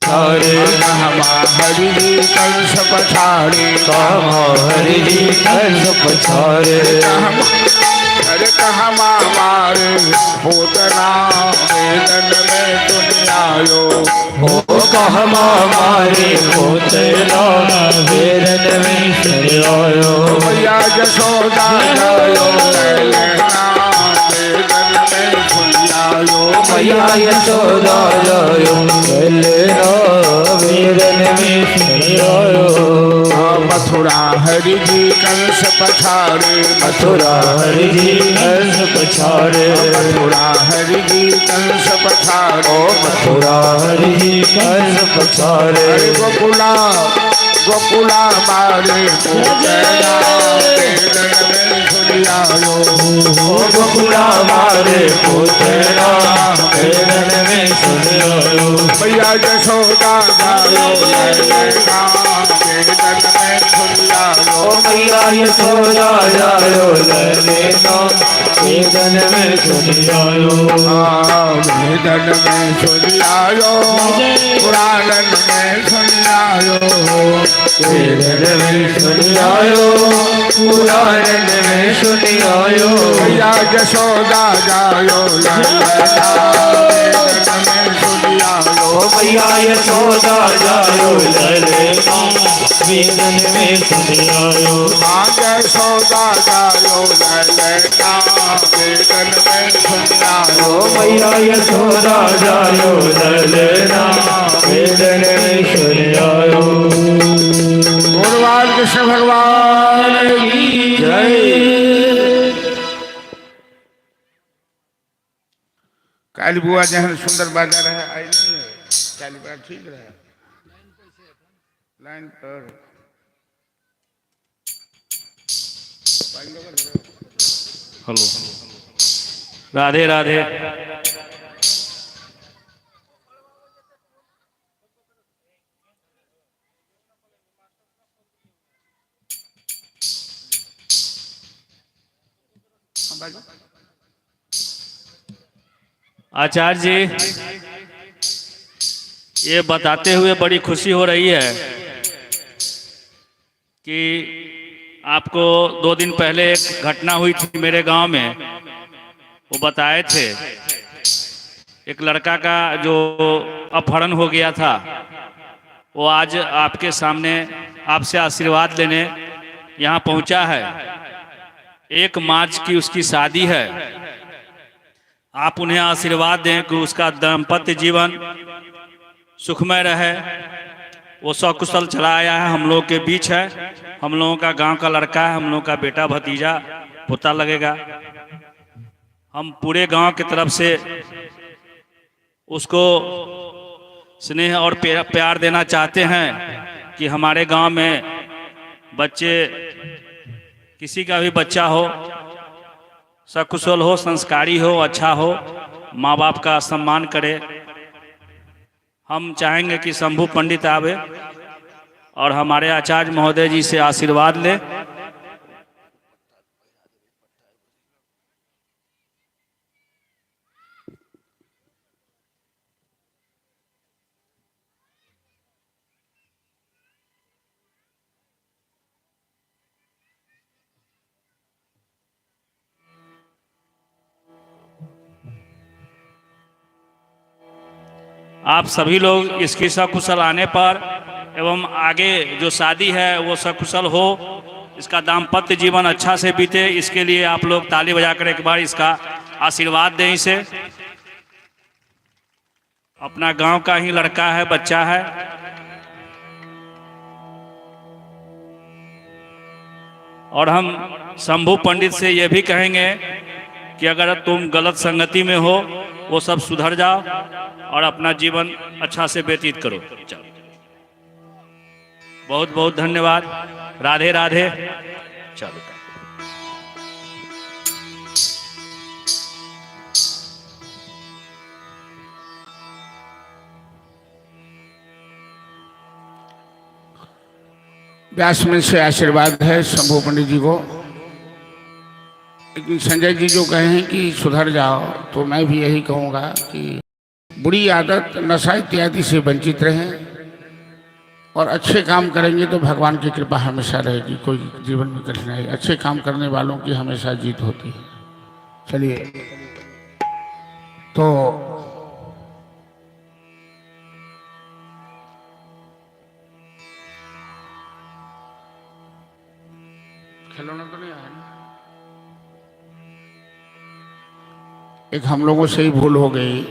हरे हरि कंस पछाड़े हरि कंस पछाड़े अरे कहा मारे पूतना वेदन में दुनियायो ओ कहा मारे पूतना वेदन में दुनियायो मैया जसोदा जायो वेदन में दुनियायो मैया यशोदा जायो वेदन में दुनियायो मथुरा हरि जी कंस पछाड़े मथुरा हरि जी कंस पछाड़े मथुरा हरि जी कंस पछाड़े मथुरा हरि जी कंस पछाड़े गोकुला गोकुला मारे पूजना वेदन में दुनियायो गोकुला मारे पूजना वेदन में दुनियायो मैया जसोदा जायो वेदन में दुनियायो मैया यशोदा जायो लेना वेदन में दुनियायो वेदन में दुनियायो पुराणन में दुनियायो वेदन में दुनियायो पुराणन में दुनियायो मैया जसोदा जायो लेना वेदन में दुनियायो मैया यशोदा जायो लेना वेदन में दुनियायो मां जसोदा जायो लेना वेदन में दुनियायो मैया यशोदा जायो लेना वेदन में दुनियायो। भगवान कृष्ण भगवान की जय। काली बुआ जहन सुंदर बाजा रहे आई नहीं है काली बुआ ठीक रहे लाइन पर हेलो राधे राधे। आचार्य जी ये बताते हुए बड़ी खुशी हो रही है कि आपको 2 दिन पहले एक घटना हुई थी मेरे गांव में। वो बताए थे एक लड़का का जो अपहरण हो गया था वो आज आपके सामने आपसे आशीर्वाद लेने यहाँ पहुँचा है। 1 मार्च की उसकी शादी है। आप उन्हें आशीर्वाद दें कि उसका दाम्पत्य जीवन सुखमय रहे। वो सकुशल चला आया है, हम लोग के बीच है, हम लोगों का गांव का लड़का है, हम लोगों का बेटा भतीजा पोता लगेगा। हम पूरे गांव की तरफ से उसको स्नेह और प्यार देना चाहते हैं कि हमारे गांव में बच्चे किसी का भी बच्चा हो सकुशल हो, संस्कारी हो, अच्छा हो, माँ बाप का सम्मान करे। हम चाहेंगे कि शंभू पंडित आवे और हमारे आचार्य महोदय जी से आशीर्वाद ले। आप सभी लोग इसकी सकुशल आने पर एवं आगे जो शादी है वो सकुशल हो, इसका दाम्पत्य जीवन अच्छा से बीते, इसके लिए आप लोग ताली बजाकर एक बार इसका आशीर्वाद दें इसे। अपना गांव का ही लड़का है, बच्चा है। और हम शंभू पंडित से ये भी कहेंगे कि अगर तुम गलत संगति में हो वो सब सुधर जाओ और अपना जीवन अच्छा से व्यतीत करो। चलो, बहुत बहुत धन्यवाद। राधे राधे। चलो। व्यास में से आशीर्वाद है शंभू पंडित जी को। लेकिन संजय जी जो कहें कि सुधर जाओ, तो मैं भी यही कहूँगा कि बुरी आदत नशा इत्यादि से वंचित रहें और अच्छे काम करेंगे तो भगवान की कृपा हमेशा रहेगी। कोई जीवन में कठिनाई, अच्छे काम करने वालों की हमेशा जीत होती है। चलिए, तो खिलौना तो नहीं आया ना? एक हम लोगों से ही भूल हो गई,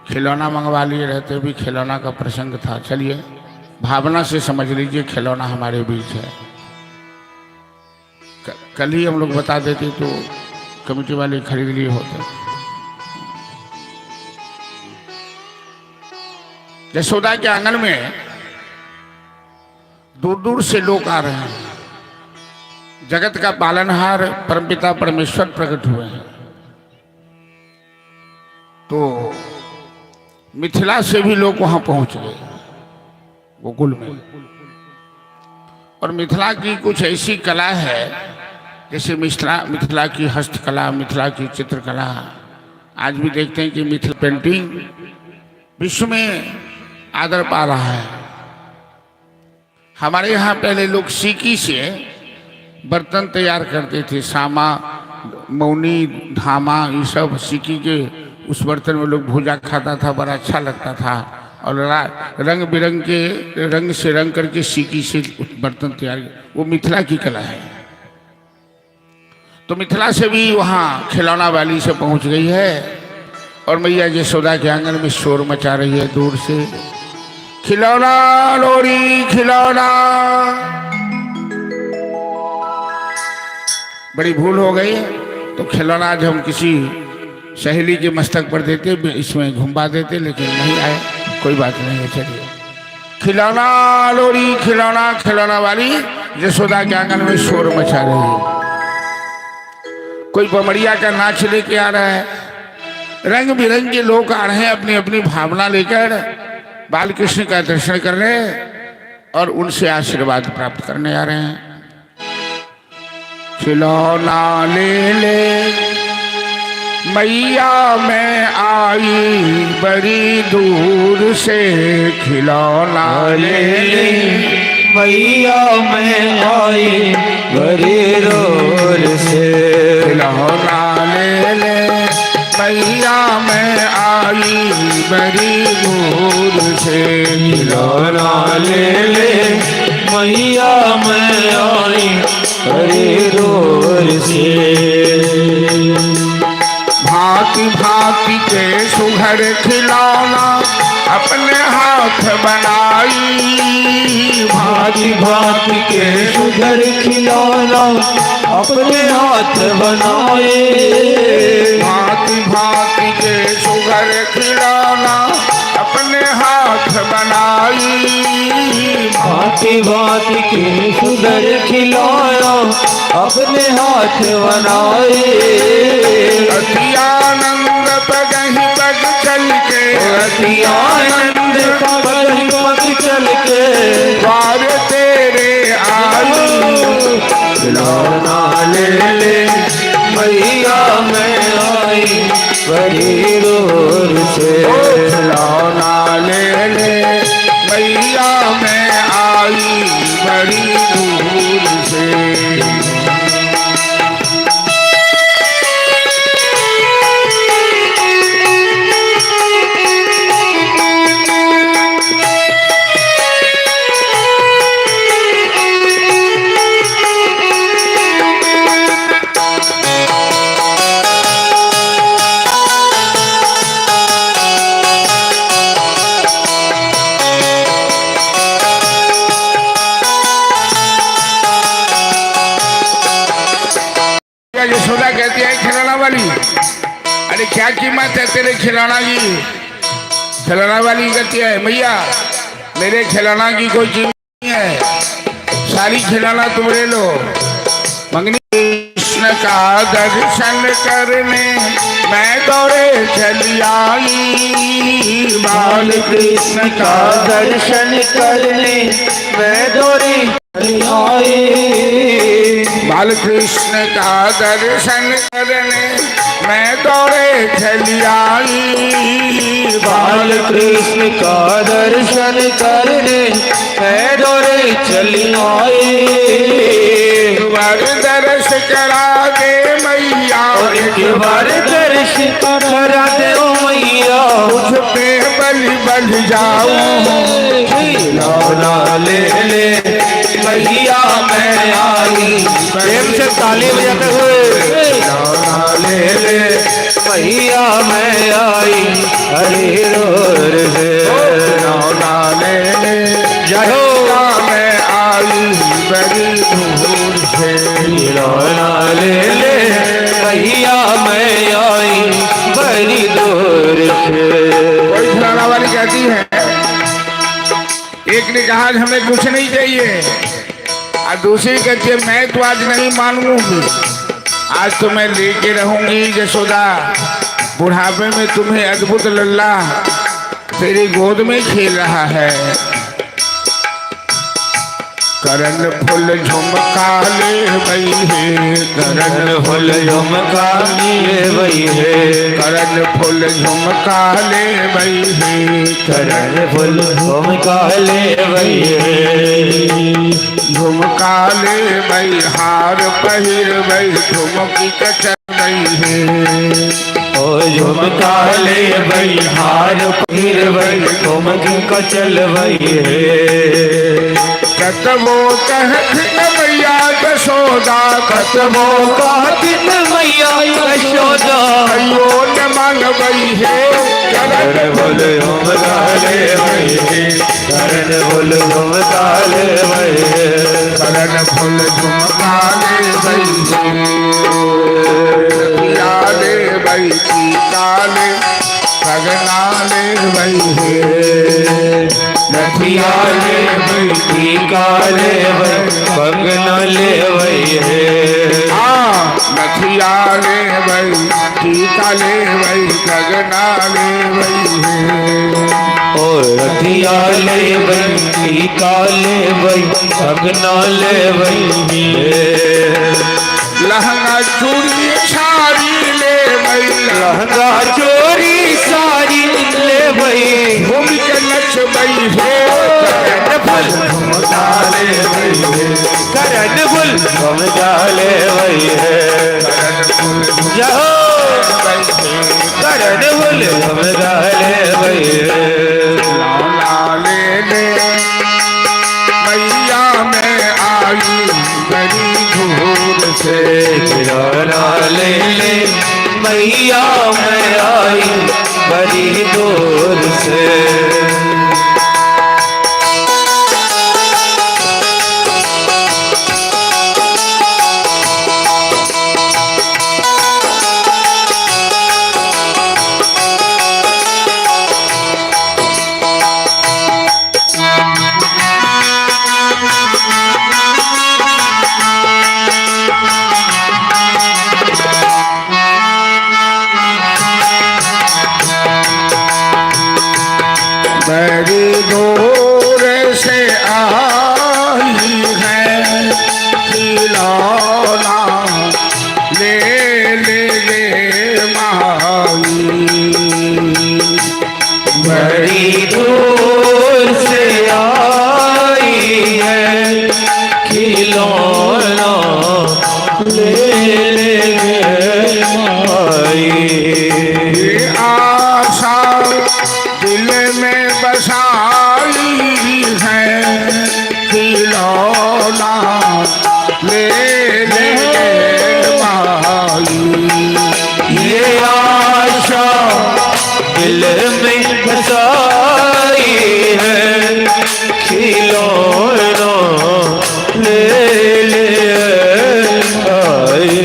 खिलौना मंगवा लिए रहते भी खिलौना का प्रसंग था। चलिए, भावना से समझ लीजिए खिलौना हमारे बीच है। कल ही हम लोग बता देते तो कमेटी वाले खरीद लिए होते। यशोदा के आंगन में दूर दूर से लोग आ रहे हैं। जगत का पालनहार परमपिता परमेश्वर प्रकट हुए हैं। तो मिथिला से भी लोग वहां पहुंच गए गोकुल में। और मिथिला की कुछ ऐसी कला है, जैसे मिथिला की हस्तकला, मिथिला की चित्रकला। आज भी देखते हैं कि मिथिला पेंटिंग विश्व में आदर पा रहा है। हमारे यहाँ पहले लोग सीकी से बर्तन तैयार करते थे, सामा, मौनी, धामा, ये सब सीकी के उस बर्तन में लोग भूजा खाता था, बड़ा अच्छा लगता था। और रंग बिरंग के रंग से रंग करके सीकी से बर्तन तैयार, वो मिथिला की कला है। तो मिथिला से भी वहाँ खिलौना वाली से पहुँच गई है और मैया यशोदा के आंगन में शोर मचा रही है दूर से, खिलौना लोरी खिलौना। बड़ी भूल हो गई है। तो खिलौना आज हम किसी सहेली के मस्तक पर देते, इसमें घुमा देते, लेकिन नहीं आए, कोई बात नहीं है। चलिए, खिलौना लोरी खिलौना, खिलौना वाली यशोदा के आंगन में शोर मचा रही है। कोई बमड़िया का नाच लेके आ रहा है, रंग बिरंग के लोग आ रहे हैं अपनी अपनी भावना लेकर बाल कृष्ण का दर्शन करने और उनसे आशीर्वाद प्राप्त करने आ रहे हैं। खिलौना ले ले मैया मैं आई बड़ी दूर से, खिलौना ले ले मैया मैं आई बड़ी दूर से, खिलौना ले ले मैया मैं आई बड़ी दूर से, खिलौना ले ले मैया मैं आई बड़ी दूर से। भांति भांति के सुघर खिलौना अपने हाथ बनाई, भांति भांति के सुघर खिलौना अपने हाथ बनाए, भांति भांति के सुघर खिलौना अपने हाथ बनाई, भांति भांति के सुघर खिलौना अपने हाथ बनाए। अति आनंद पगहि पग चल के, अति आनंद पग चल के द्वार तेरे आई, खिलौना ले ले मैया मैं आई बड़ी दूर से, खिलौना ले ले मैया मैं आई बड़ी दूर से। कहती है खिलौना वाली, अरे क्या कीमत है तेरे खिलौना की? खिलौना वाली कहती है भैया मेरे खिलौना की कोई कीमत नहीं है, सारी खिलौना तुम ले लो। मंगनी कृष्ण का दर्शन करने मैं दौड़े चली आई, बाल कृष्ण का दर्शन करने मैं दौड़े चली आई। बाल कृष्ण का दर्शन करने मैं दौड़े चली आई। बाल कृष्ण का दर्शन करने मैं दौड़े चली आई। बार दर्श करा दे मैया, एक बार दर्श करा दे ओ मैया, मुझ पे बलि बन जाऊं। खिलौना ले ले मैया मैं आई। प्रेम से ताली बजाते हुए खिलौना ले ले मैया मैं आई। हरे रोर से खिलौना ले ले जय हो मैं आई बड़ी दूर से। खिलौना ले ले मैया मैं आई बड़ी दूर से। कोई खिलौना वाली कहती है, एक ने कहा आज हमें कुछ नहीं चाहिए, और दूसरी कहती है मैं तो आज नहीं मानूंगी, आज तो मैं लेके रहूंगी यशोदा। बुढ़ापे में तुम्हें अद्भुत लल्ला तेरी गोद में खेल रहा है। करण फूल झुमका ले वही है, करण फूल झुमका ले वही है, करण फूल झुमका ले वही है, करण फूल झुमका ले वही है। झुमका ले वही हार पहिर वही झुमकी कचर वही है। ओ झुमका ले वही हार पहिर वही झुमकी कचल वही है। कतबो कहत न मैया यशोदा, कतबो कहत न मैया यशोदा, कहियो न मांगबई है। करण फूल झुमका ले वही है, करण फूल झुमका ले वही है, करण फूल झुमका ले वही ले वही टीका ले सगना ले वही है। नथिया ले वही टीका ले वही कंगना ले वही है। हाँ नथिया ले वही टीका ले वही सगना ले वही है। और नथिया ले वही टीका ले वही कंगना ले वही है। लहंगा चूड़ी साड़ी ले वही, लहंगा चोरी साड़ी ले वही घूम के नच वही है। करण फूल झुमका ले वही है, करण फूल झुमका ले वही है। जाओ करण फूल झुमका ले वही है। लौला ले ले मैया मैं आई बड़ी दूर से। खिलौना ले ले मैया मैं आई बड़ी दूर से। बड़ी दूर से आई है खिलौना ले ले ले माई। बड़ी दूर से आई है खिलौना ले ले माई। ये आशा दिल में बसाई है खिलौना ले ले माई। ये आशा दिल में बसाई है खिलौना ले ले आए।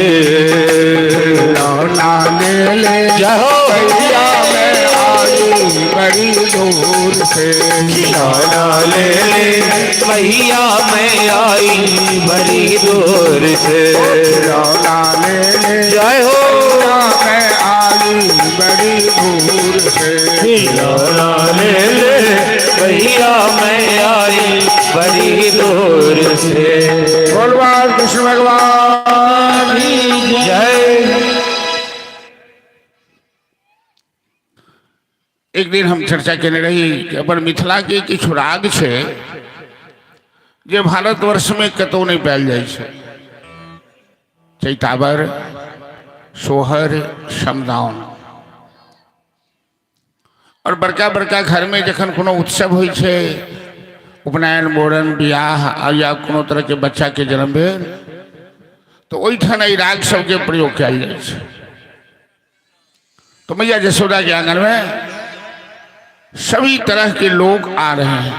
ले जय हो भैया मैं आई बड़ी दूर से। खिलौना ले ले मैया मैं आई बड़ी दूर से। खिलौना ले ले जय हो भैया मैं आई बड़ी दूर से। खिलौना ले ले भैया मैं आई बड़ी दूर से। बोलवार कृष्ण भगवान की जय। एक दिन हम चर्चा केने रही कि अपन मिथिला के किछु राग छे जे भारतवर्ष में कतौ नहीं पायल जाय छे। चैतावर, सोहर, समदाउन। और बड़का बड़का घर में जखन कोनो उत्सव होय छे, उपनयन, मोड़न, बियाह या कोनो तरह के बच्चा के जन्म भेल, तो ओहिठाम ई राग सबके प्रयोग कयल जाय छे। तो मैया यशोदा के आंगन में सभी तरह के लोग आ रहे हैं।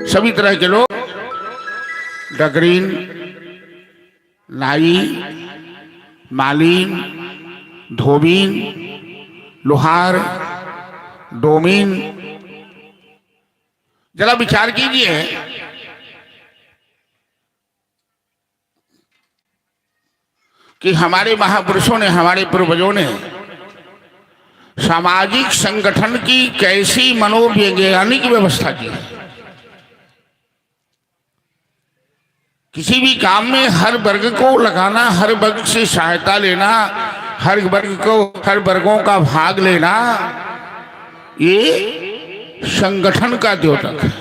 सभी तरह के लोग, डगरीन, नाई, मालीन, धोबीन, लोहार, डोमीन। जरा विचार कीजिए कि हमारे महापुरुषों ने, हमारे पूर्वजों ने सामाजिक संगठन की कैसी मनोवैज्ञानिक व्यवस्था की है। किसी भी काम में हर वर्ग को लगाना, हर वर्ग से सहायता लेना, हर वर्ग को, हर वर्गों का भाग लेना, ये संगठन का द्योतक है।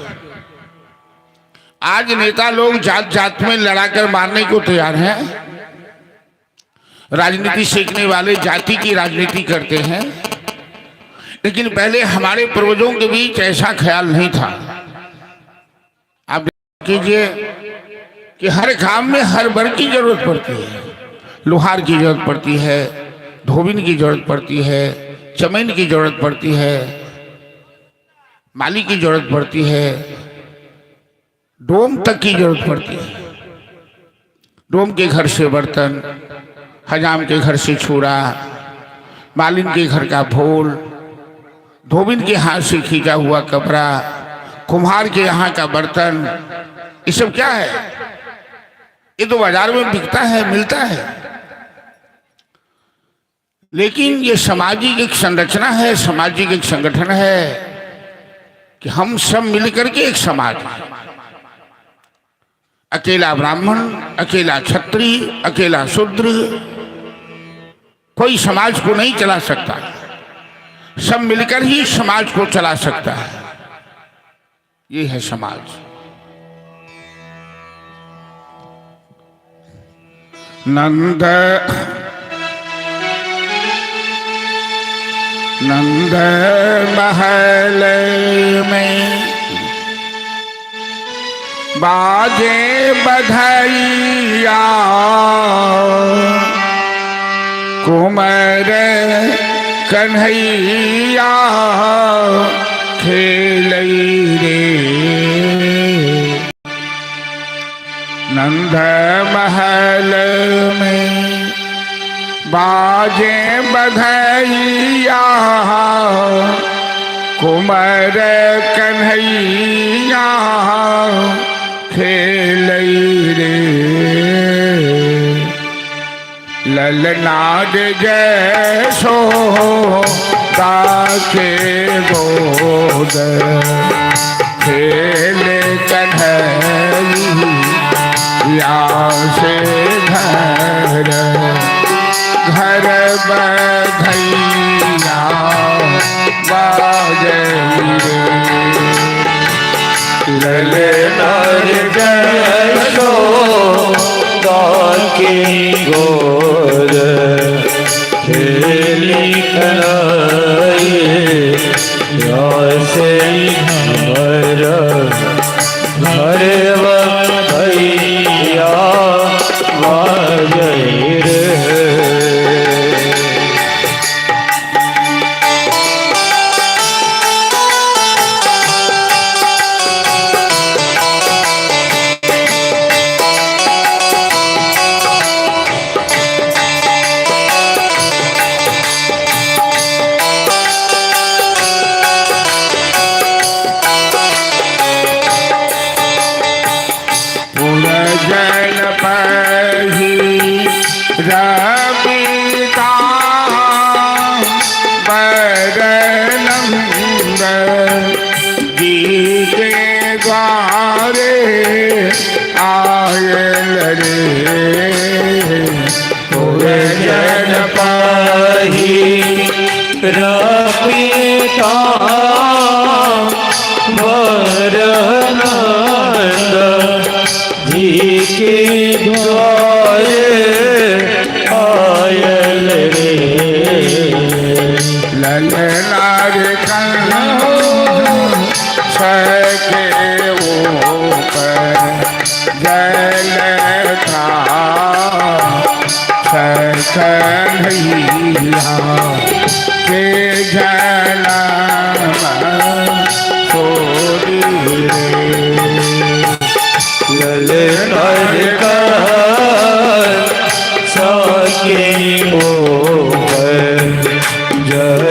आज नेता लोग जात जात में लड़ाकर मारने को तैयार हैं। राजनीति सीखने वाले जाति की राजनीति करते हैं, लेकिन पहले हमारे पूर्वजों के बीच ऐसा ख्याल नहीं था। आप कीजिए कि हर काम में हर वर्ग की जरूरत पड़ती है। लोहार की जरूरत पड़ती है, धोबिन की जरूरत पड़ती है, चमैन की जरूरत पड़ती है, माली की जरूरत पड़ती है, डोम तक की जरूरत पड़ती है। डोम के घर से बर्तन, हजाम के घर से छुरा, मालिन के घर का भोल, धोबिन के हाथ से खींचा हुआ कपड़ा, कुम्हार के यहाँ का बर्तन, ये सब क्या है? ये तो बाजार में बिकता है, मिलता है। लेकिन ये सामाजिक एक संरचना है, सामाजिक एक संगठन है कि हम सब मिलकर के एक समाज हैं। अकेला ब्राह्मण, अकेला क्षत्रिय, अकेला शूद्र कोई समाज को नहीं चला सकता। सब मिलकर ही समाज को चला सकता है। ये है समाज। नंद महल में बाजे बधाइया, कुंवर कन्हैया खेलई रे। नंद महल में बाजे बधाइया, कुंवर कन्हैया खेलई रे। ललनाद जैसो ताके गोद, खेल कन्हैया से घर, घर बधैया बाजै रे। ललनाद जैसो ताके गोद, खेली कन्हैया से घर, घर बधैया बाजै रे। जन पाही रपिता वरनंद जी के द्वारे आयल रे ललनार कन्हो सके ऊपर जल था सकन्हैया के जनम सोरी रे ललनार सके ऊपर जल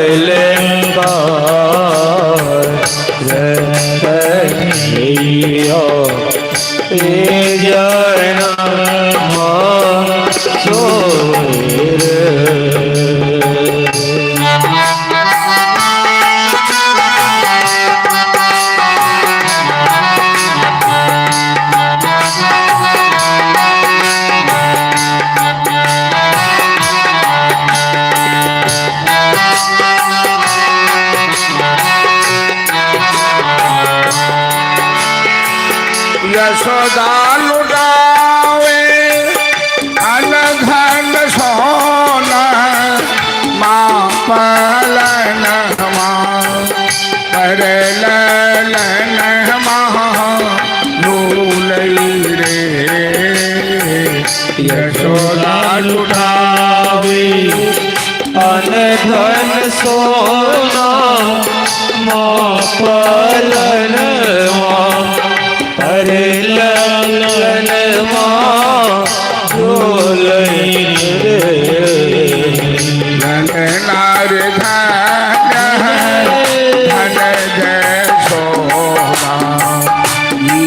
यशोदा लुटावे अनघन सोना माँ पालन माँ कर ललन माँ लूलई रे यशोदा लुटावे अनधन सोना माँ पालन माँ अरे ललन माँ डोलई रे ललनार धन जय शोभा जी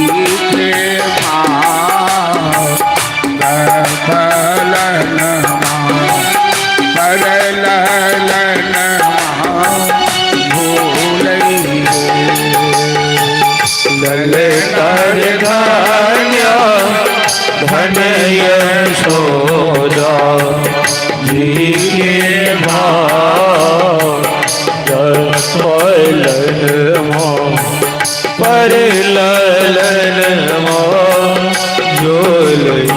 के फलन कर ललन भूलई ललनार धन यशोदा जी के पलन पर ललन जोलई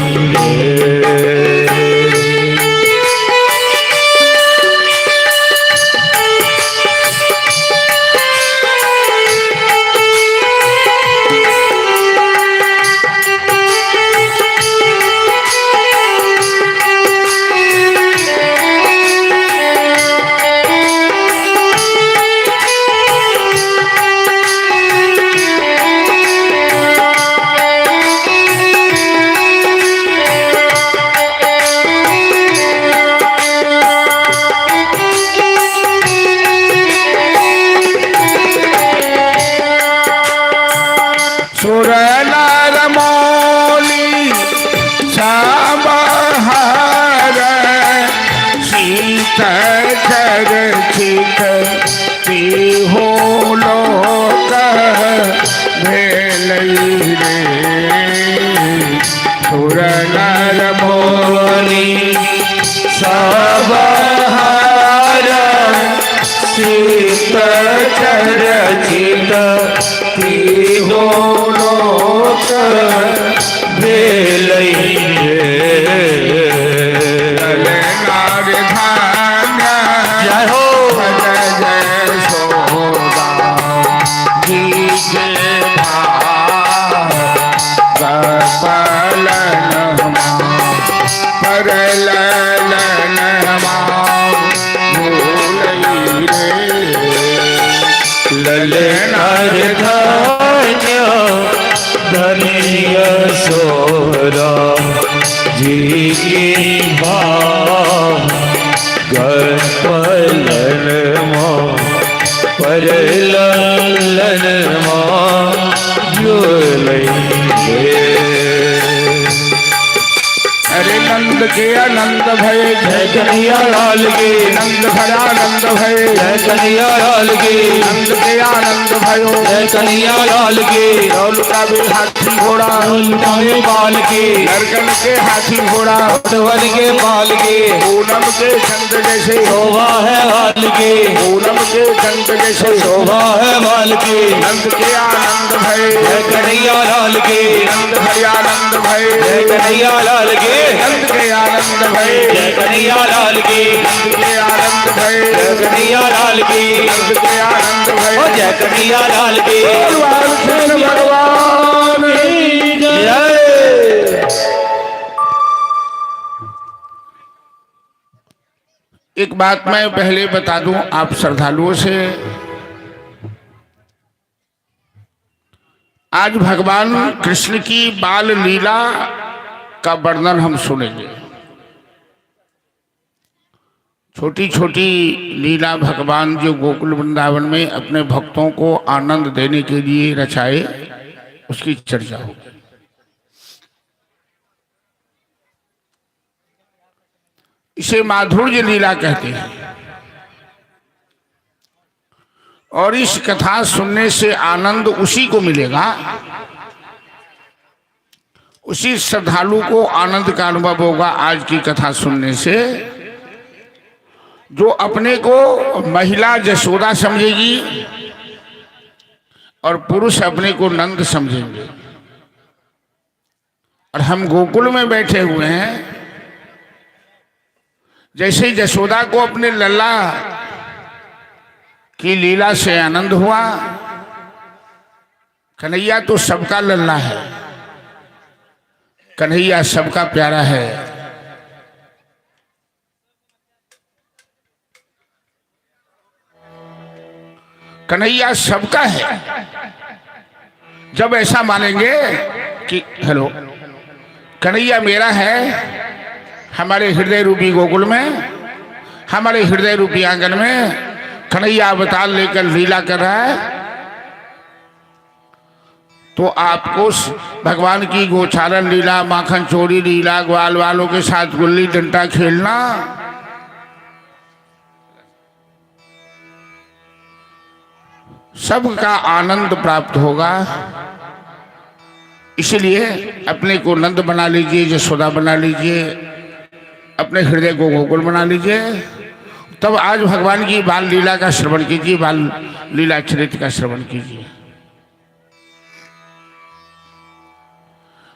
सुरनर मौली साबहार शीत चर्चित हो लोक भेलई रे सुरनर मोरी सबहार शीत चरचित हो लोक भेलई रे ललनार धान्य जय हो जय शोभा जी के पालन पर ललन भूलई रे ललनार धन यशोदा जी की पलन पर ललन जोलई अरे नंद के आनंद भय जय कन्हैया लाल की नंद भरा नंद भय जय कन्हैया लाल की नंद के आनंद भयो जय कन्हैया लाल की दौलता बिहार हाथी घोड़ा, उल्टाए बाल के लड़कन के हाथी घोड़ा, पटवन के बाल के पूनम के चंद जैसे, शोभा है बाल के पूनम के चंद जैसे, शोभा है बाल के नंद के आनंद भय, जय कन्हैया लाल के नंद भय आनंद भय, जय कन्हैया लाल के नंद के आनंद भय, जय कन्हैया लाल के नंद के आनंद भय, जय कन्हैया लाल के नंद के आनंद भय, ओ जय कन्हैया लाल के भगवान कृष्ण भगवान की जय। जय। एक बात मैं पहले बता दूं आप श्रद्धालुओं से, आज भगवान कृष्ण की बाल लीला का वर्णन हम सुनेंगे। छोटी छोटी लीला भगवान जो गोकुल वृंदावन में अपने भक्तों को आनंद देने के लिए रचाए, उसकी चर्चा होगी। इसे माधुर्य लीला कहते हैं और इस कथा सुनने से आनंद उसी को मिलेगा, उसी श्रद्धालु को आनंद का अनुभव होगा आज की कथा सुनने से, जो अपने को महिला जशोदा समझेगी और पुरुष अपने को नंद समझेंगे। और हम गोकुल में बैठे हुए हैं, जैसे जशोदा को अपने लल्ला की लीला से आनंद हुआ, कन्हैया तो सबका लल्ला है, कन्हैया सबका प्यारा है। कन्हैया सबका है। जब ऐसा मानेंगे कि हेलो कन्हैया मेरा है, हमारे हृदय रूपी गोकुल में, हमारे हृदय रूपी आंगन में कन्हैया अवतार लेकर लीला कर रहा है, तो आपको भगवान की गोचारण लीला, माखन चोरी लीला, ग्वाल वालों के साथ गुल्ली डंडा खेलना, सबका आनंद प्राप्त होगा। इसलिए अपने को नंद बना लीजिए, यशोदा बना लीजिए, अपने हृदय को गोकुल बना लीजिए। तब आज भगवान की बाल लीला का श्रवण कीजिए, बाल लीला चरित्र का श्रवण कीजिए।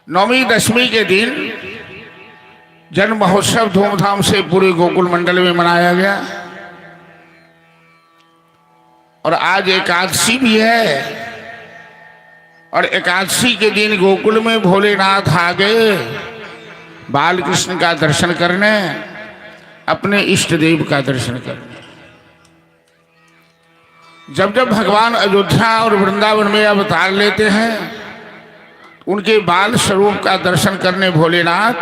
नवमी दशमी के दिन जन्म महोत्सव धूमधाम से पूरे गोकुल मंडल में मनाया गया और आज एकादशी भी है। और एकादशी के दिन गोकुल में भोलेनाथ आ गए बाल कृष्ण का दर्शन करने, अपने इष्ट देव का दर्शन करने। जब जब भगवान अयोध्या और वृंदावन में अवतार लेते हैं, उनके बाल स्वरूप का दर्शन करने भोलेनाथ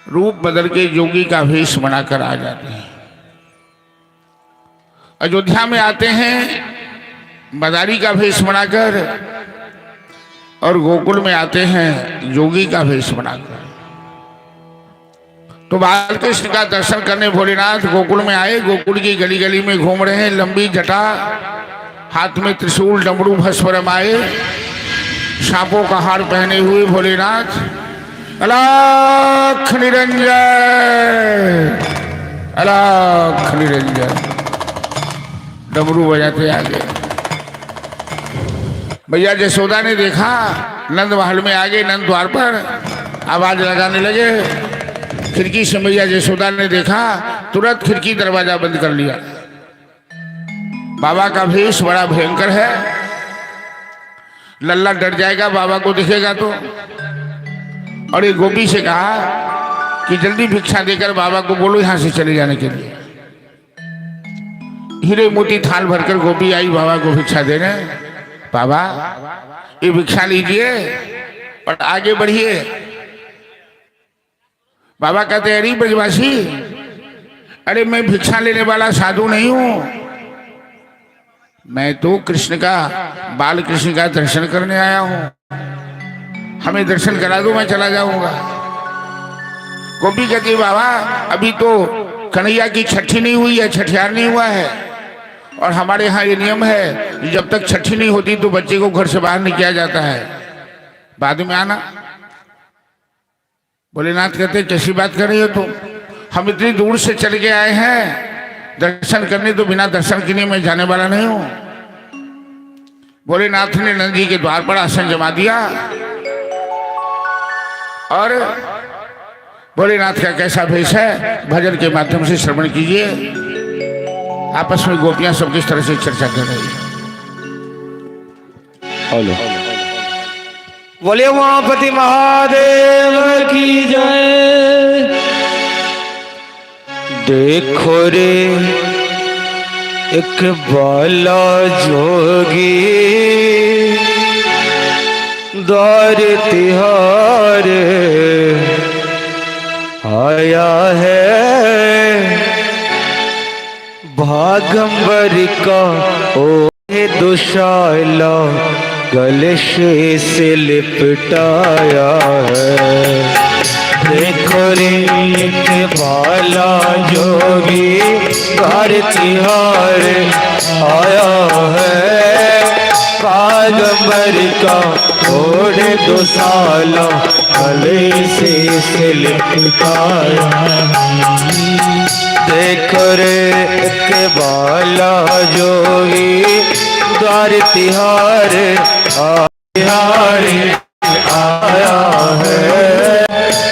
रूप बदल के योगी का वेश बनाकर आ जाते हैं। अयोध्या में आते हैं मदारी का वेश बनाकर, और गोकुल में आते हैं योगी का वेश बनाकर। तो बाल कृष्ण का दर्शन करने भोलेनाथ गोकुल में आए। गोकुल की गली गली में घूम रहे हैं, लंबी जटा, हाथ में त्रिशूल, डमरू, भस्म रमाए, सांपों का हार पहने हुए भोलेनाथ अलख निरंजन, अलख निरंजन डमरू बजाते आगे। भैया जसोदा ने देखा, नंद महल में आ गए, नंद द्वार पर आवाज लगाने लगे। खिड़की से भैया जसोदा ने देखा, तुरंत खिड़की दरवाजा बंद कर लिया। बाबा का भेष बड़ा भयंकर है, लल्ला डर जाएगा बाबा को दिखेगा तो। और ये गोपी से कहा कि जल्दी भिक्षा देकर बाबा को बोलो यहां से चले जाने के लिए। हीरे मोती थाल भरकर गोपी आई बाबा को भिक्षा देने। बाबा ये भिक्षा लीजिए और आगे बढ़िए। बाबा कहते अरे ब्रजवासी, अरे मैं भिक्षा लेने वाला साधु नहीं हूं, मैं तो कृष्ण का, बाल कृष्ण का दर्शन करने आया हूं, हमें दर्शन करा दो, मैं चला जाऊंगा। गोपी कहती बाबा अभी तो कन्हैया की छठी नहीं हुई है, छठियार नहीं हुआ है, और हमारे यहाँ ये नियम है जब तक छठी नहीं होती तो बच्चे को घर से बाहर नहीं किया जाता है। बाद में आना। भोलेनाथ कहते कैसी बात कर रही हो तुम, हम इतनी दूर से चल के आए हैं दर्शन करने, तो बिना दर्शन किए मैं जाने वाला नहीं हूं। भोलेनाथ ने नंद जी के द्वार पर आसन जमा दिया और भोलेनाथ का कैसा भेष है भजन के माध्यम से श्रवण कीजिए। आपस में गोपियां सब किस तरह से चर्चा कर रही है। हेलो, बोलिए उमापति महादेव की जय। देखो रे एक बाला जोगी द्वार तिहार आया है, भागंबर का ओ दुशाला गले से लिपटाया है। देखो रे एक बाला जोगी द्वार तिहार आया है, भागंबर का ओढ़े दुशाला गले से लिपटाया है। देखो रे एक बाला जोगी द्वार तिहार आया है,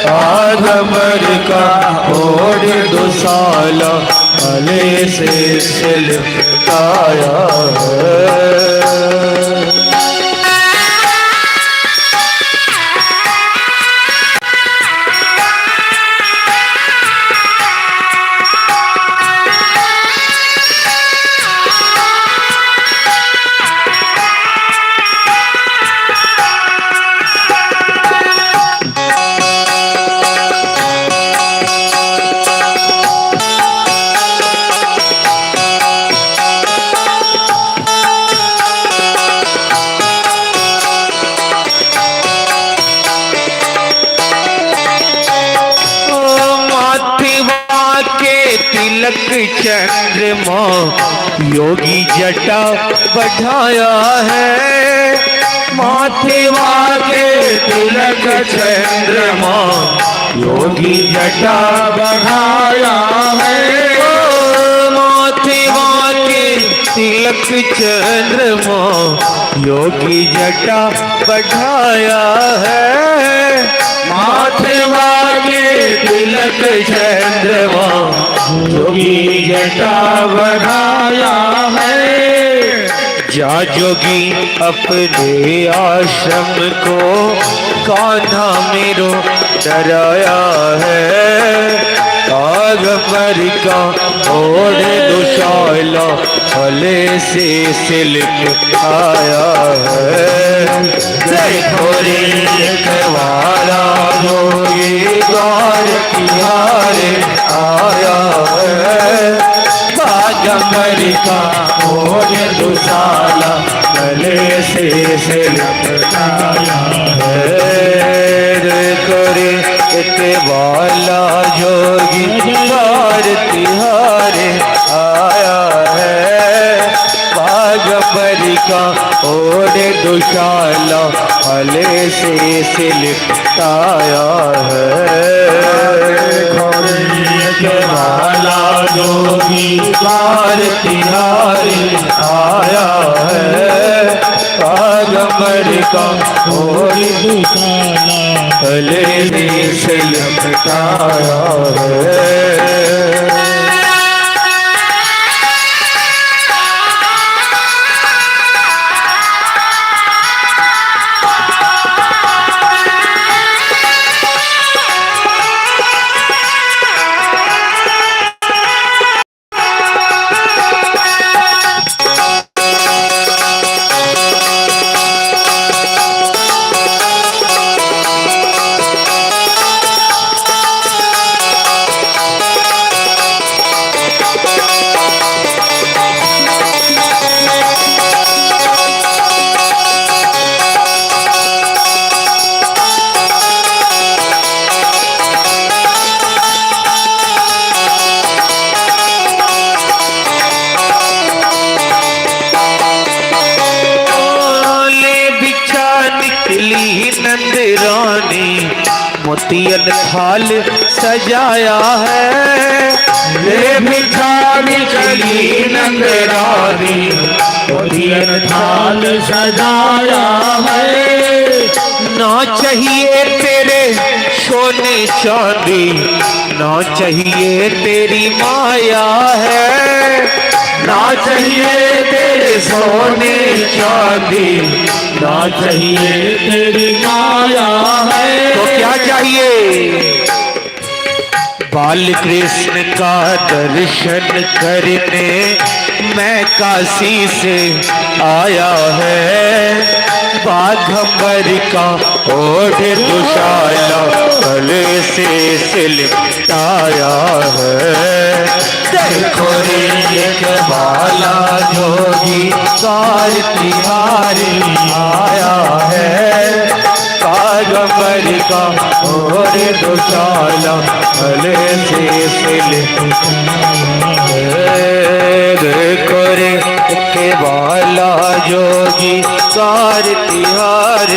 आगमर का ओढ़ दुशाला गले से लिपटाया है। चंद्रमा योगी जटा बढ़ाया है, माथे वाके तिलक चंद्रमा योगी जटा बढ़ाया है। माथे वाके तिलक चंद्रमा योगी जटा बढ़ाया है, माथे वाके तिलक चंद्रमा योगी जटा बढ़ाया है। जा जोगी अपने आश्रम को कान्हा मेरो डराया है, आगमर का ओढ़े दुशाला गले से लिपटाया है। देखो रे एक बाला जोगी द्वार तिहार आया है, भागंबर का ओढ़े दुशाला गले से लिपटाया है। देखो रे एक बाला जोगी द्वार तिहार आया है, भागंबर का ओढ़े दुशाला गले से लिपटाया है। बाला जोगी द्वार तिहार आया है, भागंबर का ओढ़े दुशाला गले से लिपटाया है। मोतियन थाल सजाया है। ले भिखारी चली नंद रानी, मोतियन थाल सजाया है। ना चाहिए तेरे सोने चांदी, ना चाहिए तेरी माया है। ना चाहिए तेरे सोने चांदी, ना चाहिए तेरी माया है। तो क्या चाहिए? बाल कृष्ण का दर्शन करने मैं काशी से आया है। बाघंबर का ओढ़ दुशाला गले से सिलटाया है। देखो रे एक बाला जोगी कार तिहारी आया है। बाघंबर का ओढ़ दुशाला गले से सिलटाया है। देखो रे के बाला जोगी कार तिहार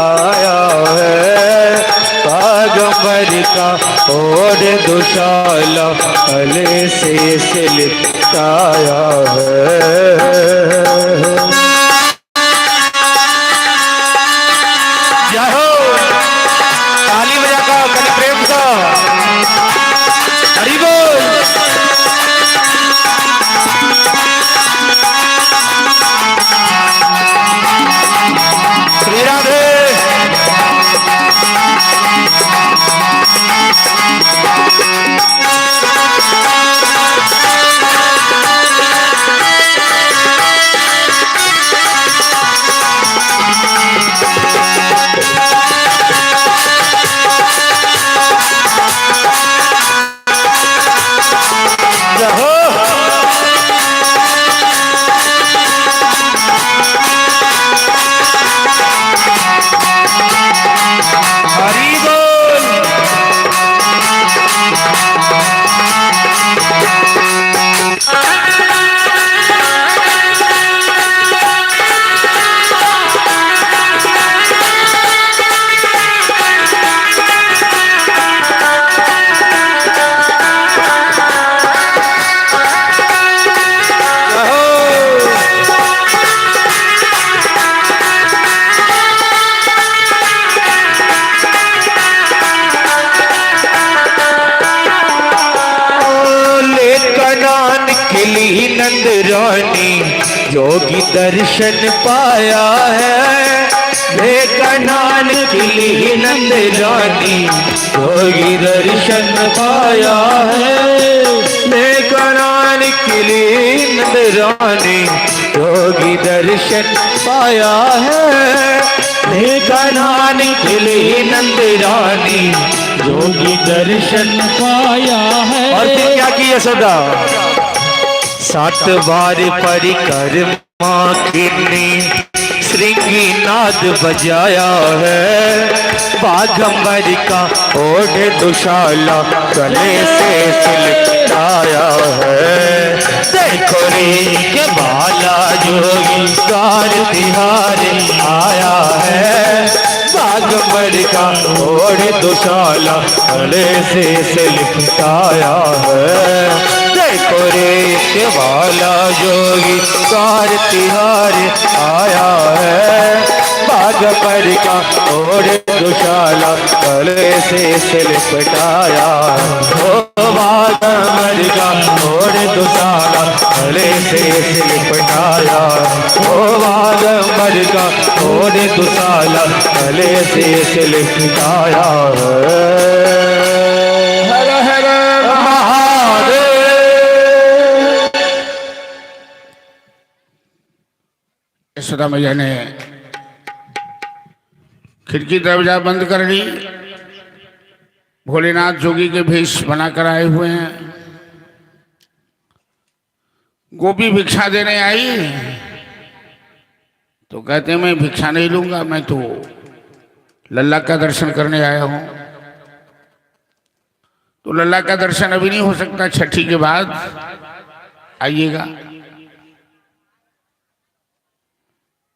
आया है। बाघंबर का ओढ़ दुशाला गले से सिलटाया है। जय हो, ताली बजाकर कल प्रेम का हरि बोल। श्री राधे। हरि बोल। खिली नंद रानी योगी दर्शन पाया है। कनान खिली नंद रानी योगी दर्शन पाया है। कनान खिली नंद रानी योगी दर्शन पाया है। कनान खिली नंद रानी योगी दर्शन पाया है। और फिर क्या किया सदा? 7 बार परिक्रमा कीनी श्रृंगी नाद बजाया है। बाघंबर का ओढ़ दुशाला गले से सिलटाया है। देखो रे के बाला जोगी कार तिहार आया है। बाघंबर का ओढ़ दुशाला गले से सिलटाया है। देखो रे के बाला जोगी कार तिहार आया है। बाघंबर का ओढ़ दुशाला गले से सिलटाया। ओ बाघंबर का ओढ़ दुशाला गले से सिलटाया। ओ बाघंबर का ओढ़ दुशाला गले से सिलटाया है। हर हर महादेव। यशोदा मैया ने खिड़की दरवाजा बंद कर ली। भोलेनाथ जोगी के भेष बनाकर आए हुए हैं। गोपी भिक्षा देने आई तो कहते हैं मैं भिक्षा नहीं लूंगा, मैं तो लल्ला का दर्शन करने आया हूं। तो लल्ला का दर्शन अभी नहीं हो सकता, छठी के बाद आइएगा।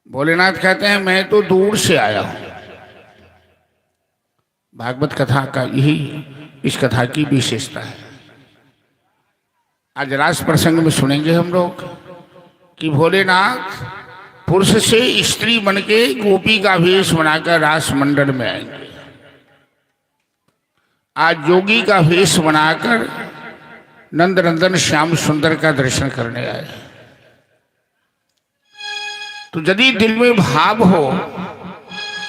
भोलेनाथ कहते हैं मैं तो दूर से आया हूं, भागवत कथा का यही इस कथा की विशेषता है। आज रास प्रसंग में सुनेंगे हम लोग कि भोलेनाथ पुरुष से स्त्री बन के गोपी का वेश बनाकर रास मंडल में आएंगे। आज जोगी का वेश बनाकर नंदनंदन श्याम सुंदर का दर्शन करने आए। तो यदि दिल में भाव हो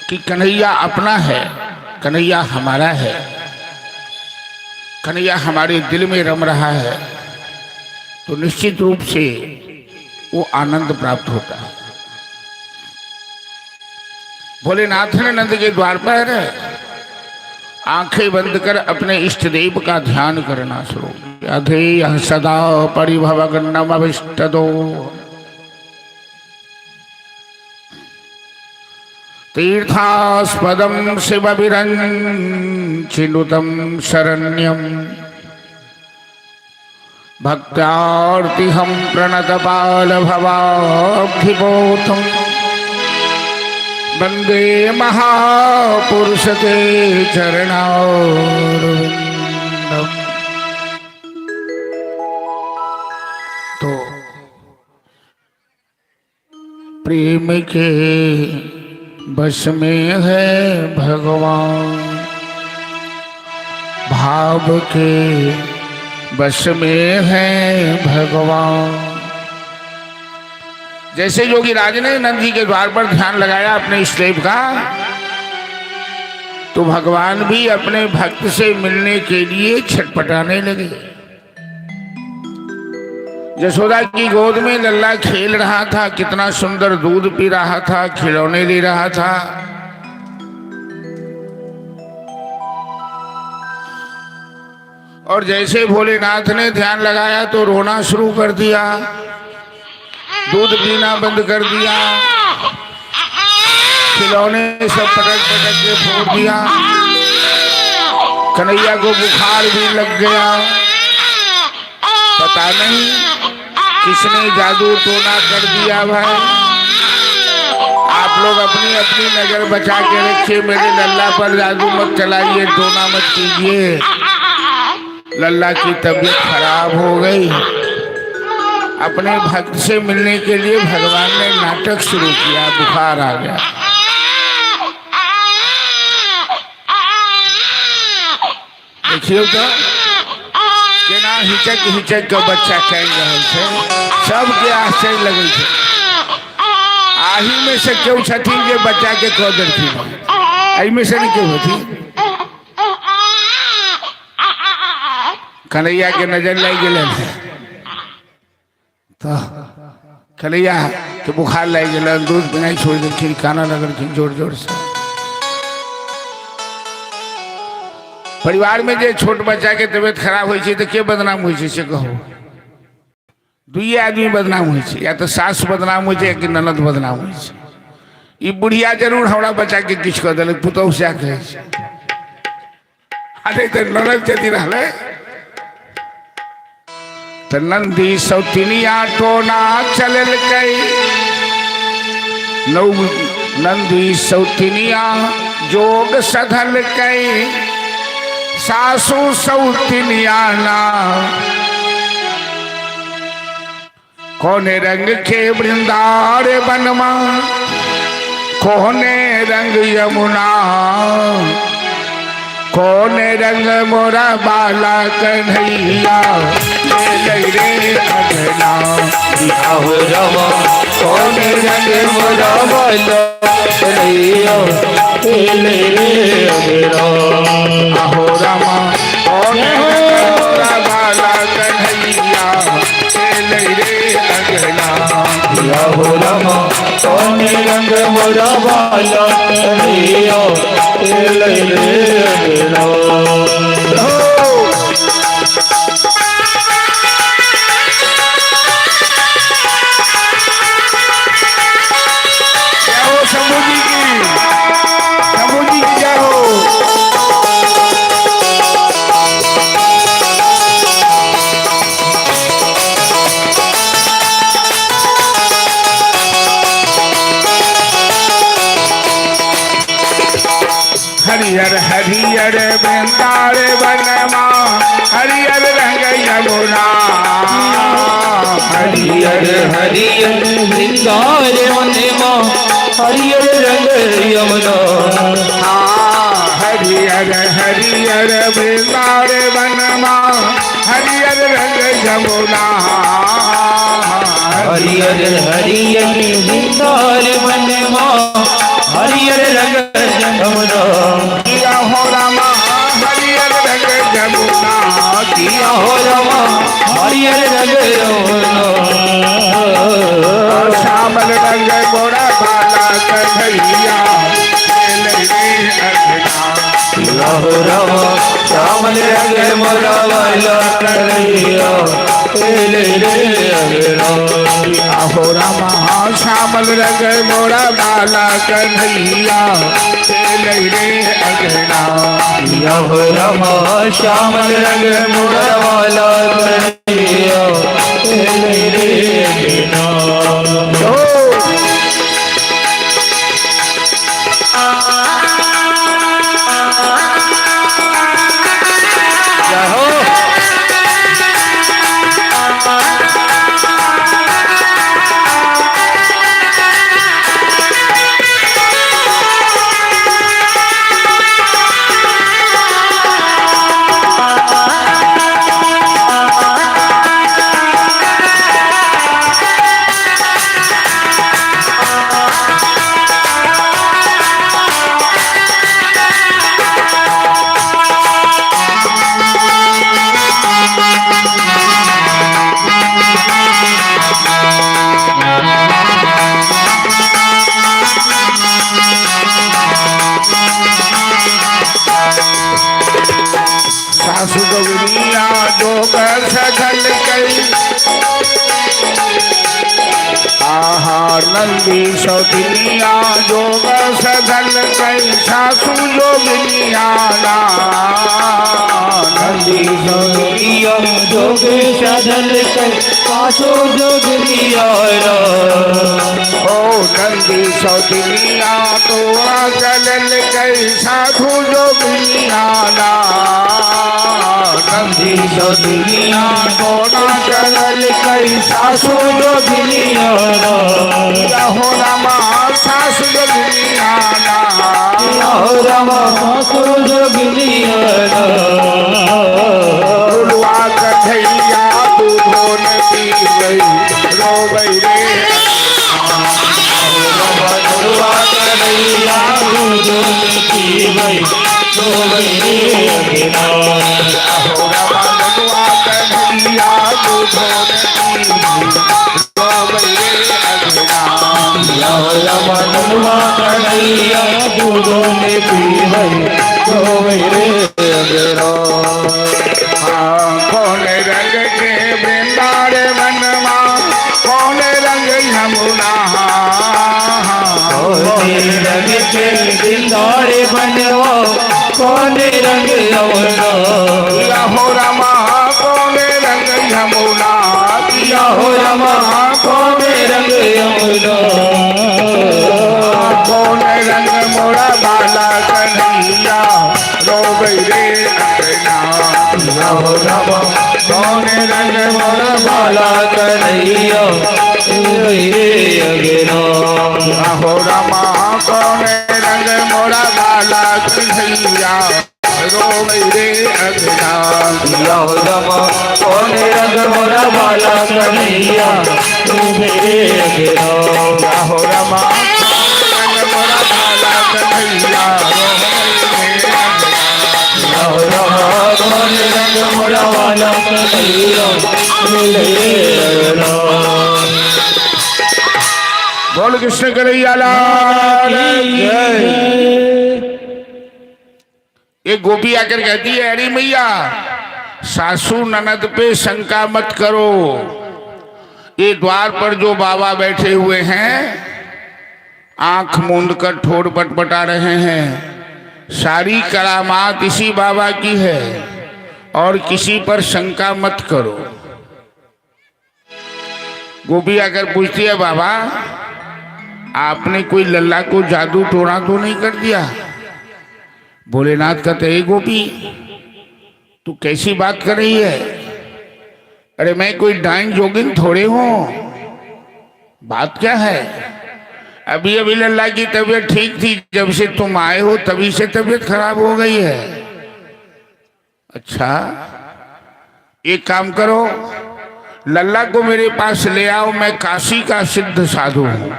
कि कन्हैया अपना है, कन्हैया हमारा है, कन्हैया हमारे दिल में रम रहा है, तो निश्चित रूप से वो आनंद प्राप्त होता है। भोलेनाथ ने नंद के द्वार पर आंखें बंद कर अपने इष्ट देव का ध्यान करना शुरू किया। अधेय सदा परिभवग्नम अभिष्टदो तीर्थास्पदम शिव विरंचिनुतम शरण्यम भक्त्यार्तिहं प्रणतपाल भवाब्धिपोतम वंदे महापुरुष ते चरणारविंदम। तो प्रेम के बस में है भगवान, भाव के बस में है भगवान। जैसे योगी राज ने नंद जी के द्वार पर ध्यान लगाया अपने इष्ट देव का, तो भगवान भी अपने भक्त से मिलने के लिए छटपटाने लगे। यशोदा की गोद में लल्ला खेल रहा था, कितना सुंदर दूध पी रहा था, खिलौने ले रहा था। और जैसे भोलेनाथ ने ध्यान लगाया तो रोना शुरू कर दिया, दूध पीना बंद कर दिया, खिलौने सब पटक पटक के फोड़ दिया। कन्हैया को बुखार भी लग गया। पता नहीं किसने जादू टोना कर दिया भाई। आप लोग अपनी अपनी नजर बचा के रखिए, मेरे लल्ला पर जादू मत चलाइए, टोना मत कीजिए। लल्ला की तबीयत खराब हो गई। अपने भक्त से मिलने के लिए भगवान ने नाटक शुरू किया, बुखार आ गया। देखिए तो केना हिचक हिचक के बच्चा कह रहे थे, सबके आश्चर्य लगे थे। आही में से क्यों छठी जे बच्चा के कह देती, आई में से नहीं क्यों होती। कन्हैया के नजर लग गए तो कन्हैया के बुखार लग गया, दूध पीना छोड़ देलखिन, काना लगलखिन जोर जोर से। परिवार में जो छोट बच्चा के तबियत खराब हो तो के बदनाम हो से कहो। दुइये आदमी बदनाम हो, या तो सास बदनाम हो या कि ननद बदनाम हो। ये बुढ़िया जरूर हमारा बच्चा के किछ कह दिल, पुतौ से कहे। अरे तो ननद यदि रहे तो नंदी सौतिनिया टोना चलल कई। नंदी सौतिनिया जोग सधल कई, सासू सौतिनिया ना कोने रंग के वृंदार बनवा, कोने रंग यमुना, कोने रंग मोरा बाला कन्हैया, ले रे अगना हो रवा। कोने रंग मोरा बाला कन्हैया, ले रे अगना। अहो रमा कोने रंग मोरा बाला कन्हैया, ले रे अगना। हो रमा कोने रंग मोरा बाला कन्हैया, ले रे अगना। शंभू जी की जय हो। हरि हरियर हरियर वृंदार वनमा हरियर रंग यमुना हरियर हरियर वृंदार वनमा हरियर रंग यमुना हरियर हरियर वृंदार वनमा हरियर रंग यमुना हरियर हरियर वृंदार वनमा हरियर रंग यमुना किया हो रामा हरियर रंग यमुना किया हो रामा हरियर रंग यमुना श्यामल रंग गोरा बाला कन्हैया हो रामा श्यामल रंग मोरा वाला कन्हैया हो रामा श्यामल रंग मोरा बाला कन्हैया रे अगना हो रामा श्यामल रंग मोरा वाला कन्हैया सासु गौरिया जोगर सधल कई आहा नंदी सौतिनिया जोगर सधल कई सासु जोगिनिया नंदी सौतिनिया जोगे सधल कई सासु जोगिनिया ओ नंदी सौतिनिया तो चलल कई साधु जोगिनिया नंदी सौतिनिया तोड़ा चलल कई सासु जोगिनिया हो रामा सासु जोगिनिया हो रामा सासु जोगिनिया दुलवा कन्हैया तू धोन पी गई रोबई रे दुलवा कन्हैया तू धोन पी गई रोबई रे हो रामा दुलवा कन्हैया तू धोन पी रोबई रे अगना रामा दुलवा कन्हैया तू धोन पी गई रोबई रे अगना कौन रंग के वृंदार वनमा कौन रंग यमुना रंग के वृंदार वनवा कौन रंग यमुना हो रमा कौन रंग यमुना हो रमा कौन रंग यमुना कौन रंग मोरा बाला कन्हैया रोबई रे अगना हो रमा कौन रंग मोरा बाला कन्हैया रे अगना हो रमा कौन रंग मोरा बाला कन्हैया रोबई रे अगना हो रमा कौन रंग मोरा बाला कन्हैया रे अगना हो रमा रंग मोरा बाला कन्हैया रंग मोरा वाला कन्हैया बोल कृष्ण कन्हैया लाल जय। एक गोपी आकर कहती है अरे मैया सासू ननद पे शंका मत करो, ये द्वार पर जो बाबा बैठे हुए हैं आंख मूंद कर ठोड़ पटपटा रहे हैं, सारी करामात इसी बाबा की है और किसी पर शंका मत करो। गोपी आकर पूछती है बाबा आपने कोई लल्ला को जादू टोना तो नहीं कर दिया? भोलेनाथ कहते, ए गोपी, तू कैसी बात कर रही है? अरे मैं कोई डाइन जोगिन थोड़े हूं। बात क्या है? अभी अभी लल्ला की तबीयत ठीक थी, जब से तुम आए हो तभी से तबीयत खराब हो गई है। अच्छा, एक काम करो, लल्ला को मेरे पास ले आओ। मैं काशी का सिद्ध साधु हूं,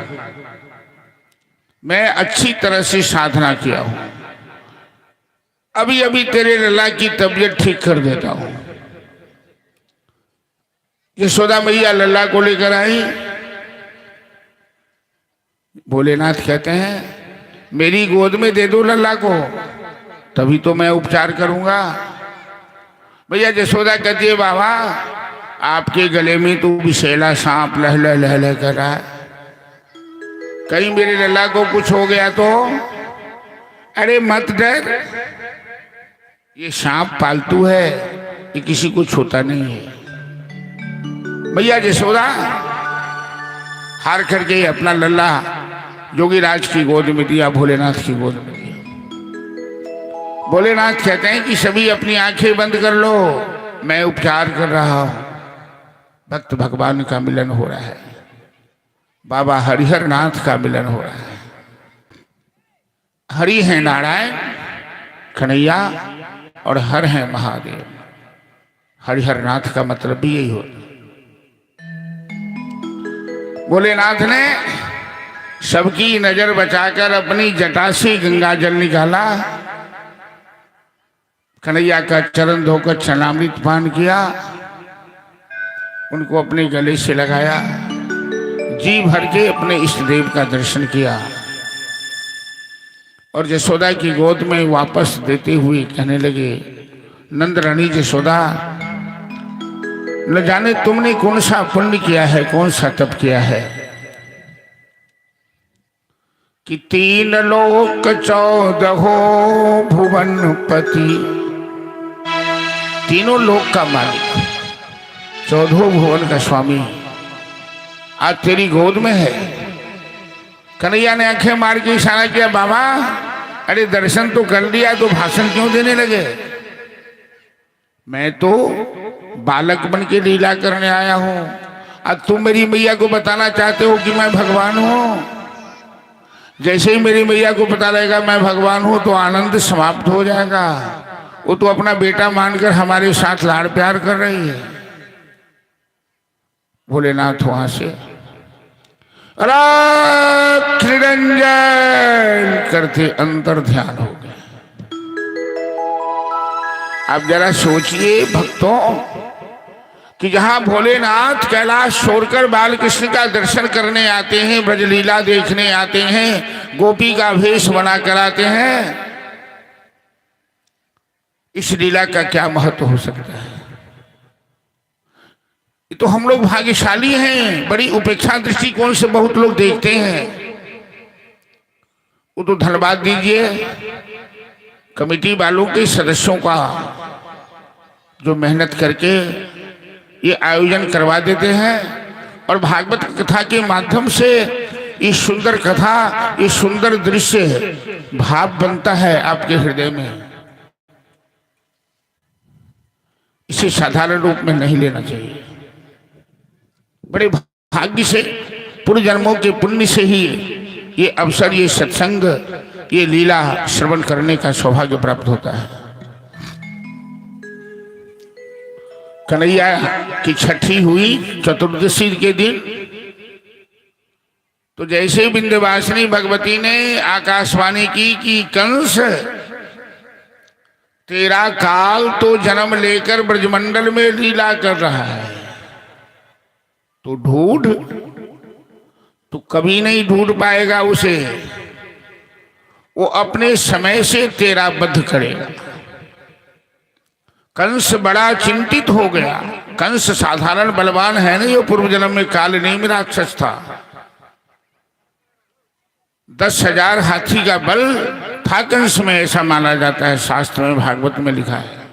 मैं अच्छी तरह से साधना किया हूं। अभी अभी तेरे लल्ला की तबीयत ठीक कर देता हूं। यशोदा मैया लल्ला को लेकर आई। भोलेनाथ कहते हैं, मेरी गोद में दे दो लल्ला को, तभी तो मैं उपचार करूंगा। भैया यशोदा कहती है, बाबा आपके गले में तो विषैला सांप लहले लहले कर रहा है, कहीं मेरे लल्ला को कुछ हो गया तो? अरे मत डर, ये सांप पालतू है, ये किसी को छूता नहीं है। भैया यशोदा हार करके अपना लल्ला जोगीराज की गोद में दिया, भोलेनाथ की गोद में दिया। भोलेनाथ कहते हैं कि सभी अपनी आंखें बंद कर लो, मैं उपचार कर रहा हूं। भक्त भगवान का मिलन हो रहा है, बाबा हरिहर नाथ का मिलन हो रहा है। हरि है नारायण कन्हैया और हर है महादेव। हरिहर नाथ का मतलब भी यही होता है। भोलेनाथ ने सबकी नजर बचाकर अपनी जटा से गंगा जल निकाला, कन्हैया का चरण धोकर चरणामृत पान किया, उनको अपने गले से लगाया, जी भर के अपने इष्ट देव का दर्शन किया और यशोदा की गोद में वापस देते हुए कहने लगे, नंद रानी यशोदा, न जाने तुमने कौन सा पुण्य किया है, कौन सा तप किया है कि 3 लोक 14 भुवन पति, तीनों लोक का मालिक, 14 भुवन का स्वामी आज तेरी गोद में है। कन्हैया ने आंखें मार के इशारा किया, बाबा अरे दर्शन तो कर लिया तो भाषण क्यों देने लगे? मैं तो बालक बन के लीला करने आया हूं, अब तुम मेरी मैया को बताना चाहते हो कि मैं भगवान हूं। जैसे ही मेरी मैया को पता लगेगा मैं भगवान हूं तो आनंद समाप्त हो जाएगा। वो तो अपना बेटा मानकर हमारे साथ लाड़ प्यार कर रही है। भोलेनाथ वहां से निरंजन करते अंतर ध्यान हो गए। अब जरा सोचिए भक्तों कि जहां भोलेनाथ कैलाश छोड़कर बाल कृष्ण का दर्शन करने आते हैं, ब्रजलीला देखने आते हैं, गोपी का भेष बना कर आते हैं, इस लीला का क्या महत्व हो सकता है? ये तो हम लोग भाग्यशाली हैं, बड़ी उपेक्षा दृष्टिकोण से बहुत लोग देखते हैं। वो तो धन्यवाद दीजिए कमेटी वालों के सदस्यों का जो मेहनत करके ये आयोजन करवा देते हैं और भागवत कथा के माध्यम से ये सुंदर कथा, ये सुंदर दृश्य भाव बनता है आपके हृदय में। इसे साधारण रूप में नहीं लेना चाहिए। बड़े भाग्य से पूर्व जन्मों के पुण्य से ही ये अवसर, ये सत्संग, ये लीला श्रवण करने का सौभाग्य प्राप्त होता है। कन्हैया की छठी हुई चतुर्दशी के दिन, तो जैसे विंध्यवासिनी भगवती ने आकाशवाणी की कि कंस तेरा काल तो जन्म लेकर ब्रजमंडल में लीला कर रहा है, तो ढूंढ, तू कभी नहीं ढूंढ पाएगा उसे, वो अपने समय से तेरा वध करेगा। कंस बड़ा चिंतित हो गया। कंस साधारण बलवान है नहीं, वो पूर्व जन्म में काल नहीं राक्षस था। 10,000 हाथी का बल था कंस में, ऐसा माना जाता है, शास्त्र में भागवत में लिखा है।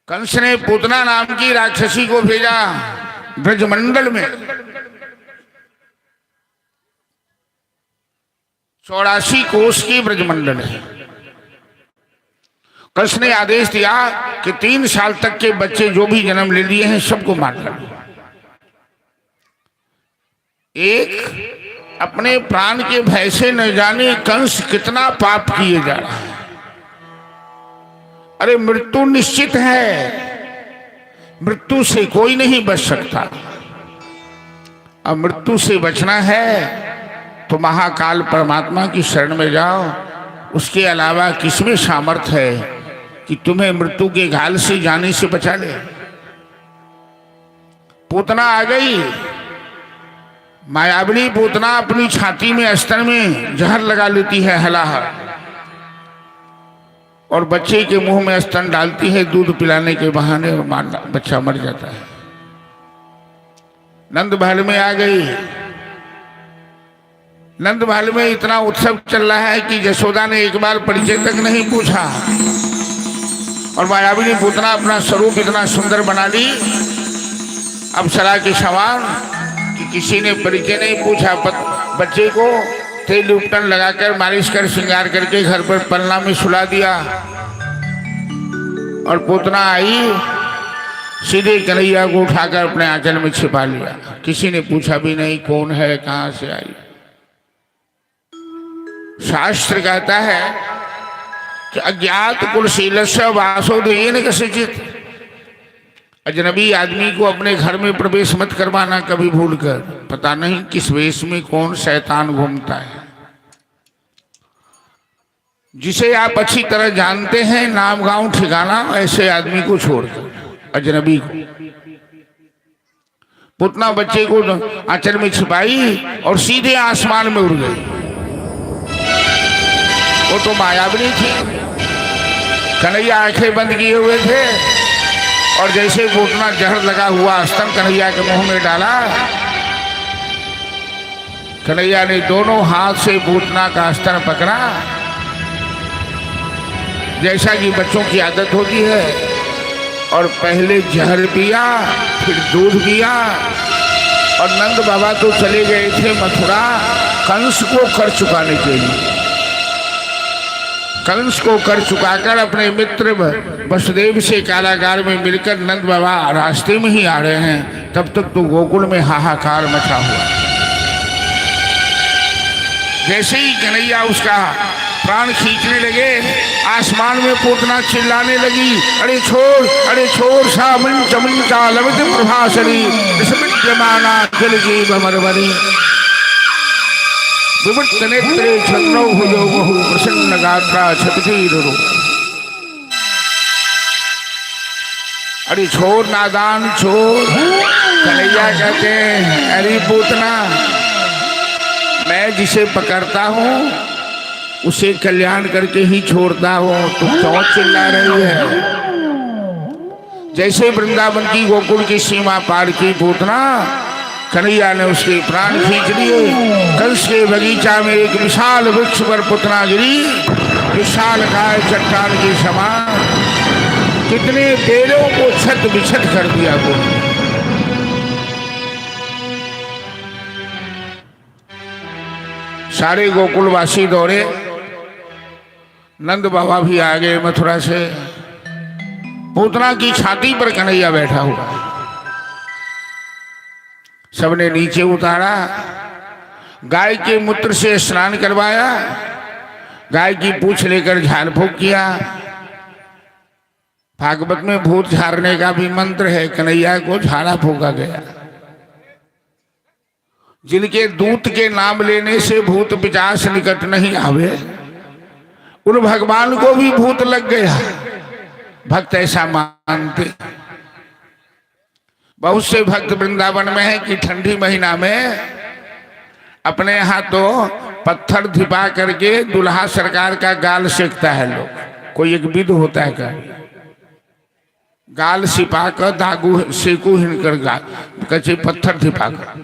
कंस ने पूतना नाम की राक्षसी को भेजा ब्रजमंडल में। 84 कोष की ब्रजमंडल है। कृष्ण ने आदेश दिया कि 3 साल तक के बच्चे जो भी जन्म ले लिए हैं सबको मार डालो। एक अपने प्राण के भय से न जाने कंस कितना पाप किए जा रहा है। अरे मृत्यु निश्चित है, मृत्यु से कोई नहीं बच सकता। अब मृत्यु से बचना है तो महाकाल परमात्मा की शरण में जाओ। उसके अलावा किसमें सामर्थ्य है कि तुम्हें मृत्यु के घाल से जाने से बचा ले। पूतना आ गई, मायावली पूतना अपनी छाती में अस्तर में जहर लगा लेती है हलाहल, और बच्चे के मुंह में स्तन डालती है दूध पिलाने के बहाने, और बच्चा मर जाता है। नंद महल में आ गई। नंद महल में इतना उत्सव चल रहा है कि यशोदा ने एक बार परिचय तक नहीं पूछा, और मायाविनी पूतना अपना स्वरूप इतना सुंदर बना ली अप्सरा के समान कि किसी ने परिचय नहीं पूछा। बच्चे को तेल उपटन लगाकर मालिश कर श्रृंगार करके घर पर पलना में सुला दिया, और पूतना आई सीधे कन्हैया को उठाकर अपने आंचल में छिपा लिया। किसी ने पूछा भी नहीं कौन है, कहां से आई। शास्त्र कहता है कि अज्ञात कुलशीलस्य वासोदयेन कस्यचित्, अजनबी आदमी को अपने घर में प्रवेश मत करवाना कभी भूलकर। पता नहीं किस वेश में कौन शैतान घूमता है। जिसे आप अच्छी तरह जानते हैं, नाम गांव ठिकाना, ऐसे आदमी को छोड़कर अजनबी को। पुतना बच्चे को आंचल में छिपाई और सीधे आसमान में उड़ गई। वो तो मायावनी थी। कन्हैया आंखें बंद किए हुए थे, और जैसे पूतना जहर लगा हुआ स्तन कन्हैया के मुंह में डाला, कन्हैया ने दोनों हाथ से पूतना का स्तन पकड़ा, जैसा कि बच्चों की आदत होती है, और पहले जहर पिया, फिर दूध पिया। और नंद बाबा तो चले गए थे मथुरा कंस को कर चुकाने के लिए। कंस को कर चुकाकर अपने मित्र वसुदेव से कारागार में मिलकर नंद बाबा रास्ते में ही आ रहे हैं। तब तक तो गोकुल में हाहाकार मचा हुआ। जैसे ही कन्हैया उसका प्राण खींचने लगे, आसमान में पूतना चिल्लाने लगी, अरे छोड़ सामन चमन का लवित प्रभासरी विस्मृत्यमाना खिल जीव मरवरी विवृत नेत्रे छन्नौ भुजौ बहु प्रसन्न गात्रा छपतीरुरु। अरे छोड़ नादान छोड़। कन्हैया कहते हैं, अरे पूतना, मैं जिसे पकड़ता हूँ उसे कल्याण करके ही छोड़ता हूँ, तुम क्यों चिल्ला रही है। जैसे वृंदावन की गोकुल की सीमा पार की पूतना, कन्हैया ने उसके प्राण खींच लिए। कंस के बगीचा में एक विशाल वृक्ष पर पूतना गिरी, विशाल काय चट्टान के समान। कितने पेड़ों को छत बिछत कर दिया वो। सारे गोकुलवासी दौड़े, नंद बाबा भी आ गए मथुरा से। पूतना की छाती पर कन्हैया बैठा हुआ, सबने नीचे उतारा, गाय के मूत्र से स्नान करवाया, गाय की पूंछ लेकर झाड़ फूंक किया। भागवत में भूत झाड़ने का भी मंत्र है, कन्हैया को झाड़ा फूंका गया। जिनके दूत के नाम लेने से भूत पिशाच निकट नहीं आवे, उन भगवान को भी भूत लग गया। भक्त ऐसा मानते। बहुत से भक्त वृंदावन में है कि ठंडी महीना में अपने यहाँ तो पत्थर धिपा करके दुल्हा सरकार का गाल सेकता है लोग। कोई एक विध होता है का गाल सिपा कर दागू सेकू हिनकर गाल कच्चे पत्थर धिपा कर।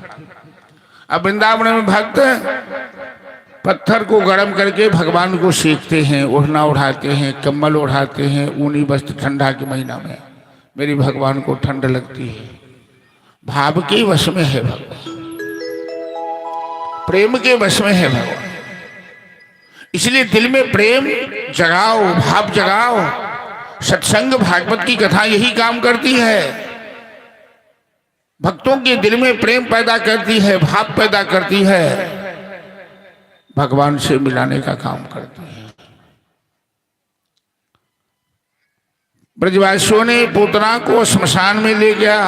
अब वृंदावन में भक्त पत्थर को गर्म करके भगवान को सेकते हैं, ओढ़ना उड़ाते हैं, कम्बल उड़ाते हैं, ऊनी वस्त्र ठंडा के महीना में। मेरी भगवान को ठंड लगती है। भाव के वश में है भगवान, प्रेम के वश में है भगवान। इसलिए दिल में प्रेम जगाओ, भाव जगाओ। सत्संग भागवत की कथा यही काम करती है, भक्तों के दिल में प्रेम पैदा करती है, भाव पैदा करती है, भगवान से मिलाने का काम करती है। ब्रजवासियों ने पूतना को श्मशान में ले गया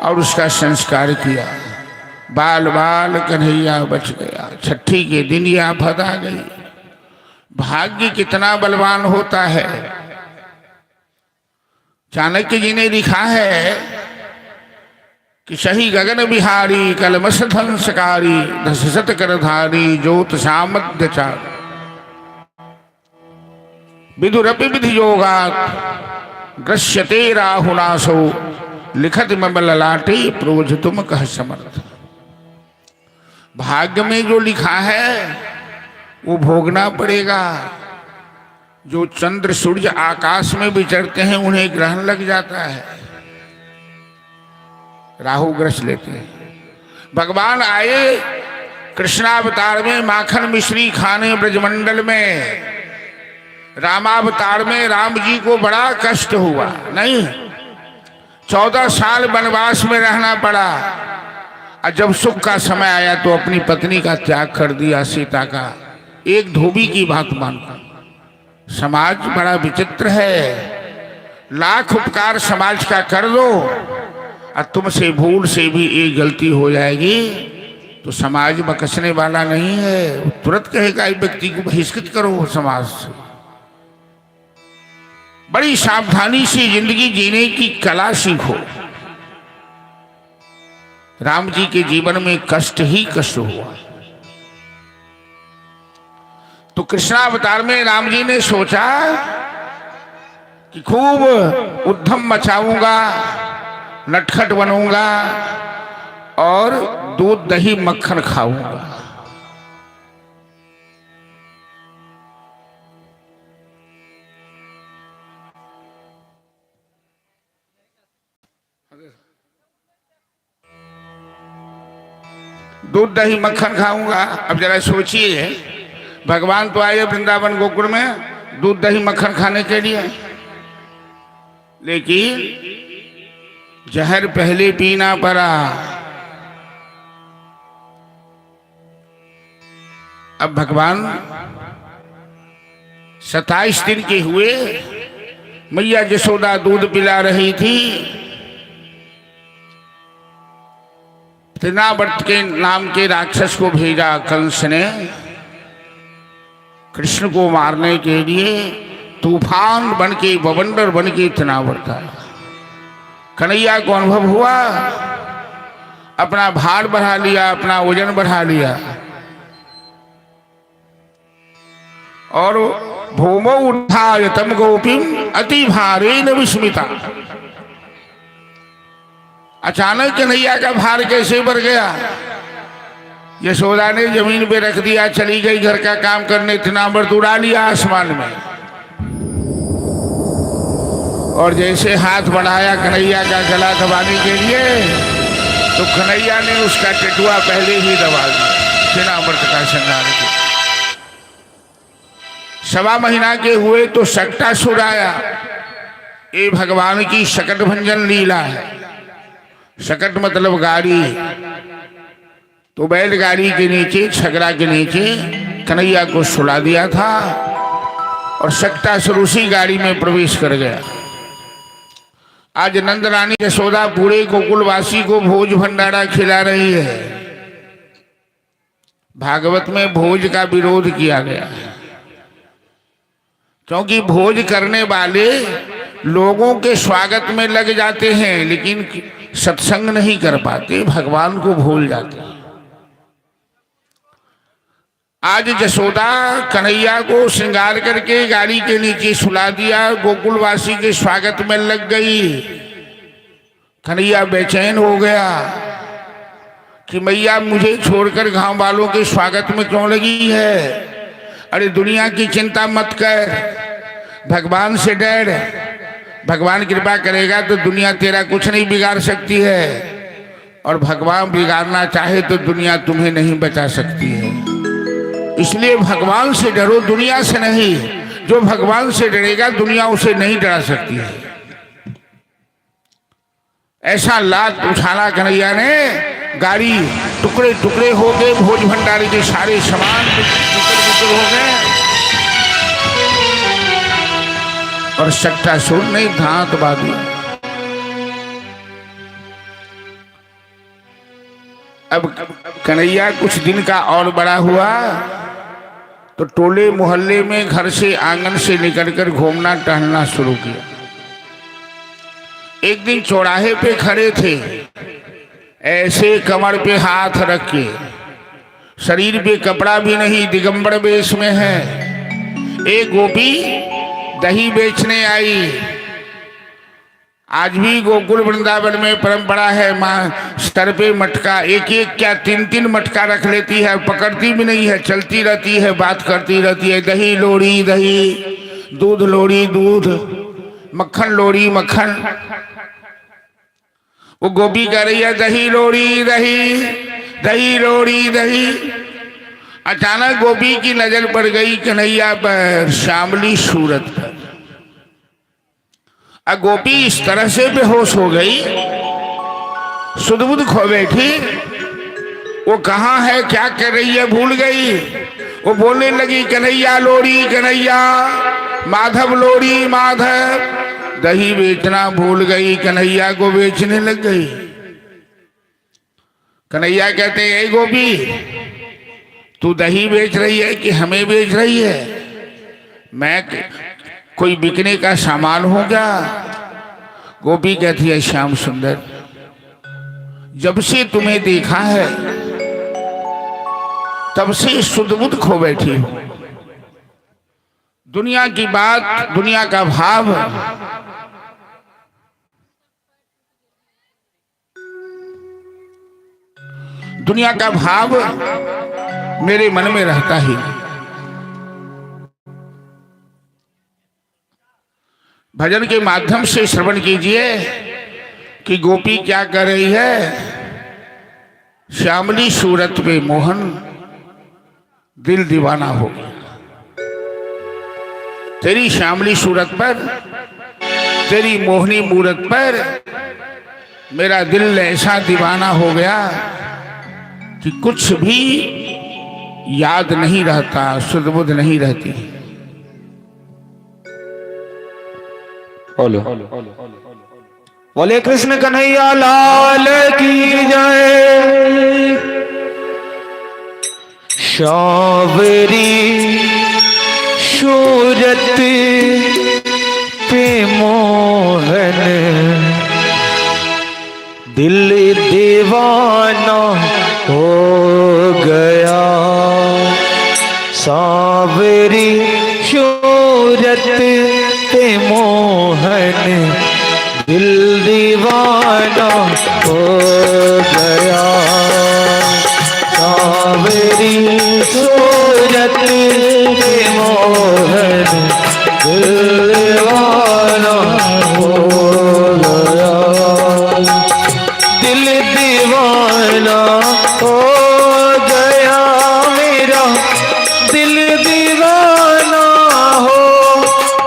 और उसका संस्कार किया। बाल बाल कन्हैया बच गया। छठी के दिन यह आफत आ गई। भाग्य कितना बलवान होता है। चाणक्य जी ने लिखा है कि सही गगन बिहारी कलमश ध्वंसकारी दशशत करधारी ज्योत सामध्यचार विदुरपि विधि योगात् ग्रस्यते राहुनासो लिखत मम ललाटे प्रोज तुम कह समर्थ। भाग्य में जो लिखा है वो भोगना पड़ेगा। जो चंद्र सूर्य आकाश में विचरते हैं उन्हें ग्रहण लग जाता है, राहु ग्रस लेते हैं। भगवान आए कृष्णावतार में माखन मिश्री खाने ब्रजमंडल में। रामावतार में राम जी को बड़ा कष्ट हुआ, नहीं 14 साल वनवास में रहना पड़ा। और जब सुख का समय आया तो अपनी पत्नी का त्याग कर दिया, सीता का, एक धोबी की बात मानकर। समाज बड़ा विचित्र है। लाख उपकार समाज का कर दो और तुमसे भूल से भी एक गलती हो जाएगी तो समाज बख्शने वाला नहीं है। वो तुरंत कहेगा इस व्यक्ति को बहिष्कृत करो समाज से। बड़ी सावधानी से जिंदगी जीने की कला सीखो। राम जी के जीवन में कष्ट ही कष्ट हुआ। तो कृष्णावतार में राम जी ने सोचा कि खूब उद्यम मचाऊंगा, नटखट बनूंगा और दूध दही मक्खन खाऊंगा। दूध दही मक्खन खाऊंगा। अब जरा सोचिए, भगवान तो आए वृंदावन गोकुल में दूध दही मक्खन खाने के लिए, लेकिन जहर पहले पीना पड़ा। अब भगवान 27 दिन के हुए, मैया यशोदा दूध पिला रही थी। तृणावर्त के नाम के राक्षस को भेजा कंस ने कृष्ण को मारने के लिए। तूफान बन के, बवंडर बन के तृणावर्त आया। कन्हैया को अनुभव हुआ, अपना भार बढ़ा लिया, अपना वजन बढ़ा लिया और भूमौ उठाय तम गोपीम अति भारेन विस्मिता। अचानक कन्हैया का भार कैसे बढ़ गया? यशोदा ने जमीन पे रख दिया, चली गई घर का काम करने। तृणावर्त उड़ा लिया आसमान में और जैसे हाथ बढ़ाया कन्हैया का गला दबाने के लिए तो कन्हैया ने उसका टेटुआ पहले ही दबा दिया। तृणावर्त का संहार किया। 1.25 महीना के हुए तो सक्टासुर आया। ये भगवान की शकट भंजन लीला है। शकट मतलब गाड़ी। तो बैलगाड़ी के नीचे, छगड़ा के नीचे कन्हैया को सुला दिया था और सक्टासुर उसी गाड़ी में प्रवेश कर गया। आज नंद रानी यशोदा पूरे गोकुलवासी को भोज भंडारा खिला रही है। भागवत में भोज का विरोध किया गया है, क्योंकि भोज करने वाले लोगों के स्वागत में लग जाते हैं लेकिन सत्संग नहीं कर पाते, भगवान को भूल जाते हैं। आज यशोदा कन्हैया को श्रृंगार करके गाड़ी के नीचे सुला दिया, गोकुलवासी के स्वागत में लग गई। कन्हैया बेचैन हो गया कि मैया मुझे छोड़कर गांव वालों के स्वागत में क्यों लगी है? अरे दुनिया की चिंता मत कर, भगवान से डर। भगवान कृपा करेगा तो दुनिया तेरा कुछ नहीं बिगाड़ सकती है, और भगवान बिगाड़ना चाहे तो दुनिया तुम्हें नहीं बचा सकती है। इसलिए भगवान से डरो, दुनिया से नहीं। जो भगवान से डरेगा दुनिया उसे नहीं डरा सकती है। ऐसा लात उछाला कन्हैया ने, गाड़ी टुकड़े टुकड़े हो गए, भोज भंडारी के सारे सामान टुकड़े हो गए और सट्टासुर ने धात बांधी। अब कन्हैया कुछ दिन का और बड़ा हुआ तो टोले मोहल्ले में घर से आंगन से निकलकर घूमना टहलना शुरू किया। एक दिन चौराहे पे खड़े थे, ऐसे कमर पे हाथ रख के, शरीर पे कपड़ा भी नहीं, दिगंबर वेश में है। एक गोपी दही बेचने आई। आज भी गोकुल वृंदावन में परंपरा है, माँ सर पे मटका, एक एक क्या तीन तीन मटका रख लेती है, पकड़ती भी नहीं है, चलती रहती है, बात करती रहती है। दही लोड़ी दही, दूध लोड़ी दूध, मक्खन लोड़ी मक्खन। वो गोपी कह रही है दही लोड़ी दही, दही लोड़ी दही। अचानक गोपी की नजर पड़ गई कन्हैया पर, श्यामली सूरत पर। गोपी इस तरह से बेहोश हो गई, सुध-बुध खो बैठी। वो कहाँ है, क्या कर रही है, भूल गई। वो बोलने लगी कन्हैया लोड़ी कन्हैया, माधव लोड़ी माधव। दही बेचना भूल गई, कन्हैया को बेचने लग गई। कन्हैया कहते हैं ए गोपी, तू दही बेच रही है कि हमें बेच रही है? मैं कोई बिकने का सामान होगा? गोपी कहती है श्याम सुंदर, जब से तुम्हें देखा है तब से सुध-बुध खो बैठी हो। दुनिया की बात, दुनिया का भाव दुनिया का भाव मेरे मन में रहता ही नहीं। भजन के माध्यम से श्रवण कीजिए कि गोपी क्या कर रही है। श्यामली सूरत पे मोहन, दिल दीवाना हो गया। तेरी श्यामली सूरत पर, तेरी मोहनी मूरत पर मेरा दिल ऐसा दीवाना हो गया कि कुछ भी याद नहीं रहता, सुध-बुध नहीं रहती। बोलो बोले कृष्ण कन्हैया लाल की जय। सांवरी सूरत पे मोहन, दिल दीवाना हो गया। सांवरी सूरत पे मोहन, दिल दीवाना हो गया। सांवरी सूरत पे मोहन, दिल दीवाना हो गया। दिल दीवाना हो गया मेरा, दिल दीवाना हो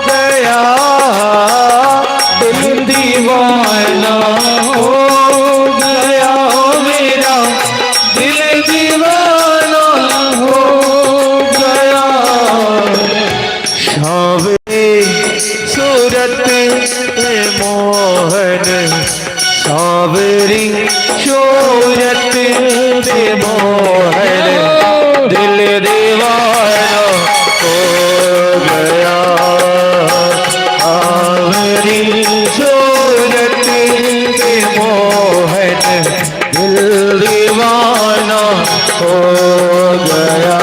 गया। दिल दीवाना हो गया मेरा, दिल दीवाना हो गया। सांवरी सूरत पे मोहन, सांवरी सूरत पे मोहन, दिल दीवाना हो गया। सांवरी सूरत पे मोहन, दिल दीवाना हो गया।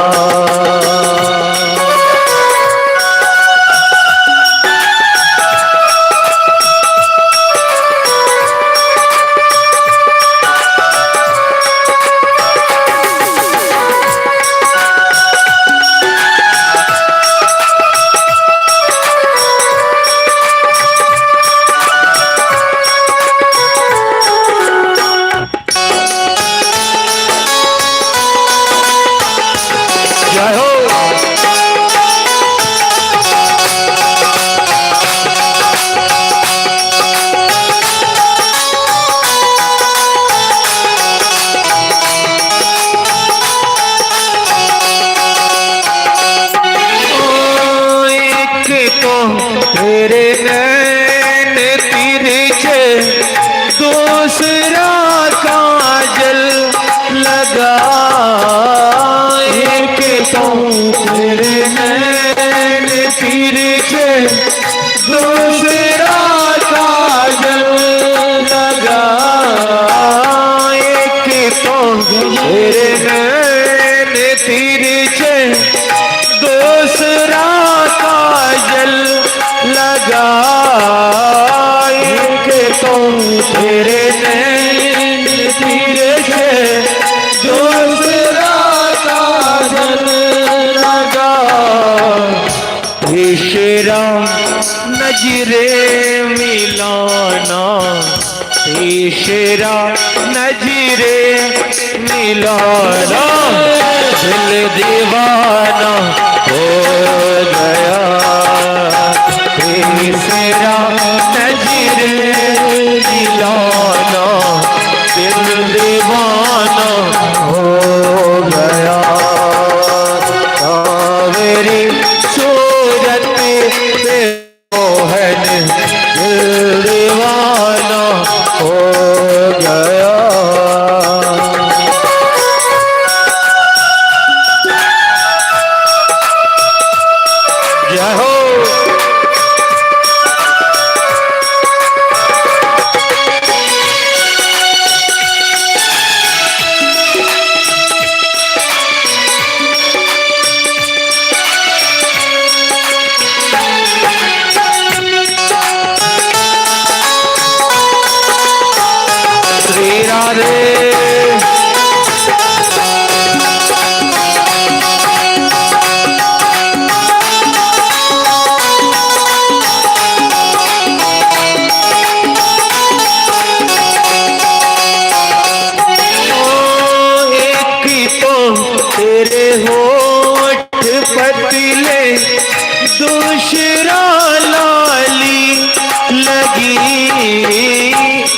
तिरछे दूसरा काजल लगाए के तो तेरे नैन तिरछे दूसरा काजल लगाए के तो तेरे नैन तिरछे दूसरा काजल लगाए के तो तेरे नैन तिरछे दूसरा काजल लगा तीसरा नजरे मिलाना तीसरा नजरे मिलाना दिल दीवाना हो गया तीसरा नजरे मिलाना दिल दीवाना हो गया मेरी सूरत पे मोहन दिल दीवाना हो गया जय हो श्री राधे तेरे होठ पतले दूसरा लाली लगी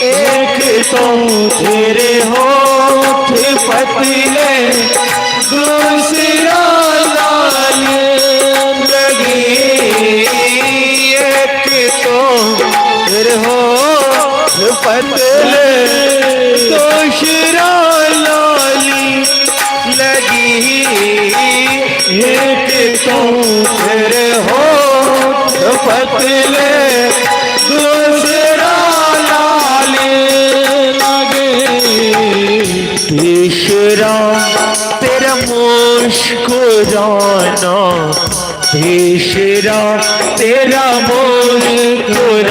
एक तो तेरे होठ पतले दूसरा लाली लगी एक तो तेरे होठ पतले दूसरा लाली लगी एक तो तेरे होठ पतले दूसरा लाली लगे तीसरा तेरा मुस्कुराना तीसरा तेरा मुस्कुराना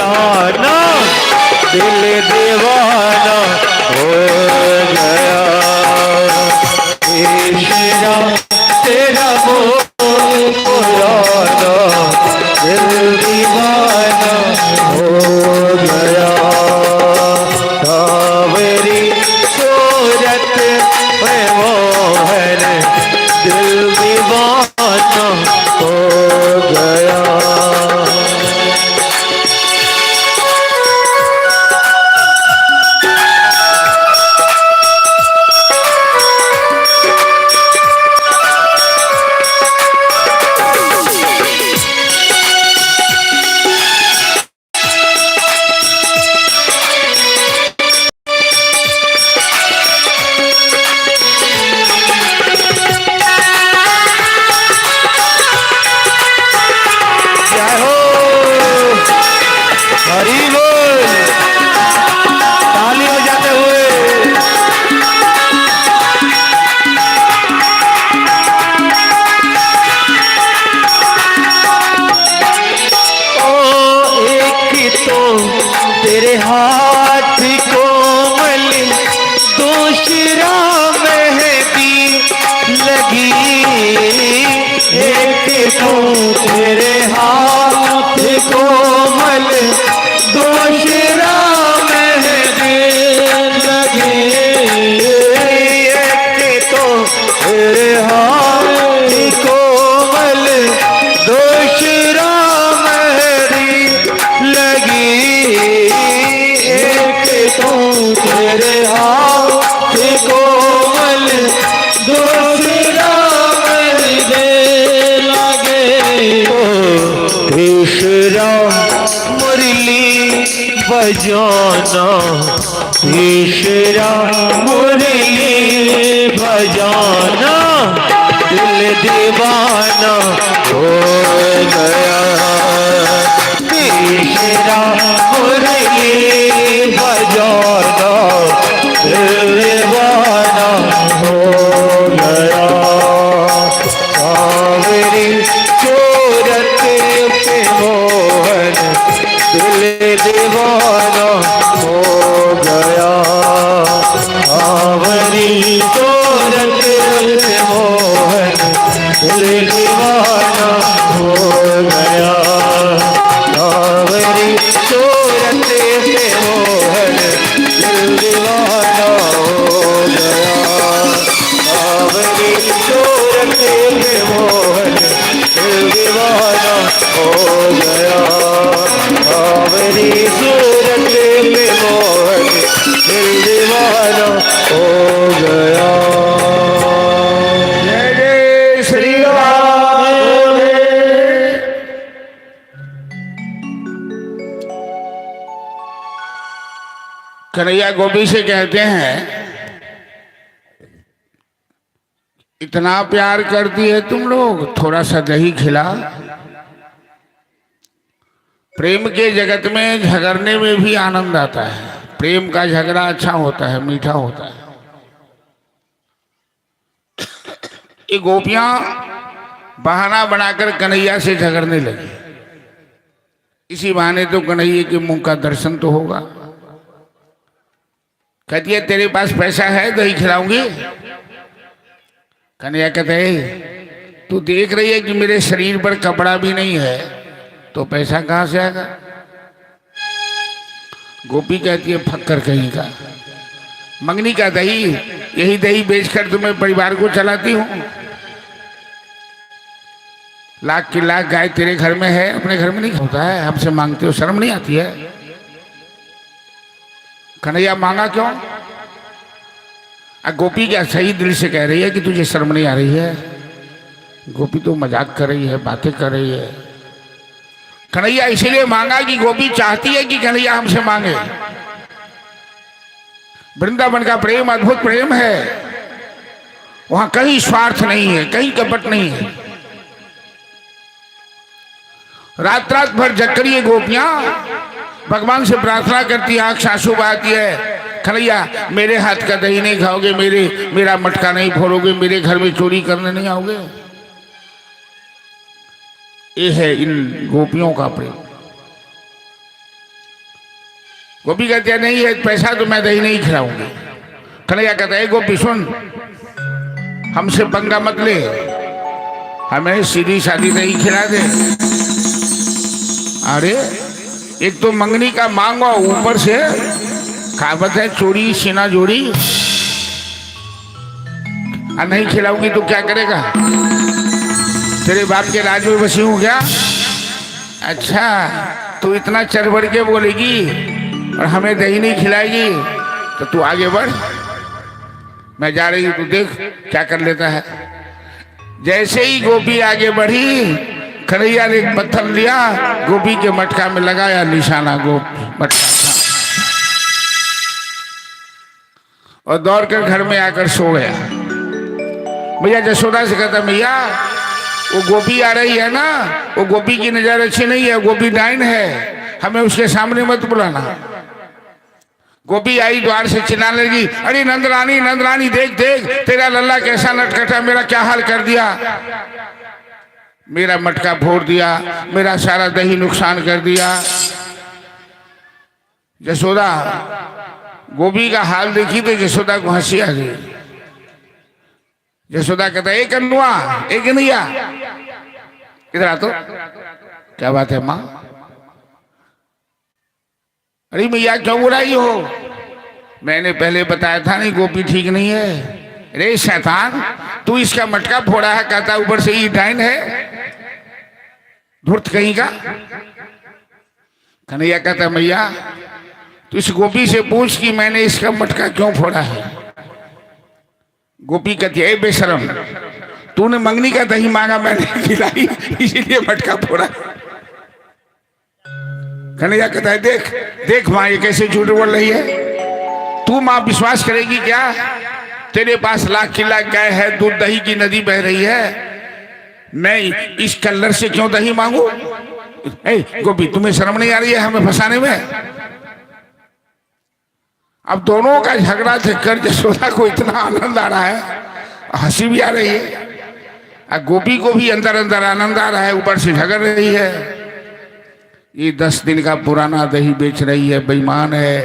दिल दीवाना हो गया तीसरा तेरा मुस्कुराना दिल दीवाना हो गया मेरी सूरत पे मोहन दिल दीवाना हो गया हरी बोल ताली बजाते हुए ओ एक तो तेरे हाथ कोमल दूसरा मेहंदी लगी एक तो तेरे हाथ कोमल दूसरा मेहंदी लगी एक तो तेरे हाथ कोमल दूसरा मेहंदी लगी एक तो तेरे हाथ कोमल दूसरा मेहंदी लगे तीसरा मुरली बजाना ईश्वरा मुरली बजाना दिल दीवाना हो गया ईश्वरा मुरली बजाना दिल दीवाना हो गया सावरी सूरत पे मोहन दिल दीवाना हो गया सावरी सूरत पे मोहन दिल दीवाना हो गया सावरी सूरत पे मोहन दिल दीवाना हो गया सावरी सूरत पे मोहन दिल दीवाना हो गया सावरी सूरत पे मोहन दिल दीवाना हो गया। जय जय श्री राम। कन्हैया गोपी से कहते हैं, इतना प्यार करती है तुम लोग, थोड़ा सा दही खिला। प्रेम के जगत में झगड़ने में भी आनंद आता है। प्रेम का झगड़ा अच्छा होता है, मीठा होता है। ये गोपियां बहाना बनाकर कन्हैया से झगड़ने लगी। इसी बहाने तो कन्हैया के मुंह का दर्शन तो होगा। कहती है तेरे पास पैसा है, दही खिलाऊंगी। कन्हैया कहते हैं तू देख रही है कि मेरे शरीर पर कपड़ा भी नहीं है, तो पैसा कहाँ से आएगा। गोपी कहती है फक्कर कहीं का, मंगनी का दही, यही दही बेचकर तुम्हें परिवार को चलाती हूँ। लाख की लाख गाय तेरे घर में है, अपने घर में नहीं होता है, हमसे मांगते हो, शर्म नहीं आती है। कन्हैया मांगा क्यों। गोपी क्या सही दिल से कह रही है कि तुझे शर्म नहीं आ रही है। गोपी तो मजाक कर रही है, बातें कर रही है। कन्हैया इसीलिए मांगा कि गोपी चाहती है कि कन्हैया हमसे मांगे। वृंदावन का प्रेम अद्भुत प्रेम है, वहां कहीं स्वार्थ नहीं है, कहीं कपट नहीं है। रात रात भर जगकर ये गोपियां भगवान से प्रार्थना करती, आंख आंसू बहाती है। कन्हैया मेरे हाथ का दही नहीं खाओगे, मेरा मटका नहीं फोड़ोगे, मेरे घर में चोरी करने नहीं आओगे। ये है इन गोपियों का प्रेम। गोपी कहती है नहीं है पैसा तो मैं दही नहीं खिलाऊंगी। कन्हैया कहता है गोपी सुन, हमसे पंगा मत ले, हमें सीधी सादी दही खिला दे। अरे एक तो मंगनी का मांगो, ऊपर से कहावत है चोरी सीना जोड़ी। नहीं खिलाऊंगी तो क्या करेगा, तेरे बाप के राज में बसी हूँ क्या। अच्छा तू इतना चरबड़ के बोलेगी और हमें दही नहीं खिलाएगी, तो तू आगे बढ़, मैं जा रही हूँ, तू देख क्या कर लेता है। जैसे ही गोपी आगे बढ़ी, कन्हैया ने एक पत्थर लिया, गोपी के मटका में लगाया निशाना, मटका और दौड़कर घर में आकर सो गया। भैया जसोदा से कहता भैया वो गोपी आ रही है ना, वो गोपी की नजर अच्छी नहीं है, गोपी डाइन है, हमें उसके सामने मत बुलाना। गोपी आई द्वार से चिल्लाने लगी, अरे नंदरानी नंदरानी देख देख तेरा लल्ला कैसा नटखटा, मेरा क्या हाल कर दिया, मेरा मटका फोड़ दिया, मेरा सारा दही नुकसान कर दिया। जसोदा गोपी का हाल देखी तो जसोदा को हंसी आ गई। जसोदा कहता एक कन्नुआ, एक कन्हैया इधर आ तो, क्या बात है माँ। अरे मैया क्यों बुलाई हो, मैंने पहले बताया था नहीं गोपी ठीक नहीं है। अरे शैतान तू इसका मटका फोड़ा है, कहता ऊपर से ये डाइन है, धूर्त कहीं का। कन्हैया कहता मैया तो इस गोपी से पूछ कि मैंने इसका मटका क्यों फोड़ा है। गोपी कहती है बेशरम, तूने मंगनी का दही मांगा, मैंने खिलाई, इसीलिए मटका फोड़ा। कन्हैया कहता है देख देख माँ ये कैसे झूठ बोल रही है, तू माँ विश्वास करेगी क्या? तेरे पास लाख की लाख गाय है, दूध दही की नदी बह रही है, मैं इस कल्लर से क्यों दही मांगू? गोपी तुम्हें शर्म नहीं आ रही है हमें फंसाने में? अब दोनों का झगड़ा देखकर यशोदा को इतना आनंद आ रहा है, हंसी भी आ रही है, गोपी को भी अंदर अंदर आनंद आ रहा है, ऊपर से झगड़ रही है। ये 10 दिन का पुराना दही बेच रही है, बेईमान है,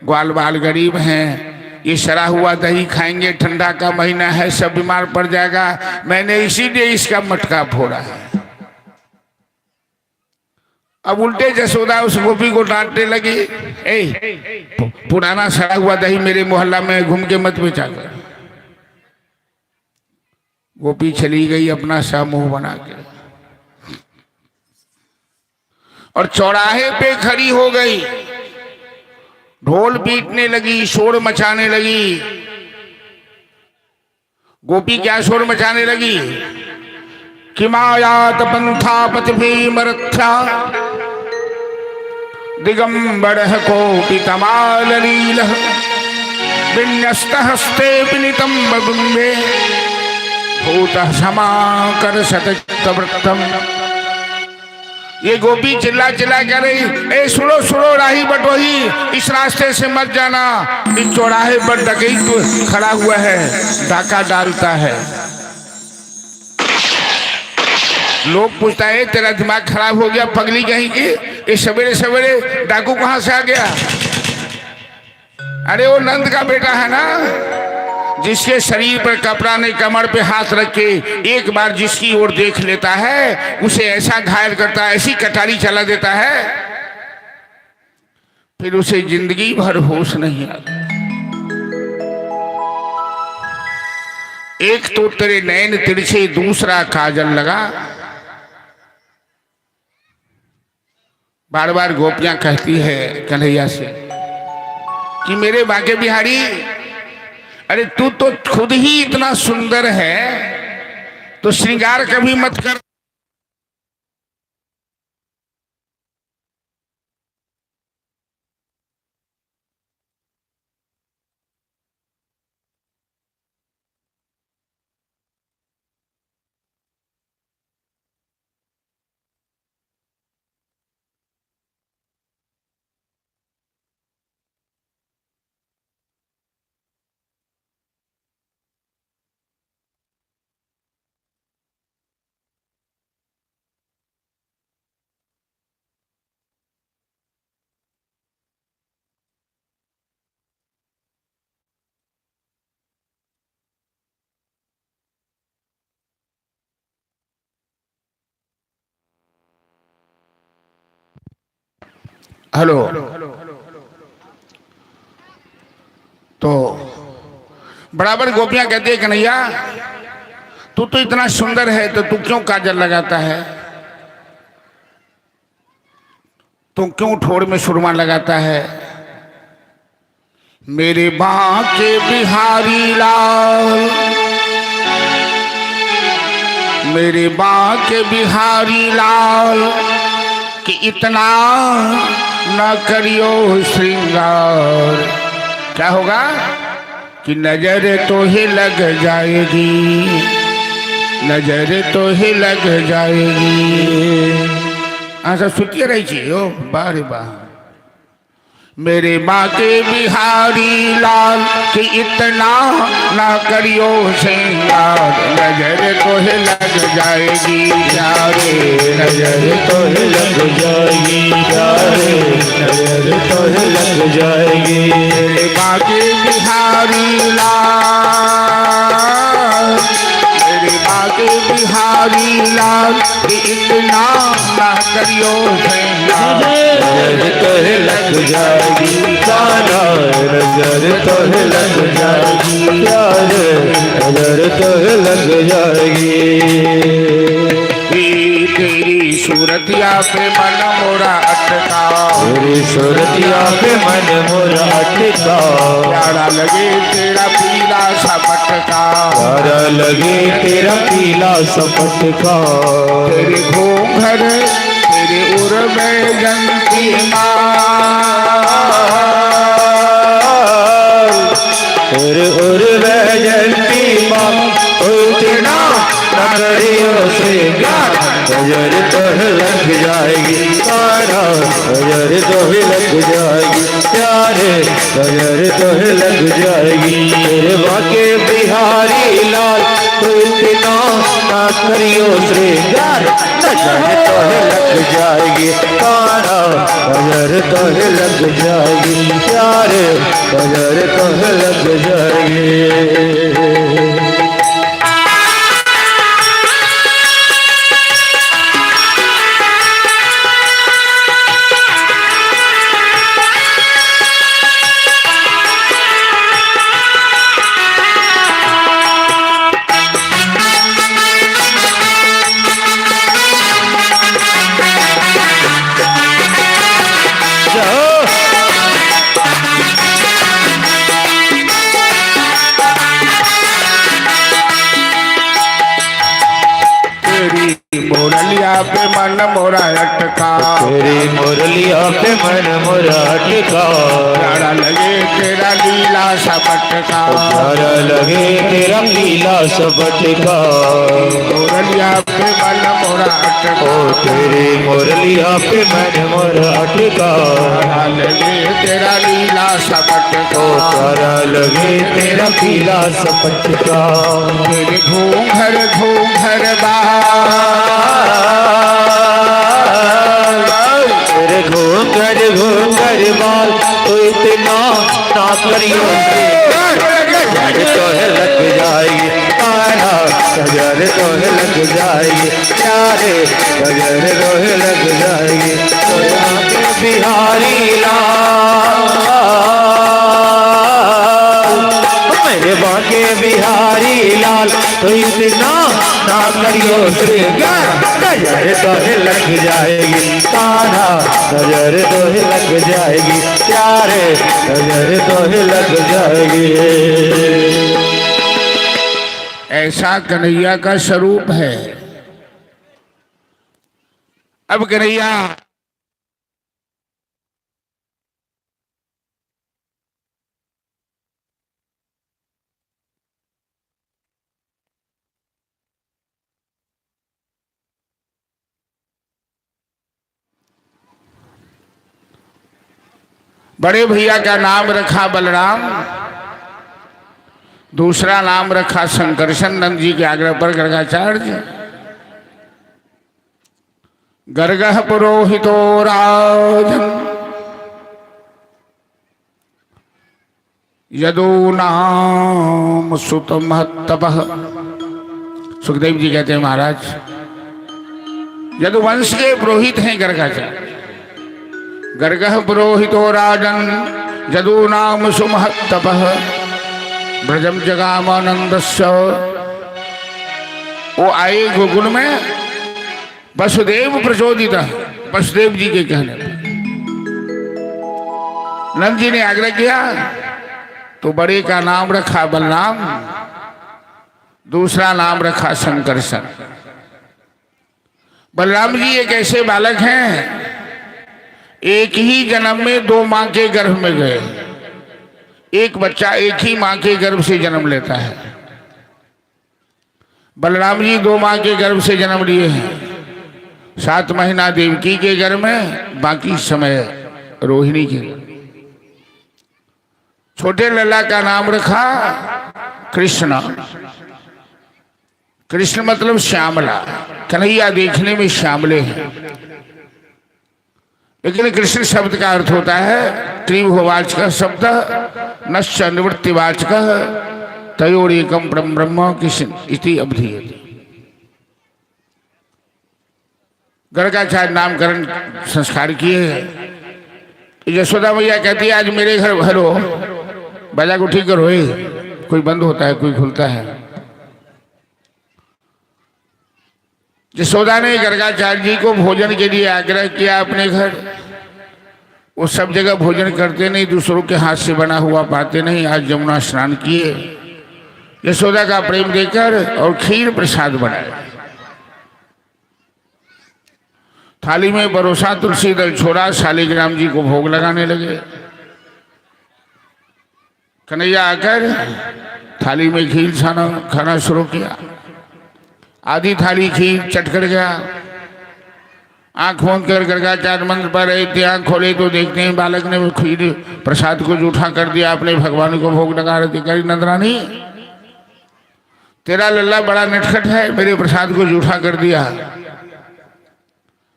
ग्वाल बाल गरीब हैं, ये सड़ा हुआ दही खाएंगे, ठंडा का महीना है, सब बीमार पड़ जाएगा, मैंने इसीलिए इसका मटका फोड़ा है। अब उल्टे यशोदा उस गोपी को डांटने लगी, पुराना सड़ा हुआ दही मेरे मोहल्ला में घूम के मत बेचा कर। गोपी चली गई अपना सा मुंह बना के और चौराहे पे खड़ी हो गई, ढोल पीटने लगी, शोर मचाने लगी। गोपी क्या शोर मचाने लगी कि मायात पंथा पतिभीमरथ्या दिगंबर कोटि तमाल लील विन्यस्त हस्ते विनितम बगुंबे भूत समाकर शतवृत्तम। ये गोपी चिल्ला चिल्ला कह रही, ए सुनो सुनो राही बटोही, इस रास्ते से मत जाना, इस चौराहे पर डकैत खड़ा हुआ है, डाका डालता है। लोग पूछता है तेरा दिमाग खराब हो गया पगली कहीं की, ये सवेरे सवेरे डाकू कहां से आ गया? अरे वो नंद का बेटा है ना, जिसके शरीर पर कपड़ा नहीं, कमर पे हाथ रख के एक बार जिसकी ओर देख लेता है उसे ऐसा घायल करता है, ऐसी कटारी चला देता है, फिर उसे जिंदगी भर होश नहीं आता। एक तो तेरे नैन तिरछे, दूसरा काजल लगा। बार बार गोपियां कहती है कन्हैया से कि मेरे बाके बिहारी, अरे तू तो खुद ही इतना सुंदर है तो श्रृंगार कभी मत कर। हेलो, तो बराबर गोपियां कहती है कन्हैया तू तो इतना सुंदर है तो तू क्यों काजल लगाता है, तू क्यों ठोड़ में सुरमा लगाता है? मेरे बांके बिहारी लाल, मेरे बांके बिहारी लाल कि इतना न करियो श्रृंगार। क्या होगा कि नजर तो ही लग जाएगी, नजर तो ही लग जाएगी। ऐसा सुतिया रही चाहिए ओ बारे बा। मेरे माँ के बिहारी लाल कि इतना ना करियो श्रृंगार, नजर तो ही लग जाएगी प्यारे, नजर तो ही लग जाएगी प्यारे, नजर तो ही लग जाएगी। मेरे माँ के बिहारी लाल, मेरे माँ के बिहारी लाल कि इतना ना करियो श्रृंगार, नजर तो ही लग जाएगी काना, नजर तो ही लग जाएगी प्यारे, नजर तो ही लग जाएगी। तेरी सूरतिया पे मन मोरा अटका, तेरी सूरतिया पे मन मोरा अटका, प्यारा लगे तेरा पीला सा पटका, प्यारा लगे तेरा पीला सा पटका। तेरे घूंघर तेरे उर बैजंती माँ उर बैजंती माँ उतना नगरियों से नजर तो लग जाएगी तारा नजर तो लग जाएगी प्यारे नजर तो लग जाएगी तेरे बाके बिहारी लाल इतना नगरियों से नजर तो लग जाएगी तारा नजर तो लग जाएगी प्यारे नजर तो लग जाएगी। मुरलिया पे मन मोरा अटका तेरी मुरलिया पे मन मोरा अटका प्यारा लगे तेरा लीला सा बटका प्यारा लगे तेरा लीला सब अटका मुरलिया पे मन मोरा अटका ओ तेरी मुरलिया पे मन मोरा अटका प्यारा लगे तेरा लीला सा बटका ओ प्यारा लगे तेरा लीला सब अटका तेरे घूंघर घूंघर तेरे घूंघर घूंघर बाल तो इतना ना करियो नजर तो लग जाएगी तारा नजर तो लग जाएगी प्यारे नजर तो लग जाएगी बिहारी लाल मेरे बाके बिहारी लाल तो इतना ना करियो नजर तो लग जाएगी तारा नजर तो लग जाएगी प्यारे नजर तो लग जाएगी। ऐसा कन्हैया का स्वरूप है। अब कन्हैया बड़े भैया का नाम रखा बलराम, दूसरा नाम रखा शंकरशन नंद जी के आग्रह पर गर्गाचार्य। गर्गः पुरोहितो राजन् यदूनाम सुत महत्तपः। सुखदेव जी कहते हैं महाराज यदुवंश के पुरोहित हैं गर्गाचार्य। गर्गः पुरोहितो राजन् यदूनाम सुमहत्तपः ब्रजम जगामानंदस्य। वो आए गोकुल में वसुदेव प्रचोदित, वसुदेव जी के कहने पर नंद जी ने आग्रह किया तो बड़े का नाम रखा बलराम, दूसरा नाम रखा शंकरशन। बलराम जी एक ऐसे बालक हैं एक ही जन्म में दो मां के गर्भ में गए। एक बच्चा एक ही मां के गर्भ से जन्म लेता है। बलराम जी दो मां के गर्भ से जन्म लिए हैं। 7 महीना देवकी के गर्भ में, बाकी समय रोहिणी के। छोटे लल्ला का नाम रखा कृष्ण। कृष्ण मतलब श्यामला, कन्हैया देखने में श्यामले हैं। लेकिन कृष्ण शब्द का अर्थ होता है त्रिभुवाचक शब्द नश्च निवृत्तिवाचक तयोरेकम परम ब्रह्म कृष्ण इति अवधीयते। गर्गाचार्य नामकरण संस्कार किए। यशोदा मैया कहती है आज मेरे घर भरो, बजा को ठीक करो, कोई बंद होता है कोई खुलता है। यशोदा ने गर्गाचार्य जी को भोजन के लिए आग्रह किया अपने घर। वो सब जगह भोजन करते नहीं, दूसरों के हाथ से बना हुआ पाते नहीं। आज जमुना स्नान किए, यशोदा का प्रेम देकर और खीर प्रसाद बनाया। थाली में परोसा, तुलसी दल छोड़ा, शालिग्राम जी को भोग लगाने लगे। कन्हैया आकर थाली में खीर खाना शुरू किया। आधी थाली खीर चटकर गया। आंख खोल कर गर्गाचार्य मंत्र पर रहे थे। आंख खोले तो देखते हैं बालक ने खीर प्रसाद को जूठा कर दिया, अपने भगवान को भोग लगा रहे थे। कही नंदरानी, तेरा लल्ला बड़ा नटखट है, मेरे प्रसाद को जूठा कर दिया।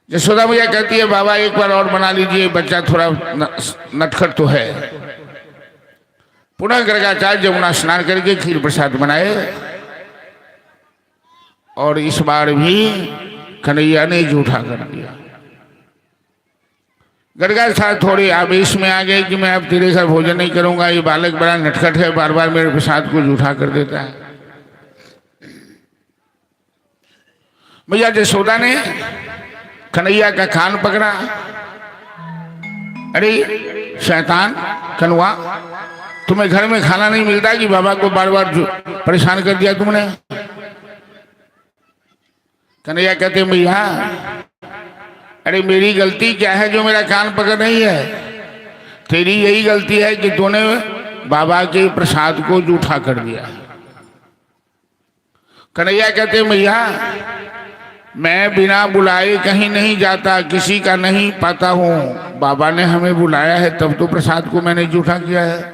यशोदा मैया कहती है बाबा एक बार और बना लीजिए, बच्चा थोड़ा नटखट तो है। पुनः गर्गाचार्य जमुना स्नान करके खीर प्रसाद बनाए और इस बार भी कन्हैया ने जूठा कर दिया। गर्गाचार्य थोड़े आवेश में आ गए कि मैं अब तेरे घर भोजन नहीं करूंगा, ये बालक बड़ा नटखट है, बार बार मेरे प्रसाद को जूठा कर देता है। मैया यशोदा ने कन्हैया का कान पकड़ा। अरे शैतान कनुआ, तुम्हें घर में खाना नहीं मिलता कि बाबा को बार बार परेशान कर दिया तुमने। कन्हैया कहते मैया, अरे मेरी गलती क्या है जो मेरा कान पकड़ रही है? तेरी यही गलती है कि तूने बाबा के प्रसाद को जूठा कर दिया। कन्हैया कहते मैया, मैं बिना बुलाए कहीं नहीं जाता, किसी का नहीं पाता हूं। बाबा ने हमें बुलाया है तब तो प्रसाद को मैंने जूठा किया है।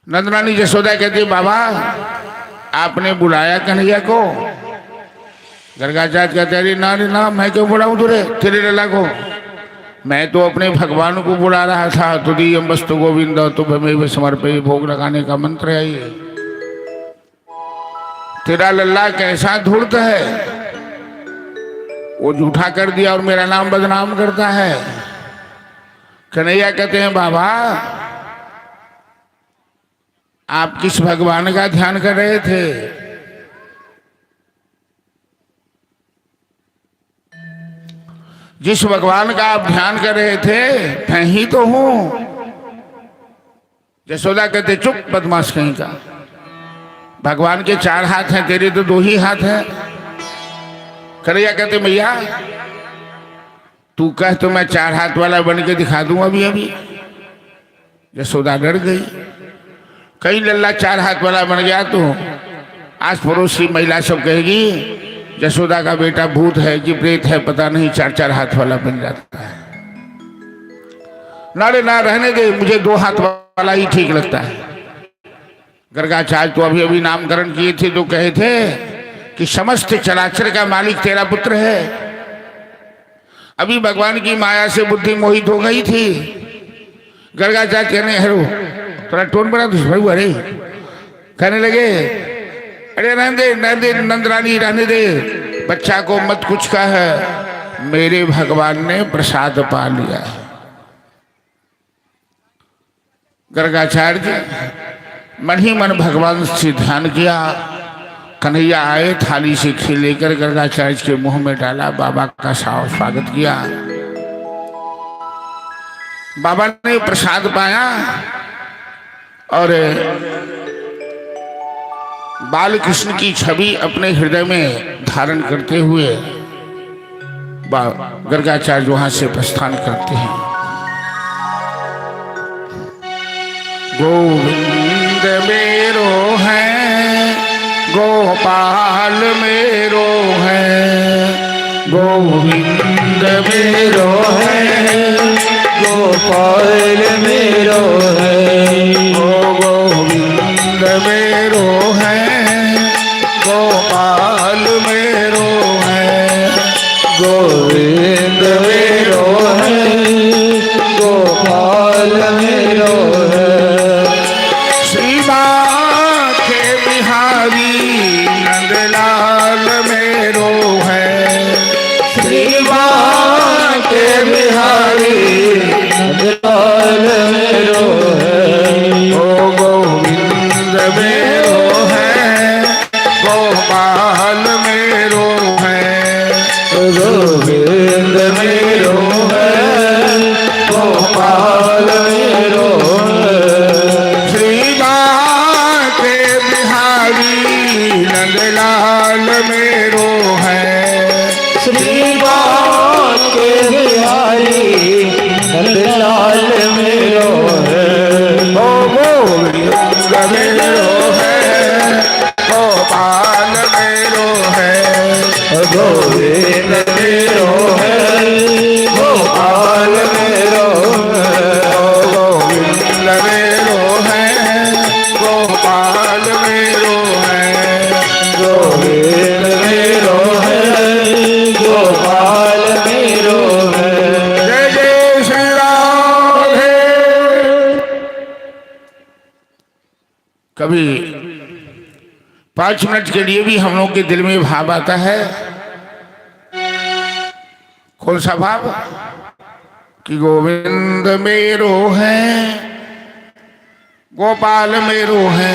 नंदरानी यशोदा कहती बाबा आपने बुलाया कन्हैया को? गर्गाचार्य कहते अरे ना मैं क्यों बुलाऊं तुरे तेरे लला को? मैं तो अपने भगवान को बुला रहा था। तुदीयम वस्तु गोविंद तुभमेव समर्पये, भोग लगाने का मंत्र है ये। तेरा लल्ला कैसा धूर्त है, वो झूठा कर दिया और मेरा नाम बदनाम करता है। कन्हैया कहते हैं बाबा आप किस भगवान का ध्यान कर रहे थे? जिस भगवान का आप ध्यान कर रहे थे मैं ही तो हूं। यशोदा कहते चुप बदमाश कहीं का, भगवान के 4 हाथ हैं, तेरे तो 2 ही हाथ हैं। कन्हैया कहते मैया तू कह तो मैं 4 हाथ वाला बन के दिखा दूं अभी अभी। यशोदा डर गई, कहीं लल्ला 4 हाथ वाला बन गया तो आस पड़ोस की महिला सब कहेगी यशोदा का बेटा भूत है कि प्रेत है, पता नहीं 4 हाथ वाला बन जाता है। ना रे ना, रहने दे, मुझे 2 हाथ वाला ही ठीक लगता है। गर्गाचार्य तो अभी अभी नामकरण किए थे तो कहे थे कि समस्त चराचर का मालिक तेरा पुत्र है। अभी भगवान की माया से बुद्धि मोहित हो गई थी। गर्गाचार्य कहने हेरो थोड़ा टोन बना भाई, अरे कहने लगे अरे रहने दे नंदरानी, रहने दे, बच्चा को मत कुछ कह, मेरे भगवान ने प्रसाद पा लिया। गर्गाचार्य जी मन ही मन भगवान से ध्यान किया। कन्हैया आए, थाली से खीर लेकर गर्गाचार्य के मुंह में डाला, बाबा का स्वागत किया। बाबा ने प्रसाद पाया और बाल कृष्ण की छवि अपने हृदय में धारण करते हुए गर्गाचार्य वहां से प्रस्थान करते हैं। गोविंद मेरो है, गोपाल मेरो है, गोविंद मेरो है, गोपाल मेरो है, गोविंद मेरो है, गोपाल मेरो है, गोविंद मेरो है, गोपाल मेरो है। श्री बांके बिहारी नंदलाल मेरो है, श्री बांके बिहारी नंदलाल मेरो है, ओ गोविंद मेरो है, गोपाल मेरो है, गोविंद मेरो है, गोपाल मेरो है। श्री बांके बिहारी नंदलाल मेरो है, श्री मेरो है, गोपाल मेरो है, गोविंद मेरो है, गोपाल मेरो है, गोविंद मेरो है, गोपाल मेरो है, गोविंद मेरो है, गोपाल मेरो है। जय जय श्री राधे। कभी 5 मिनट के लिए भी हम लोग के दिल में भाव आता है। कौन सा भाव? कि गोविंद मेरो है, गोपाल मेरो है।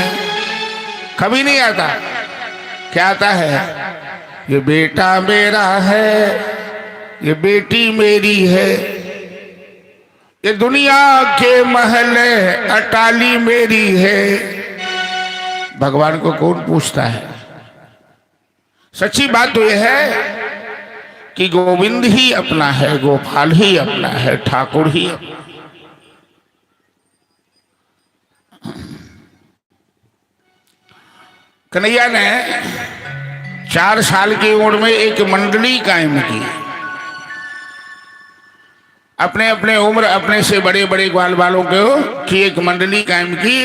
कभी नहीं आता। क्या आता है? ये बेटा मेरा है, ये बेटी मेरी है, ये दुनिया के महल अटाली मेरी है। भगवान को कौन पूछता है? सच्ची बात तो यह है कि गोविंद ही अपना है, गोपाल ही अपना है, ठाकुर ही अपना। कन्हैया ने 4 साल की उम्र में एक मंडली कायम की। अपने अपने उम्र अपने से बड़े बड़े ग्वाल वालों को की एक मंडली कायम की।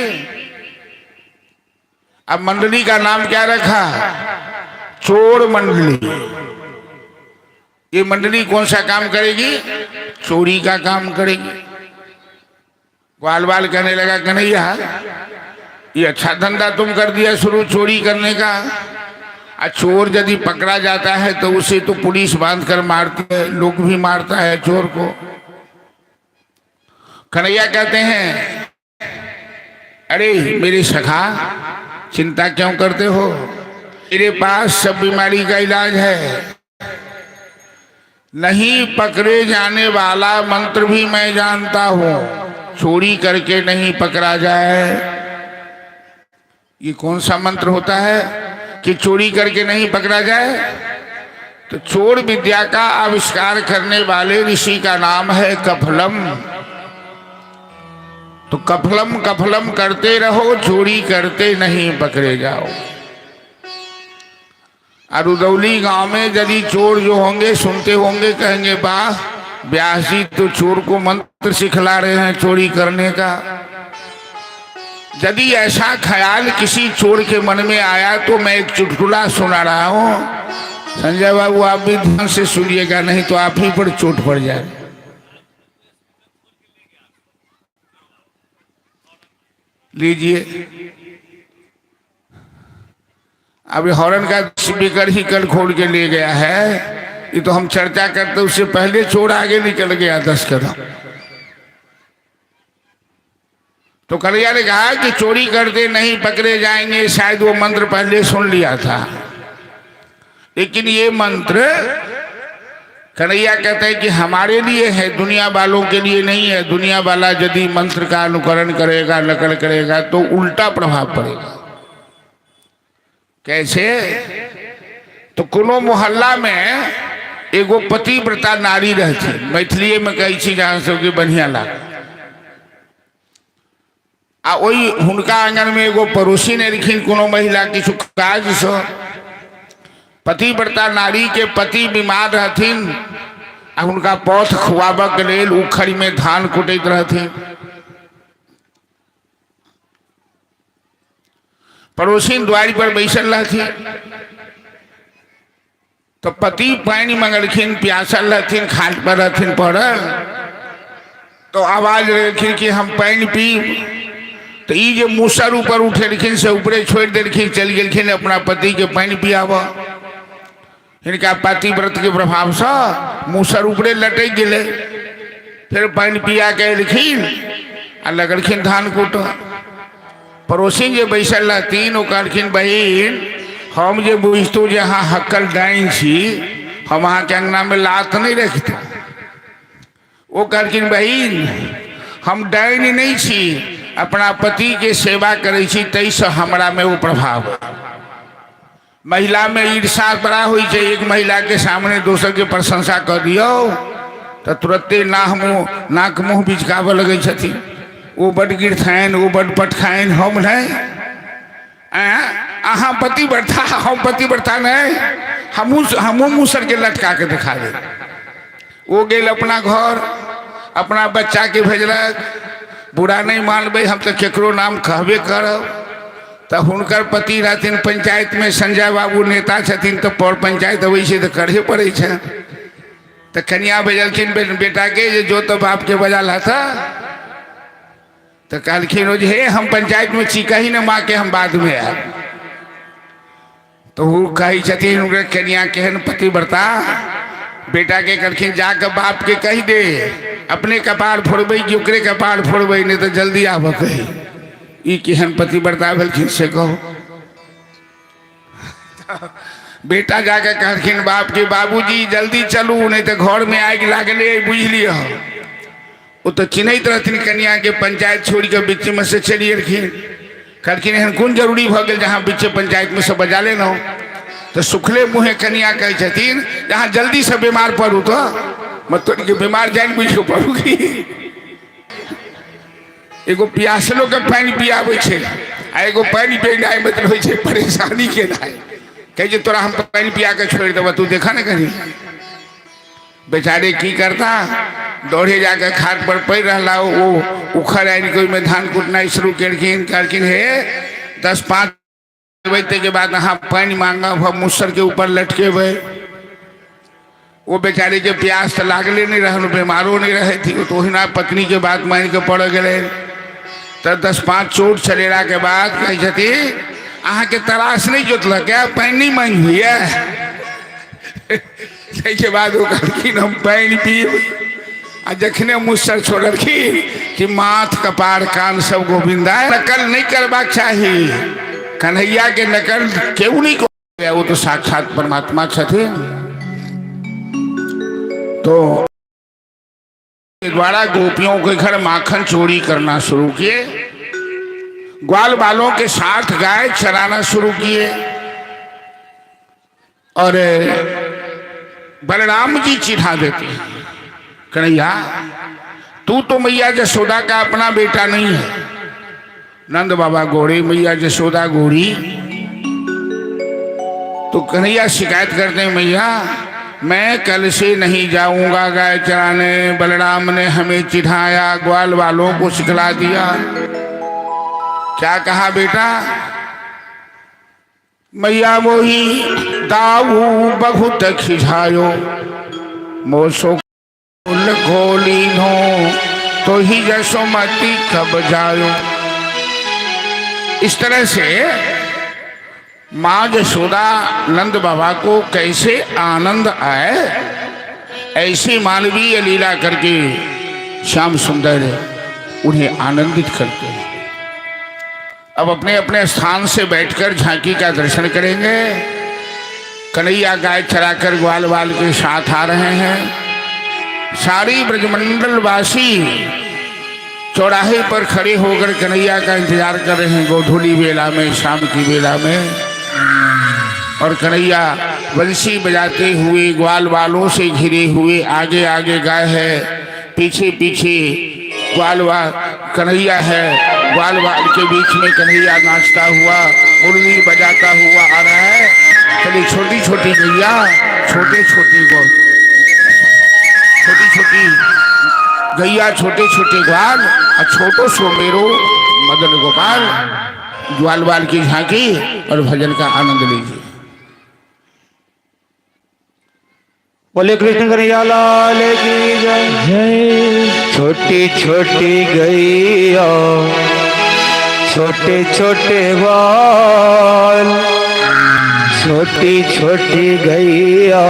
अब मंडली का नाम क्या रखा? चोर मंडली। ये मंडली कौन सा काम करेगी? चोरी का काम करेगी। ग्वाल बाल कहने लगा, कन्हैया ये अच्छा धंधा तुम कर दिया शुरू चोरी करने का। और चोर यदि पकड़ा जाता है तो उसे तो पुलिस बांध कर मारती है, लोग भी मारता है चोर को। कन्हैया कहते हैं, अरे मेरे सखा चिंता क्यों करते हो? मेरे पास सब बीमारी का इलाज है। नहीं पकड़े जाने वाला मंत्र भी मैं जानता हूं। चोरी करके नहीं पकड़ा जाए। ये कौन सा मंत्र होता है कि चोरी करके नहीं पकड़ा जाए? तो चोर विद्या का आविष्कार करने वाले ऋषि का नाम है कफलम। तो कफलम कफलम करते रहो, चोरी करते नहीं पकड़े जाओ। और रुदौली गांव में यदि चोर जो होंगे सुनते होंगे, कहेंगे वाह व्यास जी तो चोर को मंत्र सिखला रहे हैं चोरी करने का। यदि ऐसा ख्याल किसी चोर के मन में आया तो मैं एक चुटकुला सुना रहा हूं। संजय बाबू आप भी ध्यान से सुनिएगा, नहीं तो आप ही पर चोट पड़ जाए। लीजिए, अब हॉर्न का स्पीकर ही कल खोल के ले गया है। ये तो हम चर्चा करते उससे पहले चोर आगे निकल गया 10 कदम। तो कन्हैया ने कहा कि चोरी करते नहीं पकड़े जाएंगे। शायद वो मंत्र पहले सुन लिया था, लेकिन ये मंत्र कन्हैया कहते हैं कि हमारे लिए है, दुनिया वालों के लिए नहीं है। दुनिया वाला यदि मंत्र का अनुकरण करेगा, नकल करेगा तो उल्टा प्रभाव पड़ेगा। कैसे? तो कोनो मोहल्ला में एगो पतिव्रता नारी रहती, मैथिली में कही छी जहाँ सबके बढ़िया लाग। आ वही हुनका आंगन में एगो पड़ोसी ने रखी कोनो महिला किछु काज से। पतिव्रता नारी के पति बीमार रहथिन आ उनका पौथ खुआबक के लेल उखड़ में धान कुटैत रहथिन। पड़ोसी द्वारी पर बैसल रहथिन तो पति पानी मंगलखिन, प्यासल रहथिन, खाट पर रहथिन पड़ल। तो आवाज रखिन कि हम पानी पी। तो ये जो मूसर ऊपर उठेलखिन से ऊपरे छोड़ देलखिन, चल गेलखिन अपना पति के पानी पियावा। इनका पतिव्रत के प्रभाव से मूसर ऊपरे लटक गए। फिर पानी पिया के एलखिन आ लगलखिन धान कूट। पड़ोसी जे बैसल रहथिन ओ कहलखिन, बहिन हम जे बुझतू जे अहाँ हक्कल डाइन छी, हम अहाँ के अंगना में लात नहीं रखते। वो कहलखिन, बहिन हम डाइन नहीं छी, अपना पति के सेवा करे छी, तैसे हमरा में वो प्रभाव। महिला में ईर्षा बड़ा हुई है। एक महिला के सामने दूसर के प्रशंसा कर दियो तो तुरंते नाक मुँह बिचकाव लगे छथिन। वो बड गिरथैन वो बड पटखाइन हम नहीं अहाँ पति बढ़ता हम पति बढ़ता नहीं हमू मुसर के लटका के दिखा दे। वो गेल अपना घर अपना बच्चा के भेजलक बुरा नहीं मानबे हम तो केकरो नाम कहबे करब। तो हुनकर पति रहथिन पंचायत में संजय बाबू नेता छथिन तो पर पंचायत वैसे तो करे पड़े छे। तो कन्या भेजलखिन बेटा के जो तो बाप के बजा था तो कहलखिन हे हम पंचायत में चीका ही न माँ के हम बाद में आए। तो वो कही छथिन उनके कन्या केहन पति बरता बेटा के करखिन जाकर बाप के कही दे अपने कपार फोड़बे कि ओकरे कपार फोड़बे नहीं तो जल्दी आब कही ई केहन पति बरता भेलखिन से कहो। बेटा जाकर कहलखिन बाप के बाबूजी जल्दी चलू नहीं तो घर में आग लागले बुझ लिया। वो तो चिन्हत रहथिन कन्या के पंचायत छोड़ के बीच में से चलिए रखिन कहलखिन एहन कौन जरूरी भ गेल जहाँ बीच पंचायत में से बजा लेना। तो सुखले मुँहे कन्या कहे छथिन जहाँ जल्दी से बीमार पड़ू तो मतलब कि बीमार जान बुझ के पड़ूगी। एगो प्यासलो के पानी पियाबे छे आ एगो पानी पियाई मतलब होई छे परेशानी के नाय कहे तोरा हम पानी पिया के छोड़ देव तू देखा न कहीं। बेचारे की करता दौड़े जाकर खाट पर पड़ रहा वो उखड़ आन के में धान कुटना शुरू करकिन हे 10-5 बजे के बाद अहाँ पानी मांगा मुसर के ऊपर लटके हुए। वो बेचारे के प्यास तो लागले नहीं रहन बीमारो नहीं रहे थी तो हिना पत्नी के बात मान के पड़ गए। तो 10-5 चोट चलेला के बाद कही छथी अहाँ के तलाश नहीं जोतल क्या पानी नहीं मांग हुई है। के बाद वो कहलखिन हम पानी पीब आ जखने मुसर छोड़लखिन कि माथ कपार कान सब गोविंदा नकल नहीं करबाक चाहिए। कन्हैया के नकल क्यों नहीं कर वो तो साक्षात परमात्मा छथिन। तो द्वारा गोपियों के घर माखन चोरी करना शुरू किए ग्वाल बालों के साथ गाय चराना शुरू किए। और बलराम जी चिढ़ा देते कन्हैया तू तो मैया जसोदा का अपना बेटा नहीं है। नंद बाबा गोरे मैया जसोदा गोरी। तो कन्हैया शिकायत करते हैं मैया मैं कल से नहीं जाऊंगा गाय चराने। बलराम ने हमें चिढ़ाया ग्वाल वालों को सिखला दिया। क्या कहा बेटा मैया मोही दाऊ बहुत खिझायो मोसो खोली हो तो ही जसोमती कब जायो। इस तरह से माँ यशोदा नंद बाबा को कैसे आनंद आए ऐसी मानवीय लीला करके श्याम सुंदर उन्हें आनंदित करते हैं। अब अपने अपने स्थान से बैठकर झांकी का दर्शन करेंगे। कन्हैया गाय चराकर ग्वाल बाल के साथ आ रहे हैं। सारी ब्रजमंडल वासी चौराहे पर खड़े होकर कन्हैया का इंतजार कर रहे हैं गोधूली बेला में शाम की बेला में। और कन्हैया बंसी बजाते हुए ग्वाल बालों से घिरे हुए आगे आगे गाय है पीछे पीछे ग्वाल कन्हैया है। ग्वाल बाल के बीच में कन्हैया नाचता हुआ मुरली बजाता हुआ आ रहा है। चलिए छोटी छोटी गैया छोटे छोटे छोटी छोटी गैया छोटे छोटे ग्वाल और छोटो सो मेरो मदन गोपाल ग्वाल बाल की झांकी और भजन का आनंद लीजिए। बोले कृष्ण कन्हैया लाल की जय। छोटी छोटी गैया छोटे छोटे बाल छोटी छोटी गैया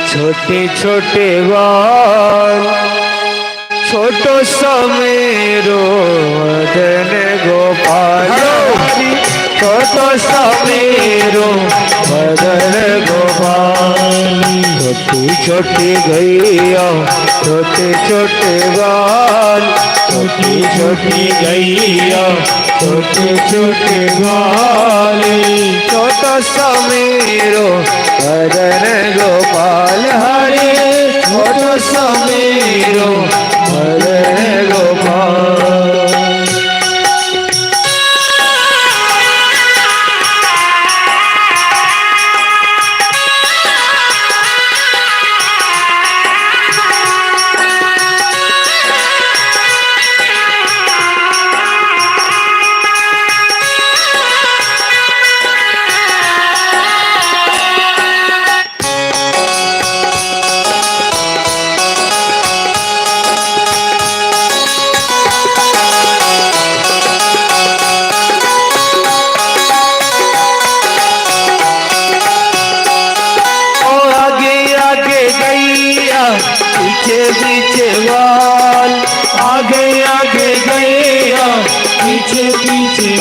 छोटे छोटे बाल छोटो सा मेरो मदन गोपाल छोटो सा मेरो मदन गोपाल। छोटी छोटी गैया छोटे छोटे बाल छोटी छोटी गैया छोटे छोटे बाल छोटा सा मेरो मदन गोपाल हरे छोटा सा मेरो मदन गोपाल।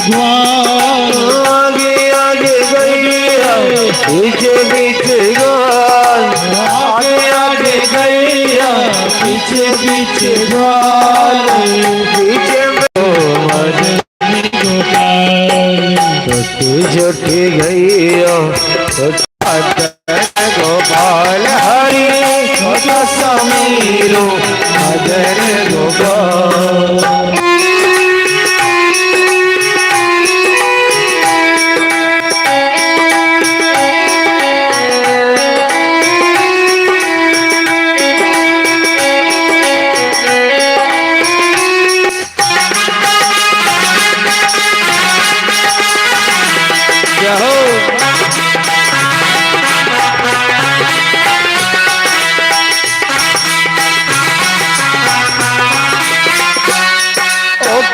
ग्वाल, आगे आगे गैया पीछे पीछे ग्वाल, आगे आगे गैया पीछे पीछे ग्वाल, पीछे मदनी गोपाल, छोटी छोटी गैया मदन गोपाल हरि, छोटा सा मीरू मदन गोपाल।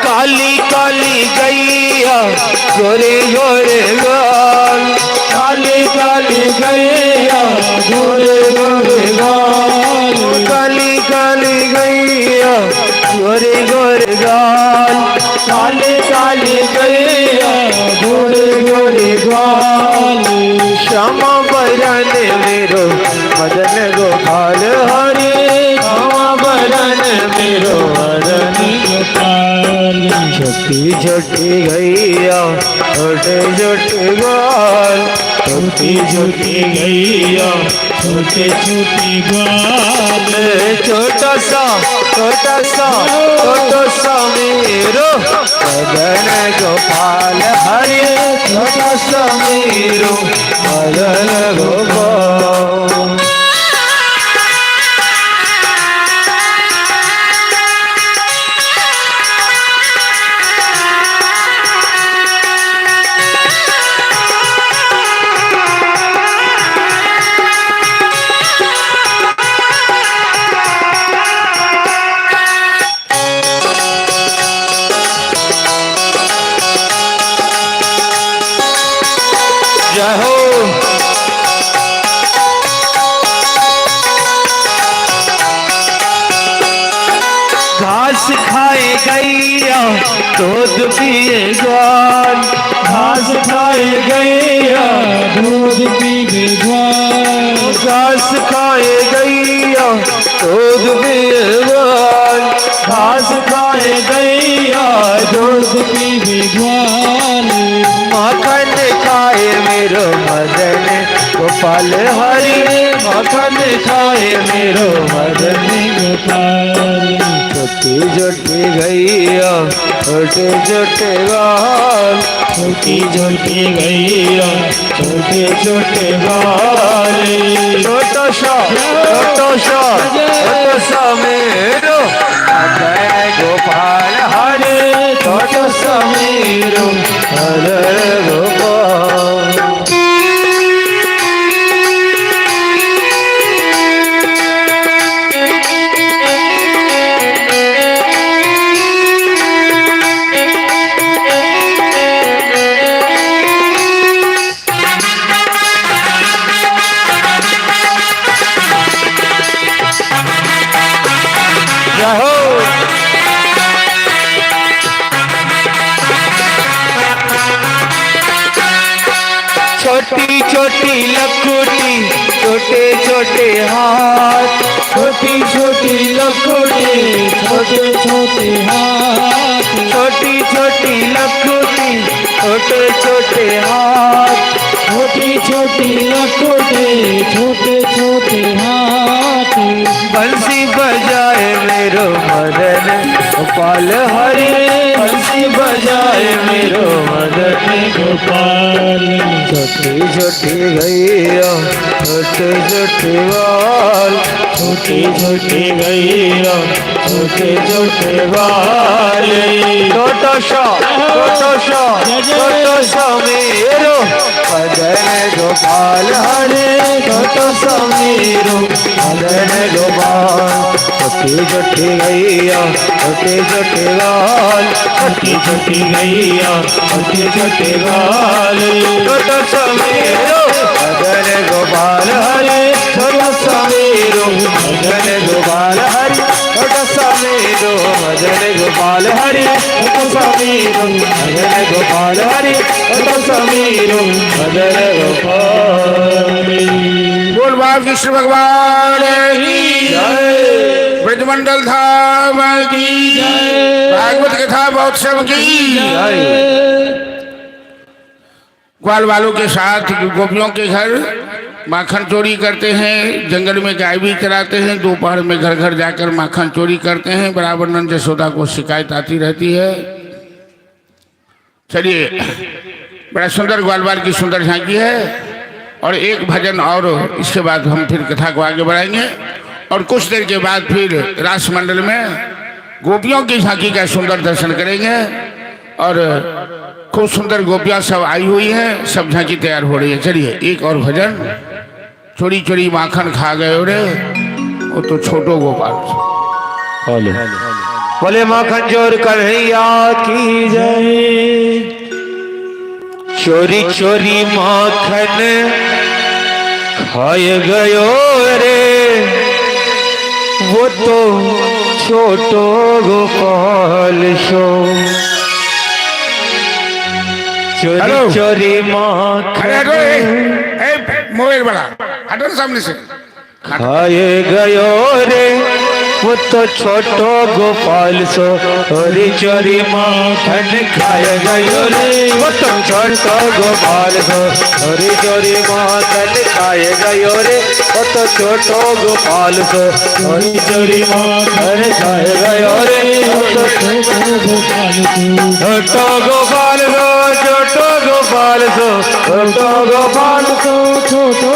काली काली गैया गोरे गोरे गाल, काली काली गैया गोरे गोरे गाल, काली काली गैया गोरे गोरे गाल, काली काली गैया गोरे गोरे गाल, श्यामा बरन मेरो मदन गोपाल हरे, श्यामा बरन मेरो मदन गोपाल, छोटी छोटी गैया छोटे छोटे ग्वाल, छोटी छोटी गैया छोटे छोटे ग्वाल, छोटा सा छोटा सा मेरो मदन गोपाल हरे, छोटा सा मेरो मदन गोपाल। घास खाए गैया दूध पिए ग्वाल, घास खाए गैया दूध पिए ग्वाल, घास खाए गैया दूध पिए ग्वाल, घास खाए गैया दूध पिए ग्वाल, माखन खाए मेरो मदन गोपाल हरि, माखन खाए मेरो मदन गोपाल, छोटी छोटी गैया छोटे छोटे गाल, छोटी छोटी गैया छोटे छोटे गाल, छोटा सा मेरो मदन गोपाल हरे, छोटा सा मेरो मदन गोपाल। छोटी छोटी लकुटी छोटे छोटे हाथ, छोटी छोटी लकुटी छोटे छोटे हाथ, छोटी छोटी लकुटी छोटे छोटे हाथ, छोटी छोटी लकुटी छोटे छोटे हाथ, बंसी बजाए मेरो मदन गोपाल हरे, बंसी बजाए मेरो मदन गोपाल, छोटी छोटी गैया छोटे छोटे बाल, छोटी छोटी गैया छोटे छोटे बाल, छोटा सा मेरो मदन गोपाल हरे, छोटा सा मेरो मदन गोपाल, छोटी छोटी गैया छोटे छोटे बाल, छोटी छोटी गैया छोटे छोटे बाल, छोटा सा मेरो मदन गोपाल हरे, छोटा सा मेरो मदन गोपाल हरे, छोटा सा मेरो मदन गोपाल। गोपाल हरि समीर भजन गोपाल हरि समीर भजन गोपाल। बोल बाल कृष्ण भगवान की जय ब्रजमंडल धाम की जय भागवत कथा महोत्सव की जय। ग्वाल वालों के साथ गोपियों के घर माखन चोरी करते हैं, जंगल में गाय भी चराते हैं, दोपहर में घर घर जाकर माखन चोरी करते हैं। बराबर नंद यशोदा को शिकायत आती रहती है। चलिए, बड़ा सुंदर ग्वालवाल की सुंदर झांकी है। और एक भजन और इसके बाद हम फिर कथा को आगे बढ़ाएंगे और कुछ देर के बाद फिर रास मंडल में गोपियों की झांकी का सुंदर दर्शन करेंगे। और खूब सुंदर गोपियां सब आई हुई हैं, सब झांकी तैयार हो रही है। चलिए एक और भजन। चोरी चोरी माखन खा गए रे वो तो छोटो गोपाल। बोले माखन चोर कन्हैया की जय। चोरी चोरी माखन खाए गयो रे वो तो छोटो गोपाल सो। चोरी चोरी माखन मोबाइल बड़ा हटो ना सामने से। खाए गयो रे वो तो छोटो गोपाल सो। चोरी चोरी माखन खाए गयो रे वो तो छोटो गोपाल सो। चोरी चोरी माखन खाए गयो रे वो तो छोटो गोपाल सो। चोरी चोरी माखन खाए गयो रे वो तो छोटो गोपाल सो। छोटो गोपाल सो छोटो गोपाल सो छोटो गोपाल सो छोटो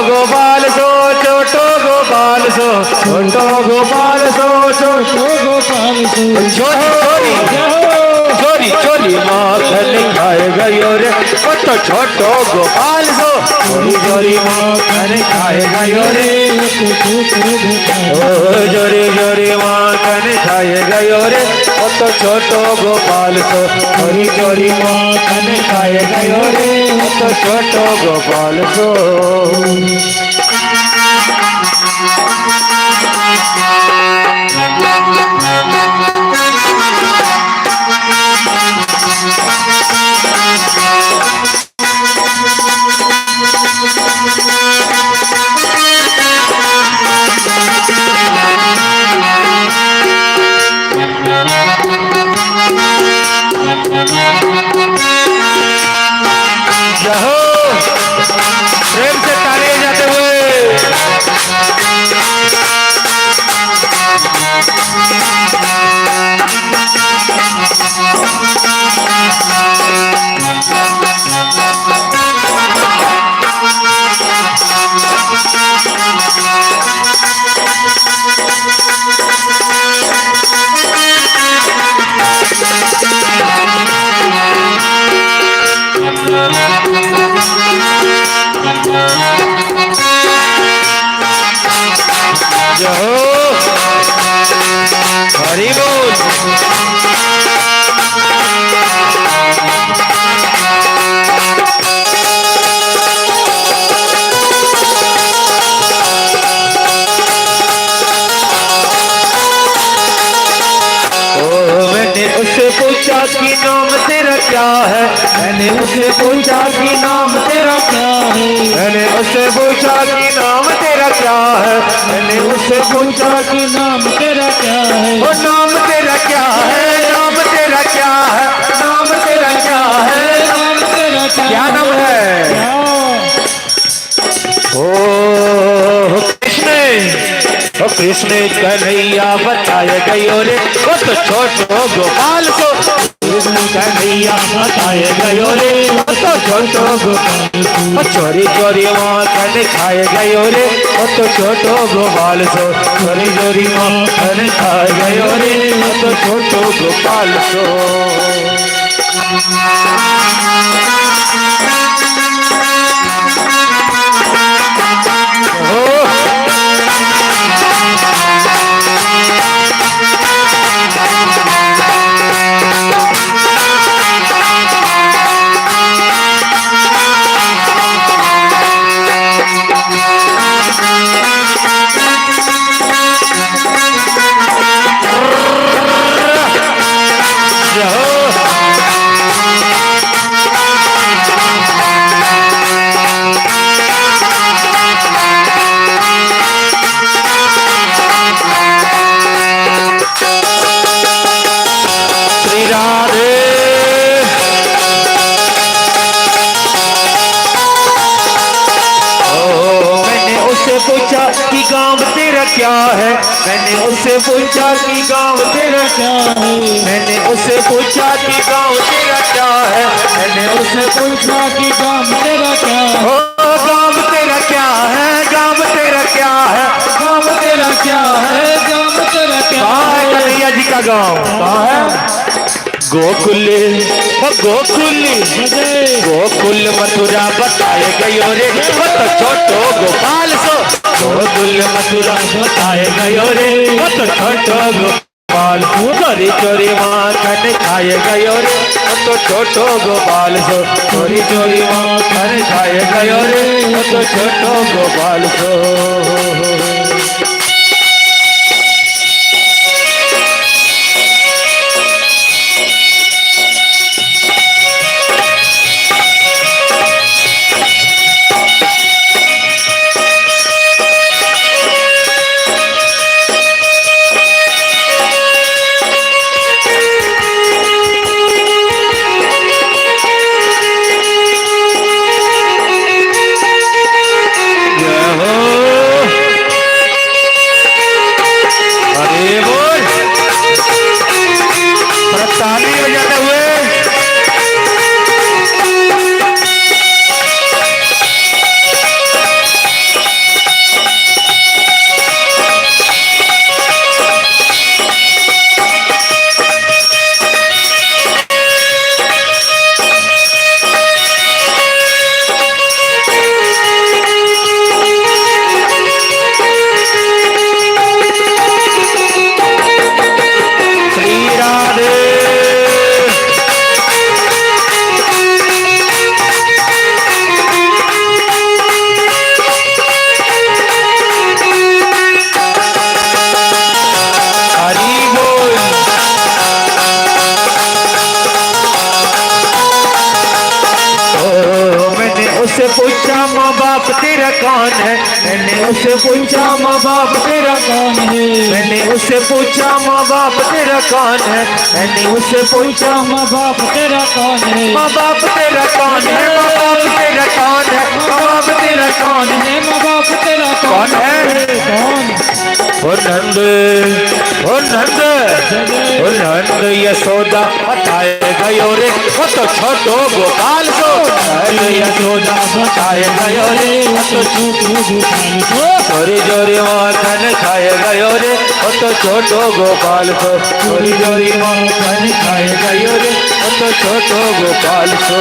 गोपाल सो छोटो गोपाल सो छोटो गोपाल सो छोटो गोपाल सो। चोरी चोरी चोरी माखन खाए गयो रे वो तो छोटो गोपाल सो। चोरी चोरी माखन खाए गयो रे चोरी चोरी माखन खाए गयो रे वो तो छोटो गोपाल सो। चोरी चोरी माखन खाए गयो रे वो तो छोटो गोपाल सो। प्रेम से तालियां जाते हुए हरि बोल। मैंने उससे पूछा कि नाम तेरा क्या है। मैंने उससे पूछा कि नाम तेरा क्या है। मैंने उससे पूछा कि नाम तेरा क्या है। मैंने उससे पूछा कि नाम तेरा क्या है। ओ नाम तेरा क्या है। नाम तेरा क्या है। नाम तेरा क्या है। नाम तेरा क्या नाम है। ओ कृष्ण कन्हैया बताए गयो रे वो तो छोटो गोपाल को। कृष्ण कन्हैया बताए गयो रे वो तो छोटो गोपाल को। चोरी चोरी माखन खाए गयो रे वो तो छोटो गोपाल सो। चोरी चोरी माखन खाए गयो रे वो तो छोटो गोपाल सो। उससे पूछा कि गाँव तेरा क्या है, मैंने उससे पूछा कि गाँव तेरा क्या है, मैंने उससे पूछा कि गाँव तेरा क्या है, ओ गाँव तेरा क्या है, गाँव तेरा क्या है, गाँव तेरा क्या है, गाँव तेरा क्या है। कन्हैया जी का गाँव कहाँ है? गोकुल गोकुल गोकुल मथुरा बताए गयो रे, वो तो छोटो गोपाल सो। गोकुल मथुरा बताए गयो रे, वो तो छोटो गोपाल, चोरी चोरी माखन खाए गयो रे, वो तो छोटो गोपाल सो। चोरी चोरी माखन खाए गयो रे, वो तो छोटो गोपाल सो। उससे पूछा माँ बाप तेरा कौन है, मैंने उससे पूछा माँ बाप तेरा कौन है, मैंने उससे पूछा माँ बाप तेरा कौन है, मैंने उससे पूछा माँ बाप तेरा कौन है, माँ बाप तेरा कौन है, माँ बाप तेरा कौन है, माँ बाप तेरा कौन है, माँ बाप तेरा कौन है, कौन? ओ नंद ओ नंद ओ नंद यशोदा बताए गयो रे, वो तो छोटो गोपाल सो। यशोदा बताए गयो रे, वो तो छोटो गोपाल सो। चोरी चोरी माखन खाए गयो रे, वो तो छोटो गोपाल सो। चोरी चोरी माखन खाए गयो रे, वो तो छोटो गोपाल सो।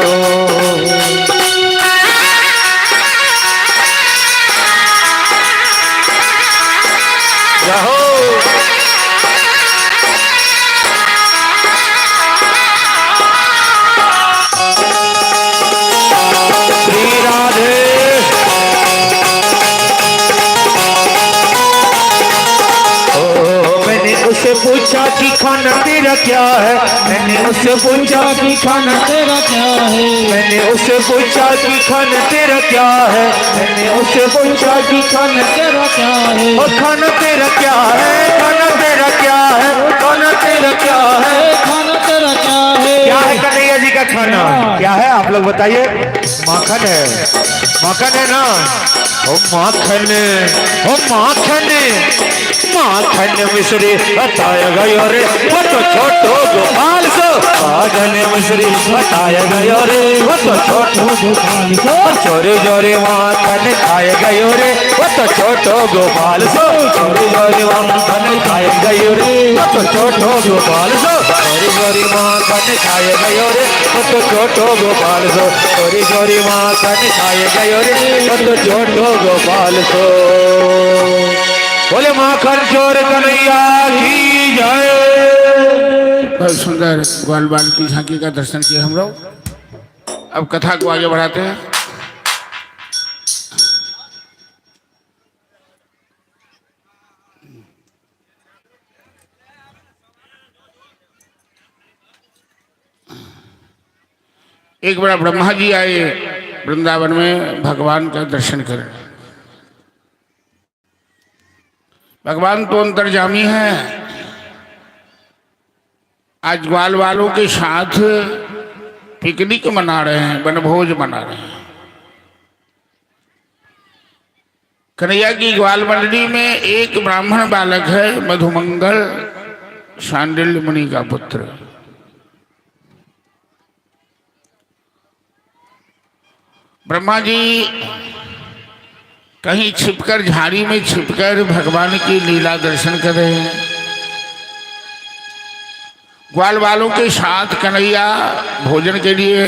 उससे पूछा कि खाना तेरा क्या है, मैंने उससे पूछा कि खाना तेरा क्या है, मैंने उससे पूछा कि खाना तेरा क्या है, मैंने उससे पूछा कि खाना तेरा क्या है, और खाना तेरा क्या है, खाना तेरा क्या है, खाना तेरा क्या है, खाना तेरा क्या है। क्या है कन्हैया जी का खाना, क्या है आप लोग बताइए। माखन है, माखन है ना। ओ माखन, ओ माखन, माखन मिश्री बताया गयो रे, वो तो छोटो गोपाल सो। माखन मिश्री बताया गयो रे, वो तो छोटो गोपाल सो। चोरी चोरी माखन खाए गयो रे, वो तो छोटो गोपाल सो। चोरी चोरी माखन खाए गयो रे, वो तो छोटो गोपाल सो। चोरी चोरी माखन खाए गयो रे, वो तो छोटो गोपाल सो। चोरी चोरी माखन खाए गयो रे, वो तो छोटो गोपाल सो। बोले माखन चोर कन्हैया की जय। बहुत सुंदर ग्वाल बाल की झांकी का दर्शन किया हम लोग। अब कथा को आगे बढ़ाते हैं। एक बड़ा ब्रह्मा जी आए वृंदावन में भगवान का दर्शन करें। भगवान तो अंतर्यामी है। आज ग्वाल वालों के साथ पिकनिक मना रहे हैं, वनभोज मना रहे हैं। कन्हैया की ग्वाल मंडली में एक ब्राह्मण बालक है, मधुमंगल, शांडिल्य मुनि का पुत्र। ब्रह्मा जी कहीं छिपकर, झाड़ी में छिपकर भगवान की लीला दर्शन कर रहे हैं। ग्वाल वालों के साथ कन्हैया भोजन के लिए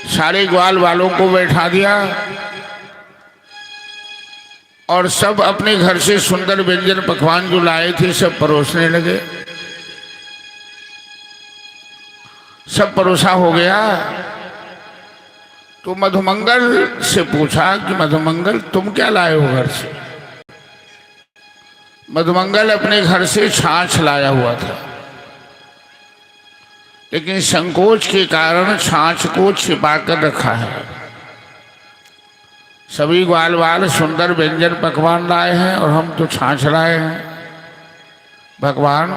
सारे ग्वाल वालों को बैठा दिया और सब अपने घर से सुंदर व्यंजन पकवान जो लाए थे सब परोसने लगे। सब परोसा हो गया तो मधुमंगल से पूछा कि मधुमंगल तुम क्या लाए हो घर से? मधुमंगल अपने घर से छाछ लाया हुआ था, लेकिन संकोच के कारण छाछ को छिपा कर रखा है। सभी ग्वाल वाल सुंदर व्यंजन पकवान लाए हैं और हम तो छाछ लाए हैं। भगवान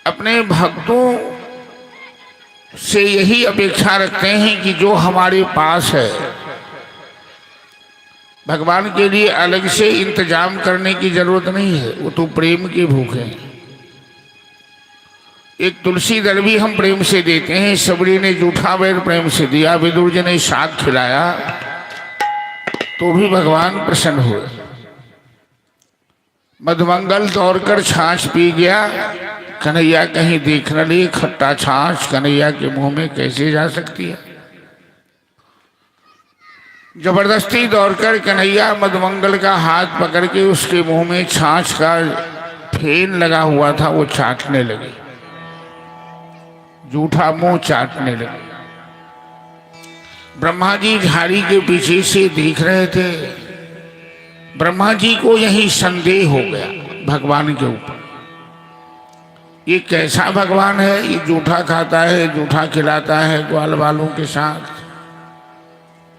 अपने भक्तों से यही अपेक्षा रखते हैं कि जो हमारे पास है, भगवान के लिए अलग से इंतजाम करने की जरूरत नहीं है। वो तो प्रेम के भूखे हैं। एक तुलसी दल भी हम प्रेम से देते हैं। सबरी ने जूठा बैर प्रेम से दिया, विदुर जी ने साग खिलाया तो भी भगवान प्रसन्न हुए। मधुमंगल दौड़कर छाछ पी गया। कन्हैया कहीं देख न लिए, खट्टा छाछ कन्हैया के मुंह में कैसे जा सकती है। जबरदस्ती दौड़कर कन्हैया मधुमंगल का हाथ पकड़ के उसके मुंह में छाछ का फेन लगा हुआ था वो चाटने लगे, जूठा मुंह चाटने लगे। ब्रह्मा जी झाड़ी के पीछे से देख रहे थे। ब्रह्मा जी को यही संदेह हो गया भगवान के ऊपर, ये कैसा भगवान है? ये जूठा खाता है, जूठा खिलाता है ग्वाल वालों के साथ।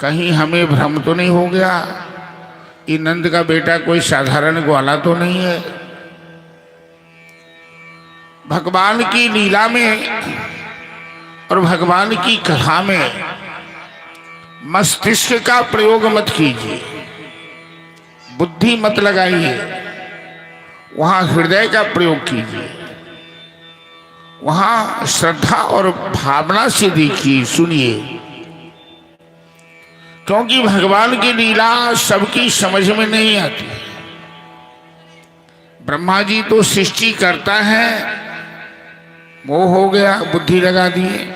कहीं हमें भ्रम तो नहीं हो गया? ये नंद का बेटा कोई साधारण ग्वाला तो नहीं है। भगवान की लीला में और भगवान की कथा में मस्तिष्क का प्रयोग मत कीजिए, बुद्धि मत लगाइए, वहां हृदय का प्रयोग कीजिए। वहां श्रद्धा और भावना से देखिए, सुनिए, क्योंकि भगवान की लीला सबकी समझ में नहीं आती। ब्रह्मा जी तो सृष्टि करता है, वो हो गया, बुद्धि लगा दिए।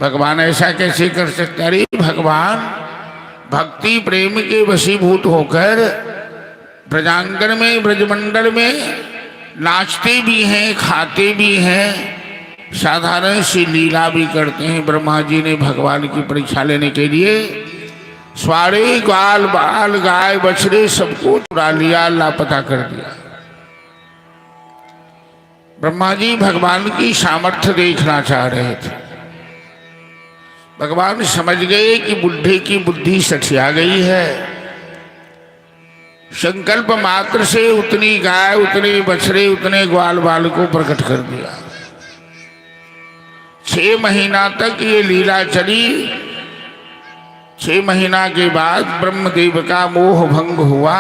भगवान ऐसा कैसे कर सकता? अरे भगवान भक्ति प्रेम के वशीभूत होकर ब्रजांगन में, ब्रजमंडल में नाचते भी हैं, खाते भी हैं, साधारण सी लीला भी करते हैं। ब्रह्मा जी ने भगवान की परीक्षा लेने के लिए सारे ग्वाल बाल गाय बछड़े सबको चुरा लिया, लापता कर दिया। ब्रह्मा जी भगवान की सामर्थ्य देखना चाह रहे थे। भगवान समझ गए कि बुढ़े की बुद्धि सठिया गई है। संकल्प मात्र से उतनी गाय, उतने बछड़े, उतने ग्वाल बाल को प्रकट कर दिया। 6 महीना तक ये लीला चली। 6 महीना के बाद ब्रह्मदेव का मोह भंग हुआ।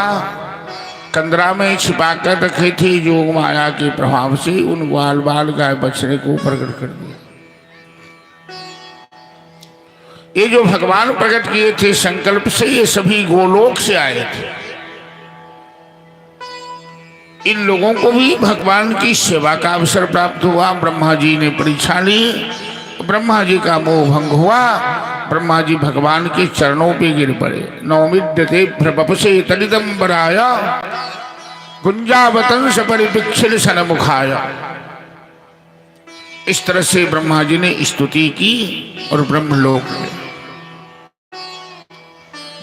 कंदरा में छिपाकर रखे थे योग माया के प्रभाव से उन ग्वाल बाल गाय बछड़े को प्रकट कर दिया। ये जो भगवान प्रकट किए थे संकल्प से, ये सभी गोलोक से आए थे। इन लोगों को भी भगवान की सेवा का अवसर प्राप्त हुआ। ब्रह्मा जी ने परीक्षा ली, ब्रह्मा जी का मोह भंग हुआ। ब्रह्मा जी भगवान के चरणों पे गिर पड़े। नौमिद्यते प्रपसे तलिदंबराय गुंजावतंस परिपिक्षिल सनमुखाय। इस तरह से ब्रह्मा जी ने स्तुति की और ब्रह्मलोक में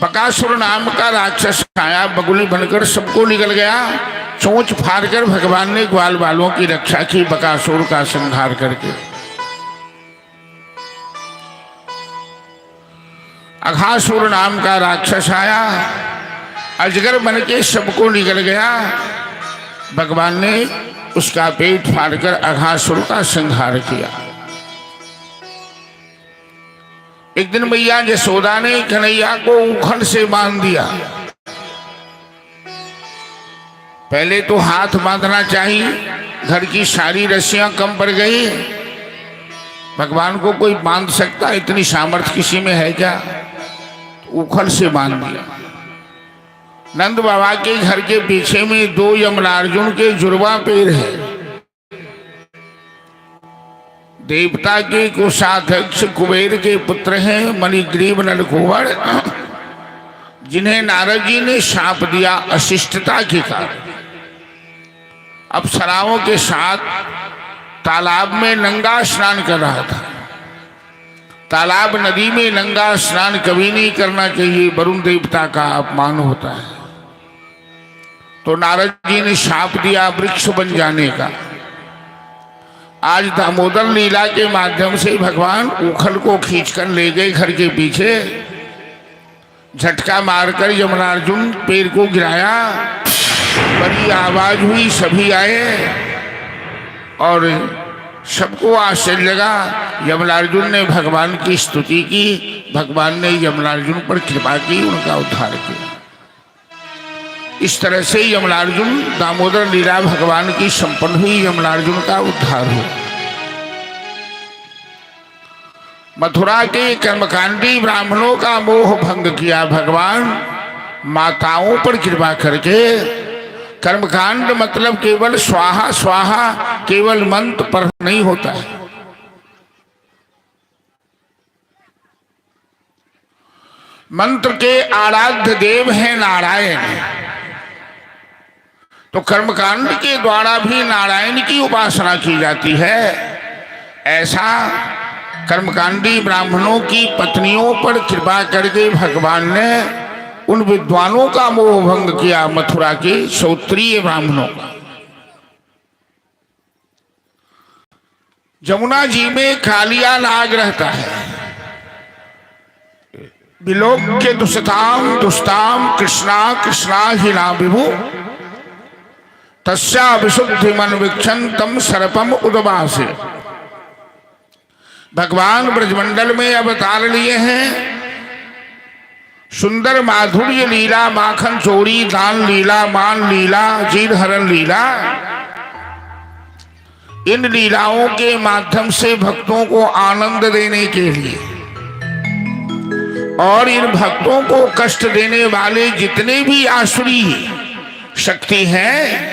बकासुर नाम का राक्षस आया, बगुली बनकर सबको निकल गया। चोंच फाड़कर भगवान ने ग्वाल बालों की रक्षा की, बकासुर का संहार करके। अघासुर नाम का राक्षस आया, अजगर बनके सबको निकल गया। भगवान ने उसका पेट फाड़कर अघासुर का संहार किया। एक दिन मैया यशोदा ने कन्हैया को उखड़ से बांध दिया। पहले तो हाथ बांधना चाहिए, घर की सारी रस्सियां कम पड़ गई। भगवान को कोई बांध सकता, इतनी सामर्थ्य किसी में है क्या? उखल से बांध दिया। नंद बाबा के घर के पीछे में 2 यमलार्जुन के जुड़वा पेड़ है। देवता के कोषाध्यक्ष कुबेर के पुत्र हैं मणिग्रीव नलकुंवर, जिन्हें नारद जी ने शाप दिया अशिष्टता के कारण। अप्सराओं के साथ तालाब में नंगा स्नान कर रहा था। तालाब नदी में नंगा स्नान कभी नहीं करना चाहिए, वरुण देवता का अपमान होता है। तो नारद जी ने शाप दिया वृक्ष बन जाने का। आज दामोदर लीला के माध्यम से भगवान उखल को खींचकर ले गए घर के पीछे। झटका मारकर यमलार्जुन पेड़ को गिराया, बड़ी आवाज हुई, सभी आए और सबको आश्चर्य लगा। यमलार्जुन ने भगवान की स्तुति की, भगवान ने यमलार्जुन पर कृपा की, उनका उद्धार किया। इस तरह से यमलार्जुन दामोदर लीला भगवान की संपन्न हुई, यमलार्जुन का उद्धार हुआ। मथुरा के कर्मकांडी ब्राह्मणों का मोह भंग किया भगवान माताओं पर कृपा करके। कर्मकांड मतलब केवल स्वाहा स्वाहा, केवल मंत्र पर नहीं होता है। मंत्र के आराध्य देव हैं नारायण, तो कर्मकांड के द्वारा भी नारायण की उपासना की जाती है। ऐसा कर्मकांडी ब्राह्मणों की पत्नियों पर कृपा करके भगवान ने उन विद्वानों का मोह भंग किया, मथुरा के क्षत्रिय ब्राह्मणों का। जमुना जी में कालिया नाग रहता है। विलोक्य दुष्टाम दुष्टाम कृष्णा कृष्णा हिना विभु तस्या विशुद्धि मन वीक्षण तम सर्पम उदवासे। भगवान ब्रजमंडल में अवतार लिए हैं। सुंदर माधुर्य लीला, माखन चोरी, दान लीला, मान लीला, चीर हरण लीला, इन लीलाओं के माध्यम से भक्तों को आनंद देने के लिए और इन भक्तों को कष्ट देने वाले जितने भी आसुरी शक्ति हैं,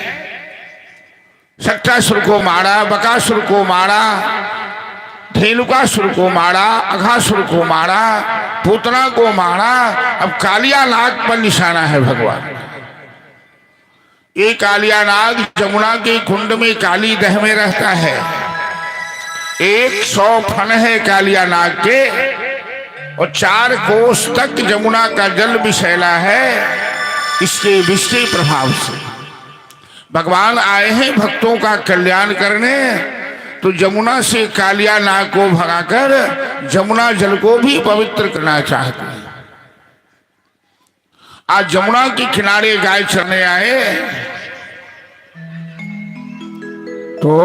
सट्टासुर को मारा, बकासुर को मारा, धेनुकासुर को मारा, अघासुर को मारा, पूतना को मारा, अब कालिया नाग पर निशाना है भगवान। ये कालिया नाग जमुना के कुंड में काली दह में रहता है। 100 फन है कालिया नाग के और 4 कोस तक जमुना का जल विषैला है। इसके विष के प्रभाव से भगवान आए हैं भक्तों का कल्याण करने, तो जमुना से कालिया नाग को भगाकर जमुना जल को भी पवित्र करना चाहते हैं। आज जमुना के किनारे गाय चरने आए तो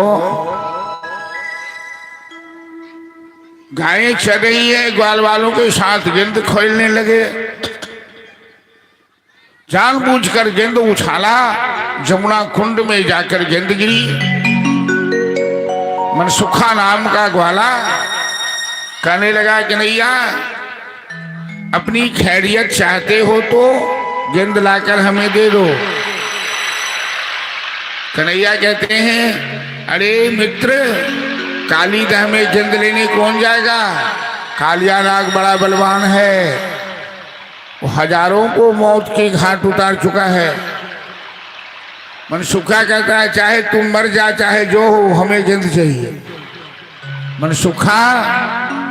गायें चर रही है, ग्वाल वालों के साथ गेंद खोलने लगे। जानबूझकर गेंद उछाला, जमुना कुंड में जाकर गेंद गिरी। मनसुखा नाम का ग्वाला कहने लगा कि नैया अपनी खैरियत चाहते हो तो गेंद लाकर हमें दे दो। कन्हैया कहते हैं अरे मित्र, काली दह में गेंद लेने कौन जाएगा? कालिया नाग बड़ा बलवान है, वो हजारों को मौत के घाट उतार चुका है। मनसुखा कहता है चाहे तुम मर जा चाहे जो हो, हमें गेंद चाहिए। मनसुखा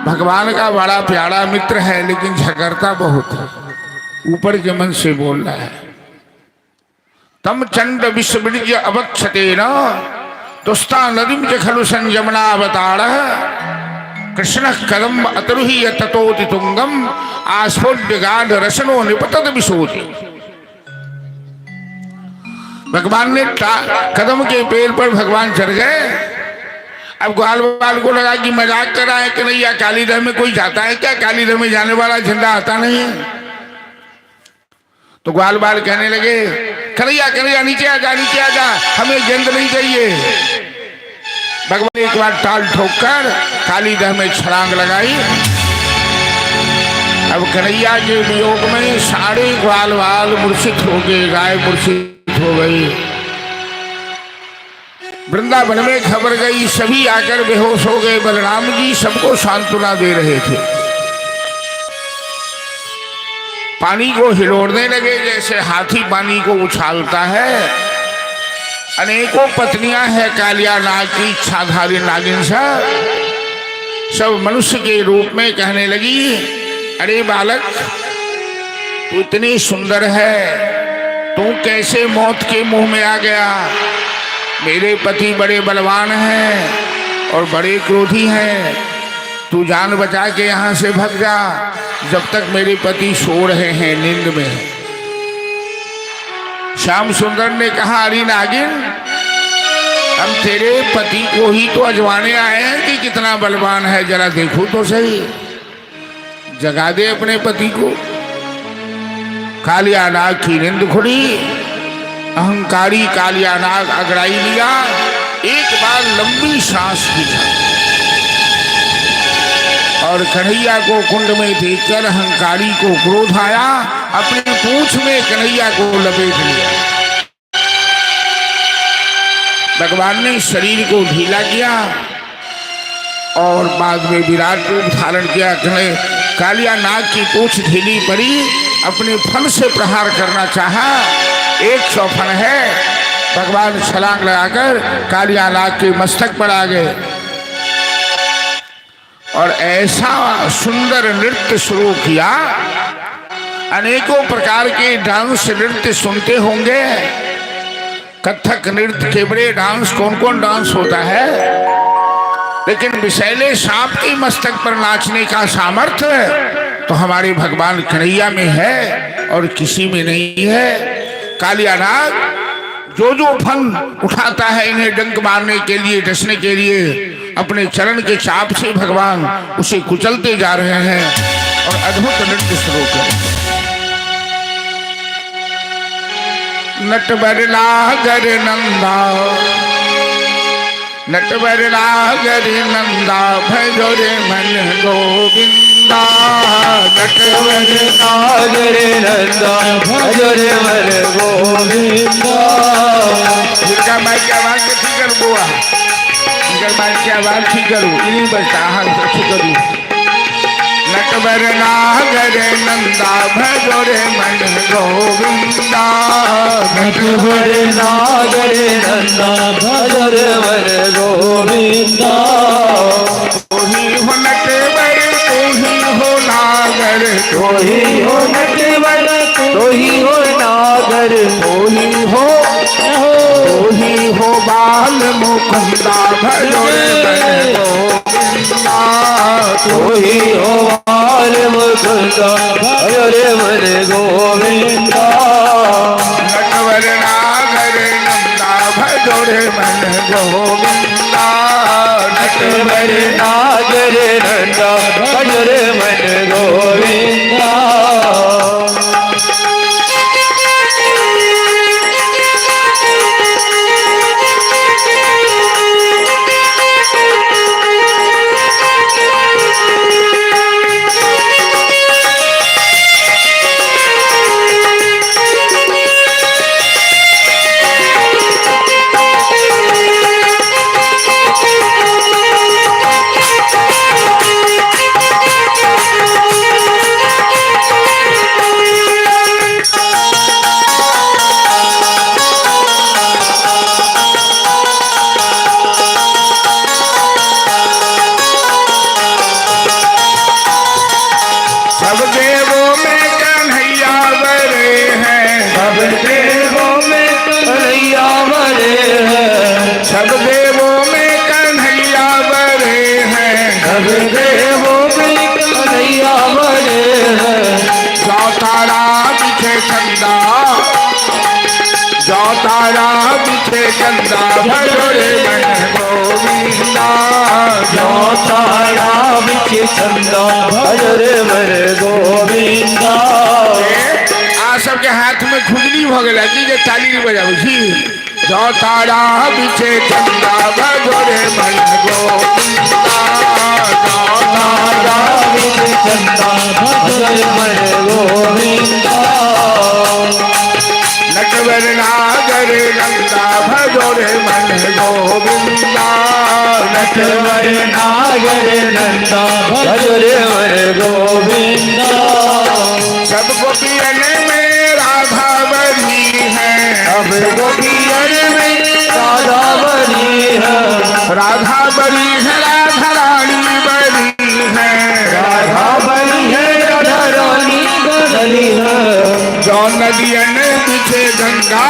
भगवान का बड़ा प्यारा मित्र है, लेकिन झगड़ता बहुत है, ऊपर के मन से बोल रहा है। तम चंड विश्वब्रज अवक्षते न तुस्ता नदीम च खलु संयमना अवतार कृष्ण कदम अतरुहि ततोति तुंगम आस्फोड्य गाढ़ रसनो निपतत विशोचि। भगवान ने कदम के पेड़ पर भगवान चढ़ गए। अब ग्वाल वाल को लगा कि मजाक कर रहा है कि नहीं, या कालीदह में कोई जाता है क्या? कालीदह में जाने वाला झंडा आता नहीं है। तो ग्वाल बाल कहने लगे, कन्हैया कन्हैया नीचे आ जा, नीचे आ जा, हमें गेंद नहीं चाहिए। भगवान एक बार टाल ठोककर काली दह में छलांग लगाई। अब कन्हैया के वियोग में सारे ग्वाल बाल मूर्छित हो गए, गाय मूर्छित हो गई। वृंदावन में खबर गई, सभी आकर बेहोश हो गए। बलराम जी सबको सांत्वना दे रहे थे। पानी को हिलोड़ने लगे जैसे हाथी पानी को उछालता है। अनेकों पत्नियां हैं कालिया नाग की, इच्छाधारी नागिन सब मनुष्य के रूप में कहने लगी, अरे बालक तू इतनी सुंदर है, तू कैसे मौत के मुंह में आ गया? मेरे पति बड़े बलवान हैं और बड़े क्रोधी हैं, तू जान बचा के यहाँ से भाग जा, जब तक मेरे पति सो रहे हैं नींद में। श्याम सुंदर ने कहा, अरे नागिन, हम तेरे पति को ही तो अजवाने आए हैं कि कितना बलवान है, जरा देखो तो सही, जगा दे अपने पति को। कालिया नाग की नींद खुली। अहंकारी कालिया नाग अगड़ाई लिया, एक बार लंबी सांस खींचा और कन्हैया को कुंड में देखकर अहंकारी को क्रोध आया, अपनी पूंछ में कन्हैया को लपेट लिया। भगवान ने शरीर को ढीला किया और बाद में विराट रूप धारण किया। कालिया नाग की पूंछ ढीली पड़ी, अपने फन से प्रहार करना चाहा, 100 फन है। भगवान छलांग लगाकर कालिया नाग के मस्तक पर आ गए और ऐसा सुंदर नृत्य शुरू किया। अनेकों प्रकार के डांस नृत्य सुनते होंगे, कथक नृत्य, केवड़े डांस, कौन कौन डांस होता है, लेकिन विषैले सांप के मस्तक पर नाचने का सामर्थ्य तो हमारे भगवान कन्हैया में है और किसी में नहीं है। कालिया नाग जो जो फन उठाता है इन्हें डंक मारने के लिए, डसने के लिए, अपने चरण के चाप से भगवान उसे कुचलते जा रहे हैं और अद्भुत नृत्य शुरू कर। नटवर नागर नंदा, नटवर नागर नंदा, भजो रे मन गोविंदा। नटवर नागर नंदा, भजो रे मन गोविंदा। जिनका मैं क्या आवाज ठीक करूँ बुआ, जिनका मैं क्या आवाज ठीक करूँ, नहीं बचता हाँ ठीक करूँ। नटवर नागर नंदा, भजो रे मन गोविंदा। नटवर नागर नंदा, भजो रे मन गोविंदा। तू ही हो नटवर, तू ही हो नागर, तो ही हो नटवर, तो ही हो नागर, तू ही हो बाल मुकुंदा, भजो रे मन गोविंदा। तो ही हो बाल मुकुंदा, भजो रे मन गोविंदा। नटवर नागर नंदा, भजो रे मन गोविंदा। नटवर नागर नंदा, भजो रे मन गोविंदा। तारा बिछे चंदा, भजो रे मन गोविंदा। जो तारा बिछे चंदा, भजो रे मन गोविंदा। माँ सबके हाथ में खुजली हो गया कि जे ताली नहीं बजा बुझी जो तारा बिछे चंदा भगोरे मन गोविंदा जो तारा बिछे चंदा भगोरे मन गोविंदा नटवर नागर नंदा भगोरे मन गोविंदा नटवर नागर नंदा भगोरे मन गोविंदा सब गोपियन में राधा बनी है अब गोपियन में राधा बनी है राधा बनी है राधा रानी बनी है राधा बनी है राधा रानी बनी है जो नदियन बिछे गंगा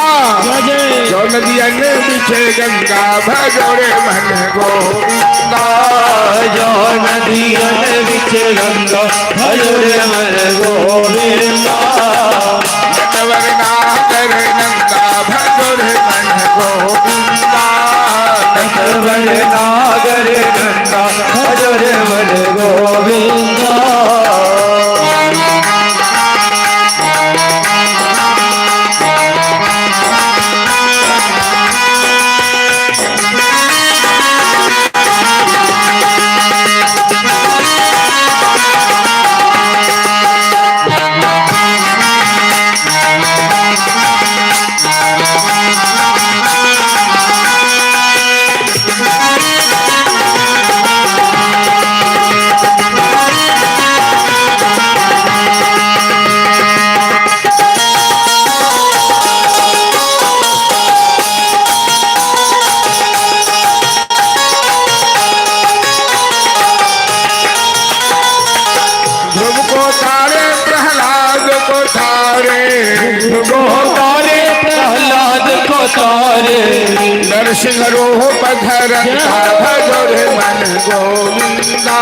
जो नदियन बिछे गंगा भजोरे मन गोविंदा जो नदियन बिछे गंगा भजोरे मन गोविंदा नटवर नागर नंदा भजोरे मन गोविंदा नटवर नागर नंदा भजोरे मन गोविंदा नरसिंह रोह पधरता भजोरे मन गोविंदा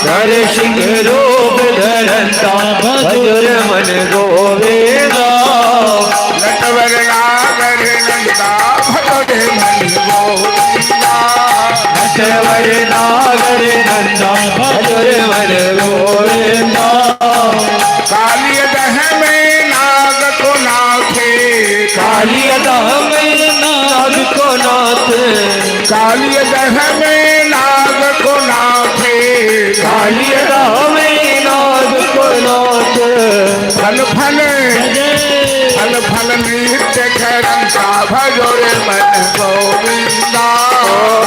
नरसिंह रूप धरता भजोरे मन गोविंदा नटवर नागर नंदा भजोरे मन गोविंदा नटवर नागर नंदा भजोरे मन गोविंदा कालिय दह में नाग को नाथे कालिय दह में नाग को नाथ कालिय दह में नाग को नाथे कालिय दह में नाग को नाथ फल फल फल फल नृत्य करंता भजोरे मन गोविंदा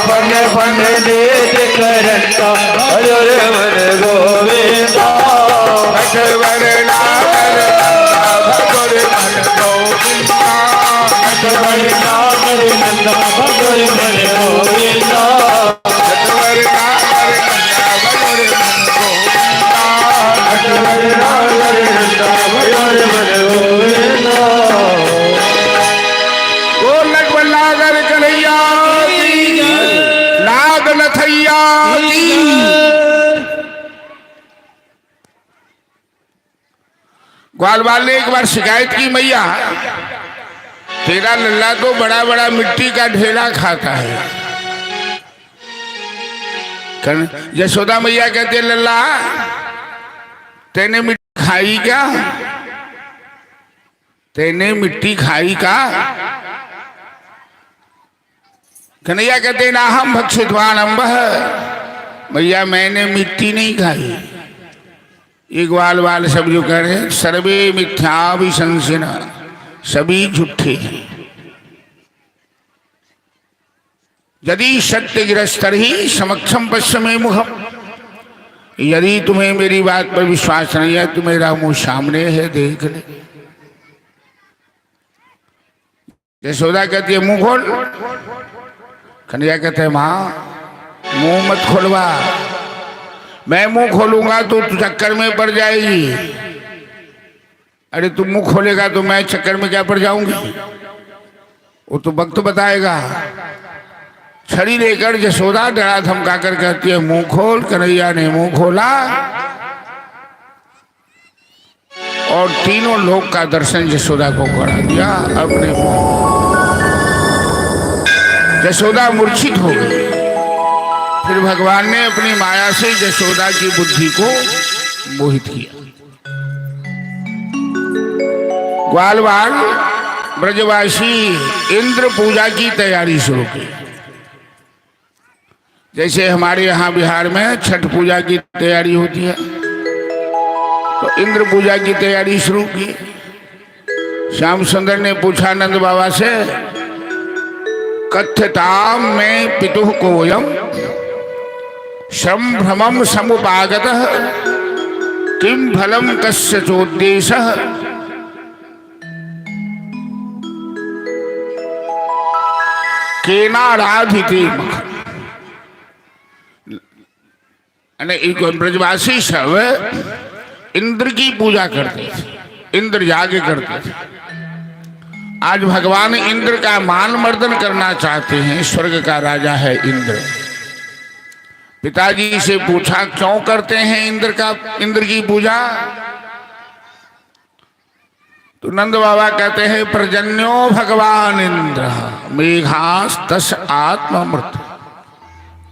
फन फन देत करंता भजोरे मन गोविंदा नटवर नागर नंदा भजोरे मन गोविंदा नटवर नागर नंदा भजोरे मन गोविंदा नटवर नागर नंदा भजोरे मन गोविंदा नटवर नागर नंदा भजोरे मन गोविंदा गोलक नागर कन्हैया की नाग नथैया की ग्वाल वाल ने एक बार शिकायत की मैया तेरा लल्ला तो बड़ा बड़ा मिट्टी का ढेला खाता है। यशोदा मैया कहते लल्ला तेने मिट्टी खाई क्या तेने मिट्टी खाई का कन्हैया कहते ना हम भक्षितवान अम्ब मैया मैंने मिट्टी नहीं खाई। ये ग्वाल वाल सब जो कह रहे हैं सर्वे मिथ्याभिशंसिना सभी झूठे हैं। यदि सत्य गिरस्तर ही समक्षम पश्चिमे मुखम यदि तुम्हें मेरी बात पर विश्वास नहीं है तो मेरा मुंह सामने है देख ले। यशोदा कहती है मुंह खोल कन्हैया कहते हैं माँ मुंह मत खोलवा मैं मुंह खोलूंगा तो तू चक्कर में पड़ जाएगी। अरे तू मुंह खोलेगा तो मैं चक्कर में क्या पड़ जाऊंगी वो तो वक्त बताएगा। छड़ी लेकर यशोदा डरा धमका कर कहती है मुंह खोल। कन्हैया ने मुंह खोला और तीनों लोक का दर्शन यशोदा को करा दिया अपने यशोदा मूर्छित हो गई। फिर भगवान ने अपनी माया से यशोदा की बुद्धि को मोहित किया। ग्वाल बाल ब्रजवासी इंद्र पूजा की तैयारी शुरू की। जैसे हमारे यहाँ बिहार में छठ पूजा की तैयारी होती है, तो इंद्र पूजा की तैयारी शुरू की। श्याम सुंदर ने पूछा नंद बाबा से, कथ्यताम में पितुः कोयम संभ्रमम समुपागतः किम फलम कस्य चोद्देशः। केनाराधिते मख। एक ब्रजवासी सब इंद्र की पूजा करते थे, इंद्र याग करते थे। आज भगवान इंद्र का मान मर्दन करना चाहते हैं। स्वर्ग का राजा है इंद्र। पिताजी से पूछा क्यों करते हैं इंद्र की पूजा? तो नंद बाबा कहते हैं, प्रजन्यो भगवान इंद्र मेघास तस् आत्ममृत।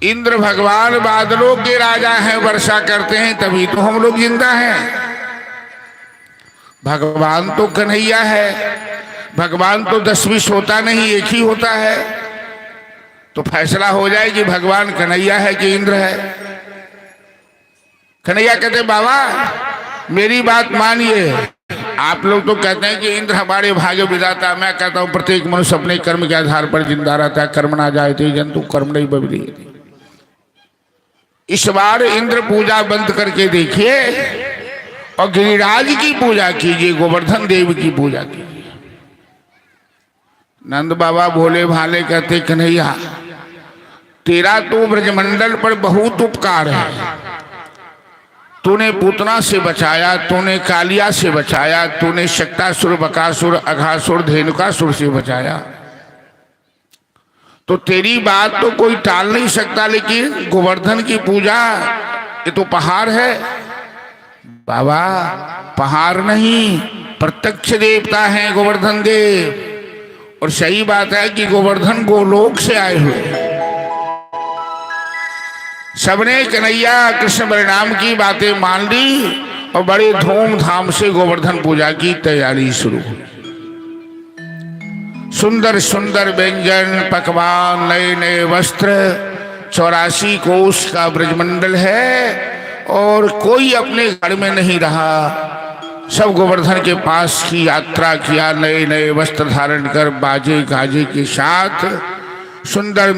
इंद्र भगवान बादलों के राजा हैं, वर्षा करते हैं, तभी तो हम लोग जिंदा हैं। भगवान तो कन्हैया है, भगवान तो 10-20 होता नहीं, एक ही होता है। तो फैसला हो जाए कि भगवान कन्हैया है कि इंद्र है। कन्हैया कहते बाबा मेरी बात मानिए, आप लोग तो कहते हैं कि इंद्र हमारे भाग्य विधाता। मैं कहता हूं प्रत्येक मनुष्य अपने कर्म के आधार पर जिंदा रहता है। कर्म ना जाए तो जंतु कर्म नहीं बबली। इस बार इंद्र पूजा बंद करके देखिए और गिरिराज की पूजा कीजिए, गोवर्धन देव की पूजा कीजिए। नंद बाबा भोले भाले कहते, कन्हैया तेरा तो ब्रजमंडल पर बहुत उपकार है। तूने पूतना से बचाया, तूने कालिया से बचाया, तूने शक्तासुर, बकासुर, अघासुर, धेनुकासुर से बचाया। तो तेरी बात तो कोई टाल नहीं सकता, लेकिन गोवर्धन की पूजा ये तो पहाड़ है। बाबा पहाड़ नहीं, प्रत्यक्ष देवता है गोवर्धन देव। और सही बात है कि गोवर्धन गोलोक से आए हुए। सबने कन्हैया कृष्ण बलराम की बातें मान ली और बड़े धूमधाम से गोवर्धन पूजा की तैयारी शुरू हुई। सुंदर सुंदर व्यंजन, पकवान, नए नए वस्त्र। 84 कोष का ब्रजमंडल है और कोई अपने घर में नहीं रहा। सब गोवर्धन के पास की यात्रा किया, नए नए वस्त्र धारण कर बाजे गाजे के साथ सुंदर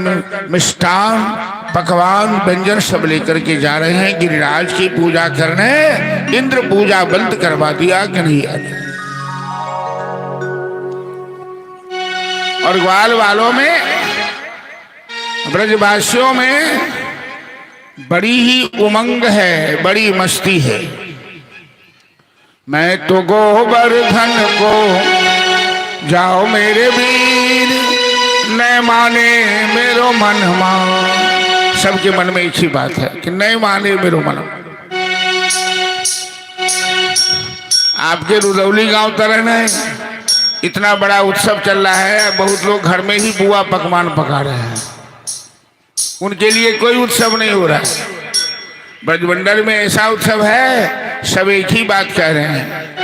मिष्टान, पकवान, व्यंजन सब लेकर के जा रहे हैं गिरिराज की पूजा करने। इंद्र पूजा बंद करवा दिया कन्हैया ने। और ग्वाल वालों में, ब्रजवासियों में बड़ी ही उमंग है, बड़ी मस्ती है। मैं तो गोवर्धन को जाओ मेरे वीर, न माने मेरो मन मान। सबके मन में एक ही बात है कि नहीं माने मेरो मन। आपके रुदौली गांव तरह नहीं, इतना बड़ा उत्सव चल रहा है, बहुत लोग घर में ही बुआ पकवान पका रहे हैं। उनके लिए कोई उत्सव नहीं हो रहा है। ब्रजमंडल में ऐसा उत्सव है, सब एक ही बात कह रहे हैं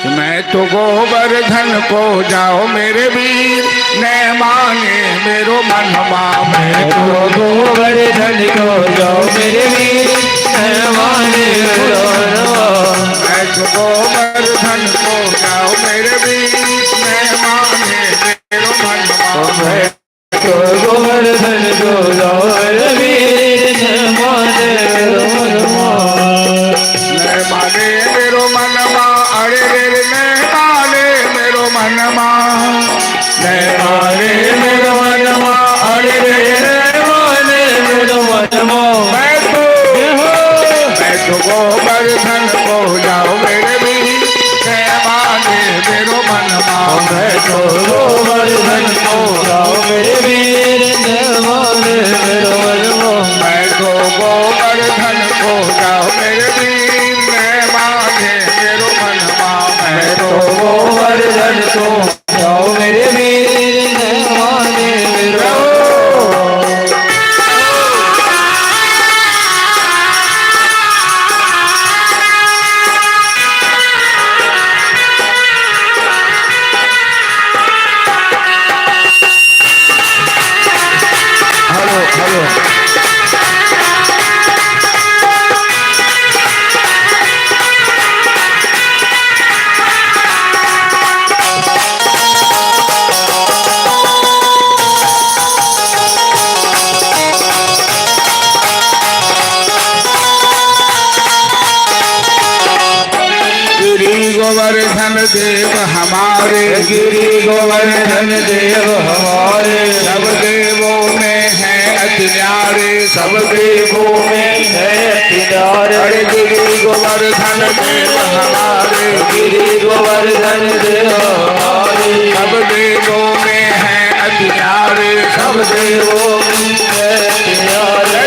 कि मैं तो गोवर्धन को जाओ मेरे वीर, न माने मेरो मन मा। मैं तो गोवर्धन को जाओ मेरे वीर, न माने मेरो मन मा। मैं तो गोवर्धन को जाओ मेरे वीर, न माने मेरो मन मा। मैं तो गोवर्धन को जाओ मेरे वीर, न माने मेरो मन मा। न माने मेरो मन मा, अरे रे न माने मेरो मन मा। न माने मेरो मन मा, अरे रे न माने मेरो मन मा। मैं तो गोवर्धन को जाओ मेरे वीर, न माने मेरो मन मा। मैं तो गोवर्धन को जाओ मेरे वीर, न माने मेरो मन मा। मैं तो गोवर्धन को जाओ मेरे वीर, न माने मेरो मन मा। मैं तो गोवर्धन को जाओ मेरे वीर, न माने मेरो गोवर्धन देव हमारे, गिरि गोवर्धन देव हमारे, सब देवों में है अति न्यारे, सब देवों में है अति न्यारे। अरे गिरि गोवर्धन देव हमारे, गिरि गोवर्धन देव हमारे, सब देवों में है अति न्यारे, सब देवों में है अति न्यारे।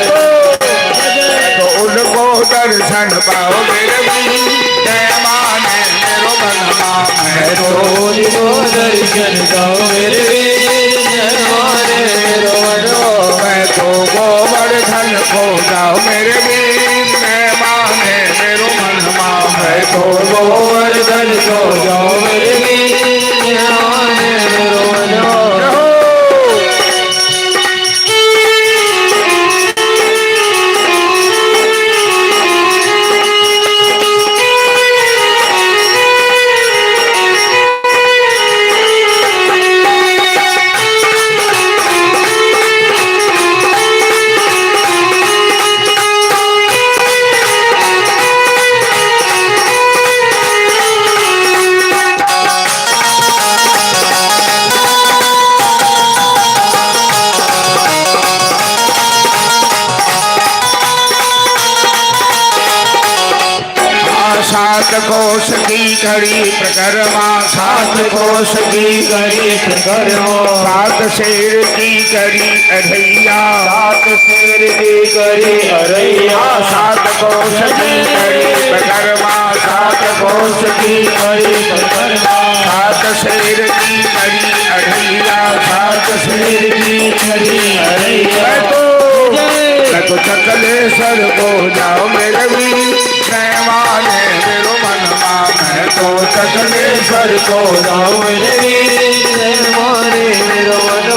तो उनको दर्शन पाओ मेरे वीर, जय माने मेरो मन माने तो उनको दर्शन पाओ मेरे वीर, जय माने मेरो मन। मैं तो गोवर्धन को जाओ मेरे वीर, जय माने मेरो मन माने तो गोवर्धन को जाओ मेरे वीर, जय माने मेरो मन। सात कोश की घड़ी प्रकरमा, सात कोश की घड़ी प्रकरमा, सात शेर की घड़ी अढ़ैया, सात शेर की घड़ी अरैया। सात कोश की घड़ी प्रकरमा, सात कोश की घड़ी प्रकरमा, सात शेर की घड़ी अढ़ैया, सात शेर की घड़ी अरैया। मैं तो चकलेश्वर को जाओ मेरे वीर, मैं माने मेरो मन मैं तो चकलेश्वर को जाओ मेरे वीर, जय माने मेरो मन।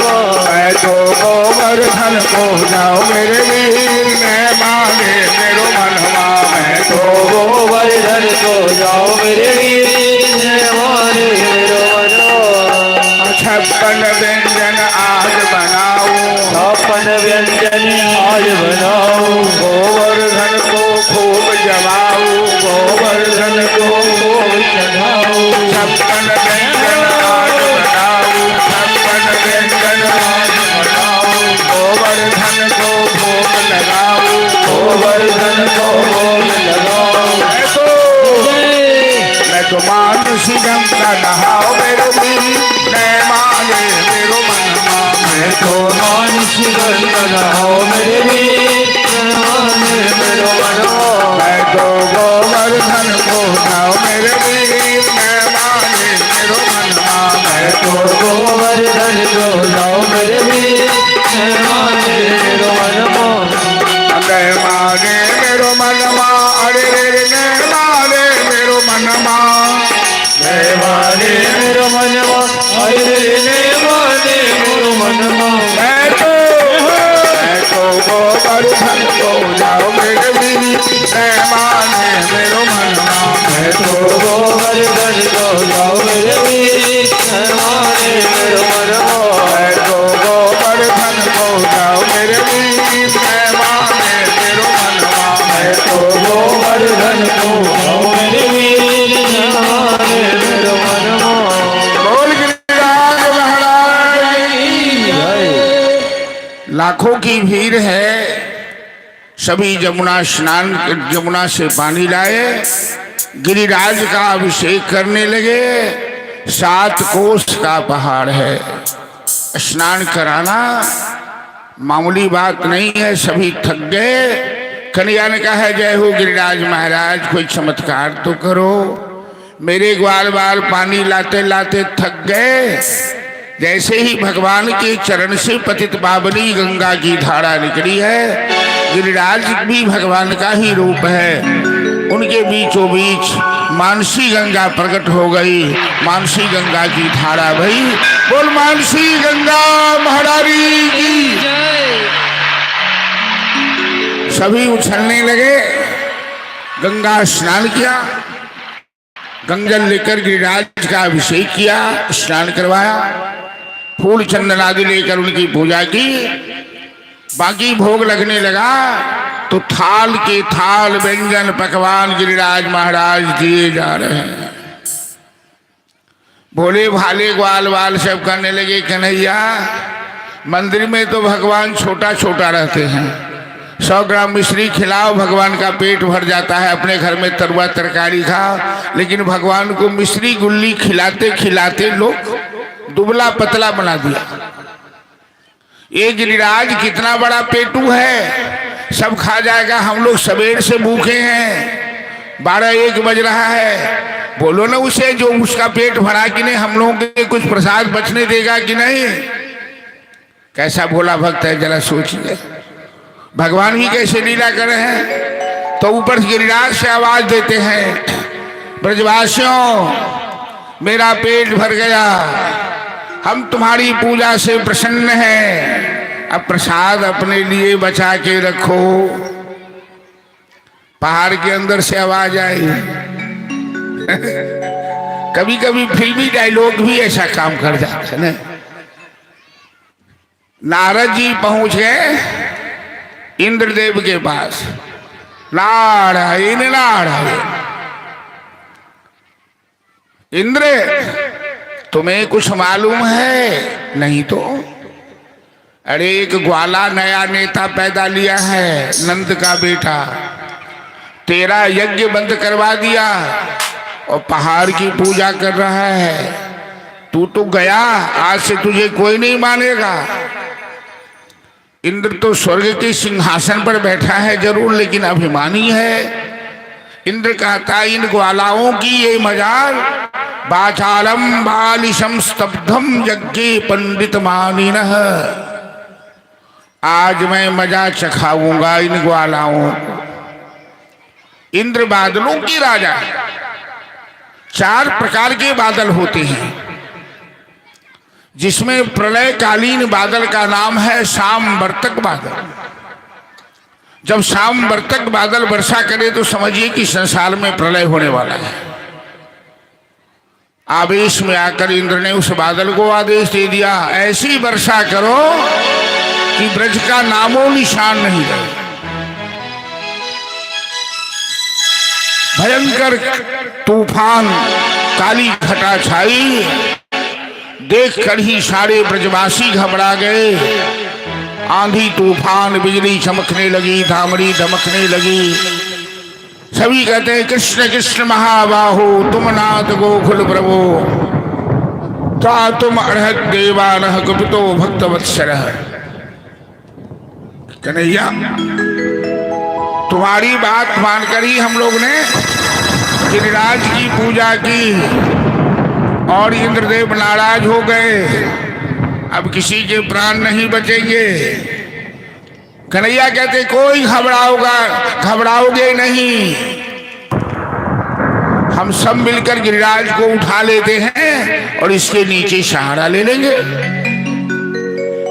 मैं तो गोवर्धन को जाओ मेरे वीर, मैं माने मेरो मन मैं तो गोवर्धन को जाओ मेरे वीर, जय माने मेरो मन। 56 व्यंजन आज बनाऊं, 56 व्यंजन आज बनाऊं, गोवर्धन को खूब जमाऊं, गोवर्धन को खूब चढ़ाऊं। 56 व्यंजन आज बनाऊं, 56 व्यंजन आज बनाऊं, गोवर्धन को भोग लगाऊं, गोवर्धन को भोग लगाऊं। मैं तो मानसी गंगा नहाओ मेरे वीर, मैं माने मेरो मन मैं तो मानसी गंगा नहाओ मेरे वीर, जय माने मेरो मन। मैं तो गोवर्धन को जाओ मेरे वीर, मैं माने मेरो मन मैं तो गोवर्धन को जाओ मेरे वीर, जय माने मेरो मन। मैं माने मेरो मन अरे रे मैं माने मेरो मन जय माने मेरो मन, अरे जय माने मेरो मन। मैं तो गोवर्धन को जाओ मेरे वीर, मैं माने मेरो मन मैं तो गोवर्धन को जाओ मेरे वीर, जय माने मेरो मन। मैं तो गोवर्धन को जाओ मेरे वीर, मैं माने मेरो मन मैं तो गोवर्धन को जाओ मेरे वीर, जय माने मेरो मन। बोल गिरिराज महाराज की जय। लाखों की भीड़ है, सभी जमुना स्नान जमुना से पानी लाए, गिरिराज का अभिषेक करने लगे। 7 कोस का पहाड़ है, स्नान कराना मामूली बात नहीं है, सभी थक गए। कन्हैया ने कहा है जय हो गिरिराज महाराज, कोई चमत्कार तो करो। मेरे ग्वाल बाल पानी लाते लाते थक गए। जैसे ही भगवान के चरण से पतित पावनी गंगा की धारा निकली है, गिरिराज भी भगवान का ही रूप है, उनके बीचों बीच मानसी गंगा प्रकट हो गई। मानसी गंगा की धारा भई, बोल मानसी गंगा महारानी की। सभी उछलने लगे, गंगा स्नान किया, गंजल लेकर गिरिराज का अभिषेक किया, स्नान करवाया, फूल चंदन आदि लेकर उनकी पूजा की। बाकी भोग लगने लगा तो थाल के थाल व्यंजन पकवान गिरिराज महाराज दिए जा रहे हैं। भोले भाले ग्वाल वाल सब करने लगे, कन्हैया मंदिर में तो भगवान छोटा छोटा रहते हैं, 100 ग्राम मिश्री खिलाओ भगवान का पेट भर जाता है, अपने घर में तरुआ तरकारी खाओ, लेकिन भगवान को मिश्री गुल्ली खिलाते खिलाते लोग दुबला पतला बना दिया। ये गिरिराज कितना बड़ा पेटू है, सब खा जाएगा, हम लोग सवेर से भूखे हैं, 12-1 बज रहा है, बोलो ना उसे जो उसका पेट भरा कि नहीं, हम लोगों के कुछ प्रसाद बचने देगा कि नहीं। कैसा भोला भक्त है, जरा सोचिए, भगवान ही कैसे लीला कर रहे हैं। तो ऊपर गिरिराज से आवाज देते हैं, ब्रजवासियों मेरा पेट भर गया, हम तुम्हारी पूजा से प्रसन्न हैं, अब प्रसाद अपने लिए बचा के रखो। पहाड़ के अंदर से आवाज आई। कभी कभी फिल्मी डायलॉग भी ऐसा काम कर जाते हैं ना। नारद जी पहुंच गए इंद्रदेव के पास, नारायण नारायण, इंद्र तुम्हें कुछ मालूम है? नहीं तो। अरे एक ग्वाला नया नेता पैदा लिया है, नंद का बेटा, तेरा यज्ञ बंद करवा दिया और पहाड़ की पूजा कर रहा है, तू तो गया, आज से तुझे कोई नहीं मानेगा। इंद्र तो स्वर्ग के सिंहासन पर बैठा है जरूर, लेकिन अभिमानी है। इंद्र कहता, इन ग्वालाओं की ये मजाल, बाचालम बालिशम स्तब्धम यज्ञे पंडित मानिनः, आज मैं मजा चखाऊंगा इन ग्वालाओं को। इंद्र बादलों की राजा, 4 प्रकार के बादल होते हैं, जिसमें प्रलयकालीन बादल का नाम है सामवर्तक बादल। जब सामवर्तक बादल वर्षा करे तो समझिए कि संसार में प्रलय होने वाला है। आवेश में आकर इंद्र ने उस बादल को आदेश दे दिया, ऐसी वर्षा करो कि ब्रज का नामो निशान नहीं रहे। भयंकर तूफान काली घटा छाई, देखकर ही सारे ब्रजवासी घबरा गए। आंधी तूफान, बिजली चमकने लगी, धामड़ी धमकने लगी। सभी कहते हैं, कृष्ण कृष्ण महाबाहो तुम नाथ गोकुल प्रभो, ता तुम अर्हत देवानः कुपितो भक्तवत्सलः। कन्हैया तुम्हारी बात मानकर ही हम लोग ने गिरिराज की पूजा की और इंद्रदेव नाराज हो गए, अब किसी के प्राण नहीं बचेंगे। कन्हैया कहते, कोई घबराओगे नहीं, हम सब मिलकर गिरिराज को उठा लेते हैं और इसके नीचे सहारा ले लेंगे।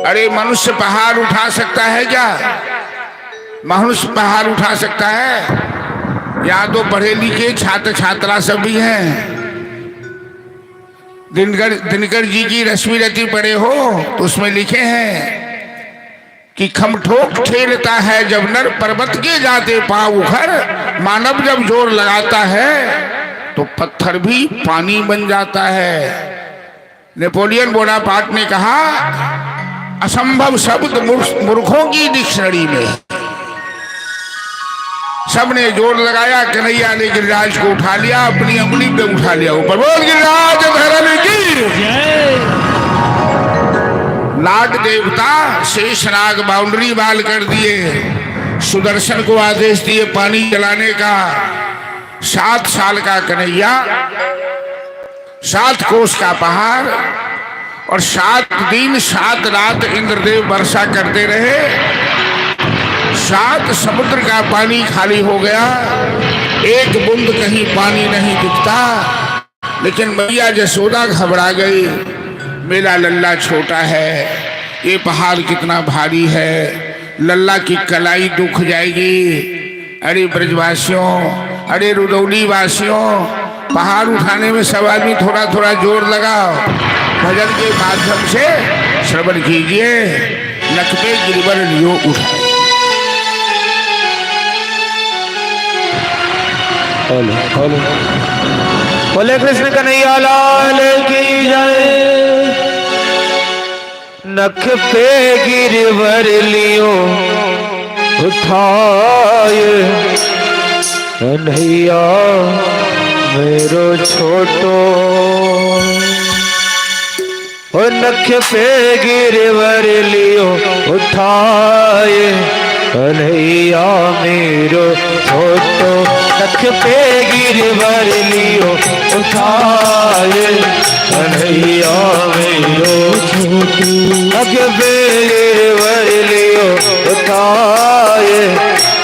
अरे मनुष्य पहाड़ उठा सकता है क्या? मनुष्य पहाड़ उठा सकता है? यहाँ तो पढ़े लिखे छात्र छात्रा सब भी हैं। दिनकर जी की रश्मि रति पढ़े हो तो उसमें लिखे हैं कि खमठोक ठेलता है जब नर, पर्वत के जाते पांव उखर, मानव जब जोर लगाता है तो पत्थर भी पानी बन जाता है। नेपोलियन बोनापार्ट ने कहा, असंभव शब्द मूर्खों की डिक्शनरी में। सबने जोर लगाया, कन्हैया ने गिरिराज को उठा लिया, अपनी अंगुली पे उठा लिया ऊपर, बोल गिरिराज धरम की। नाग देवता शेषनाग बाउंड्री वाल कर दिए, सुदर्शन को आदेश दिए पानी जलाने का। 7 साल का कन्हैया, 7 कोस का पहाड़ और 7 दिन 7 रात इंद्रदेव वर्षा करते रहे। 7 समुद्र का पानी खाली हो गया, एक बूंद कहीं पानी नहीं दिखता। लेकिन मैया जसोदा घबरा गई, मेरा लल्ला छोटा है, ये पहाड़ कितना भारी है, लल्ला की कलाई दुख जाएगी। अरे ब्रजवासियों, अरे रुदौली वासियों, पहाड़ उठाने में सब आदमी थोड़ा थोड़ा जोर लगाओ, भजन के माध्यम से श्रवण कीजिए। नख पे गिरिवर लियो उठाए। बोले कृष्ण कन्हैया लाल की जय। नख पे गिरवर लियो उठाए कन्हैया मेरो छोटो। ओ नख पे गिरवर लियो उठाए कन्हैया मेरो छोटो। नख पे गिरवर लियो उठाए कन्हैया मेरो छोटो। नख पे गिरवर लियो उठाए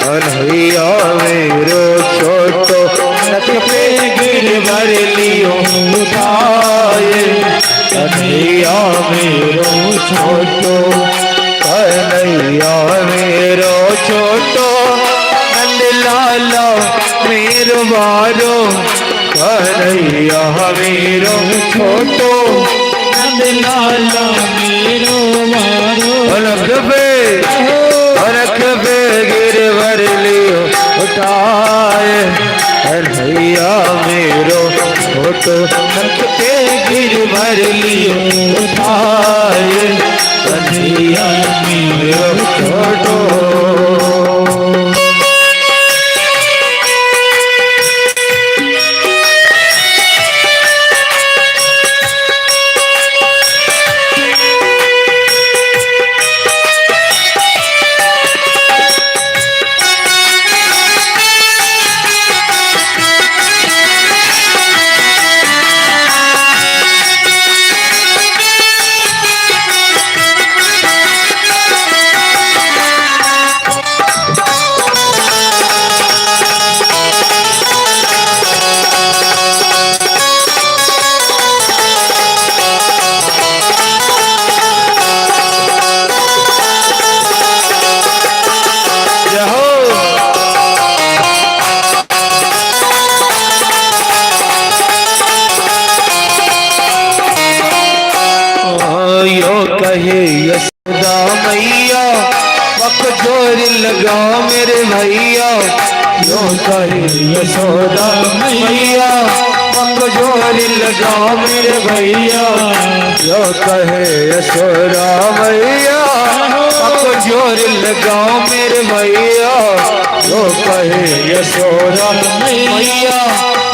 कन्हैया मेरो छोटो। नख पे गिरवर लियो उठाए कन्हैया मेरो छोटो। कन्हैया मेरो छोटो नंद लाला मेरो बारो। कन्हैया मेरो छोटो नंद लाला मेरो बारो। रख पे गिरवर लियो उठाए कन्हैया मेरो छोटो। रख पे गिरवर लियो उठाए कन्हैया मेरो छोटो। कहे यशोदा मैया बकजोर लगा मेरे भैया। यो कहे यशोदा मैया बकजोर लगा मेरे भैया। यो कहे यशोदा मैया बकजोर लगा मेरे भैया। यो कहे यशोदा मैया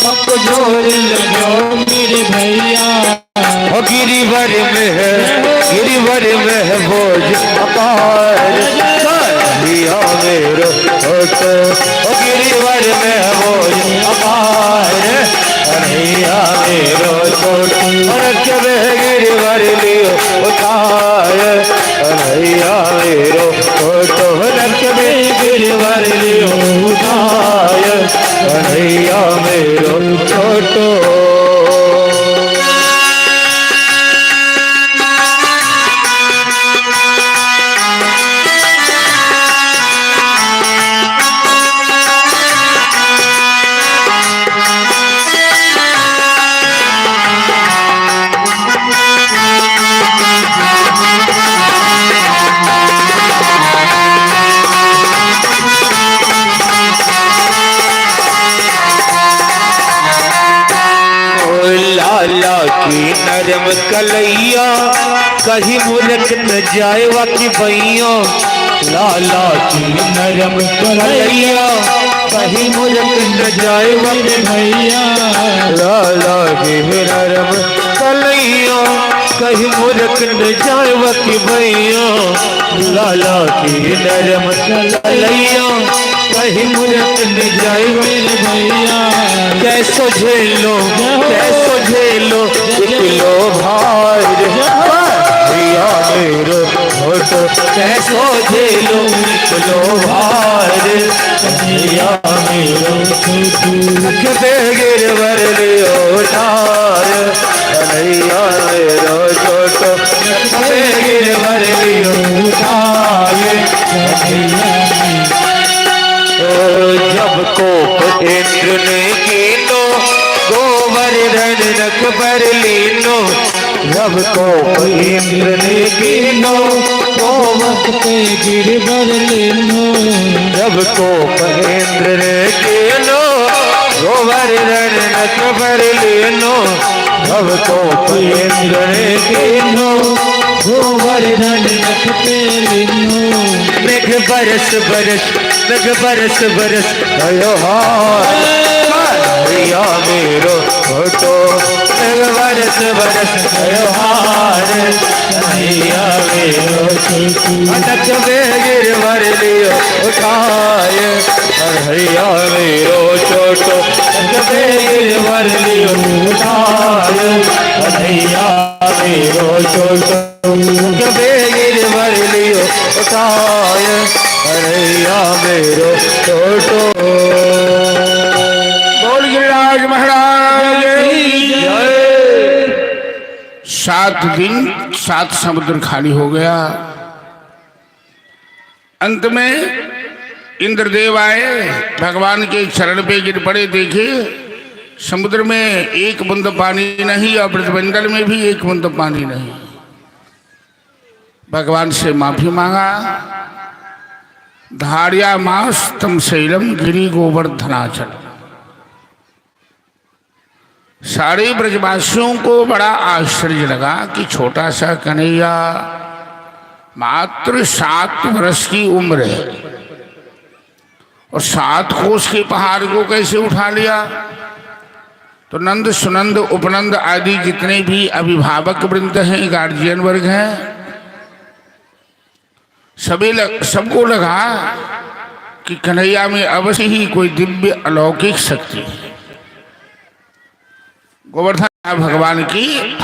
बकजोर लगा मेरे भैया। गिरिवर में है बोझ अपार कन्हैया मेरो छोटो। गिरिवर में है बोझ अपार कन्हैया मेरो छोटो। गिरिवर लियो उठाए कन्हैया मेरो छोटो। गिरिवर लियो उठाए कन्हैया मेरो छोटो। लाला की नरम कलैया कहीं मुरक न जाए वाकी भैया। लाला की नरम कलैया कहीं मुरक न जाए वाकी भैया। लाला की नरम कलैया कहीं मुरक न जाए वाकी भैया। लाला की नरम कलैया कहीं मुरक न जाए मेरे भैया। कैसो झेलो किलो भार भैया मेरो छोटो। कैसो झेलो किलो भार भैया मेरो छोटो। नख पे गिरवर लियो उठाए भैया मेरो छोटो। नख पे गिरवर लियो उठाए भैया। जब कोप इंद्र ने कीनो गोवर्धन नख पर लीनो। जब कोप इंद्र ने कीनो गोवर्धन गिरवर लीनो। जब कोप इंद्र ने कीनो गोवर्धन नख पर लेनो भवतो पेंद्रे कीनो गोवर्धन नख पे लिनो मेघ बरस बरस मेघ बरस बरस भयो हारिया मेरो फोटो मेघ बरस बरस भयो हारिया मेरो अटक बेगिर भर लियो उठाए हरिया मेरो छोटो अटक बेगिर भर लियो उठाए हरिया मेरो छोटो बेगिर भर लियो उठाए हरिया मेरो छोटो। बोल गिरिराज महाराज की जय। 7 दिन 7 समुद्र खाली हो गया। अंत में इंद्रदेव आए, भगवान के चरण पे गिर पड़े। देखे समुद्र में एक बूंद पानी नहीं और ब्रजमंडल में भी एक बूंद पानी नहीं। भगवान से माफी मांगा। धार्या मास तम शैलम गिरी गोवर्धनाचल। सारे ब्रजवासियों को बड़ा आश्चर्य लगा कि छोटा सा कन्हैया मात्र 7 वर्ष की उम्र है और 7 कोस के पहाड़ को कैसे उठा लिया। तो नंद सुनंद उपनंद आदि जितने भी अभिभावक वृंद हैं, गार्जियन वर्ग हैं, सबको लगा कि कन्हैया में अवश्य ही कोई दिव्य अलौकिक शक्ति है। गोवर्धन भगवान की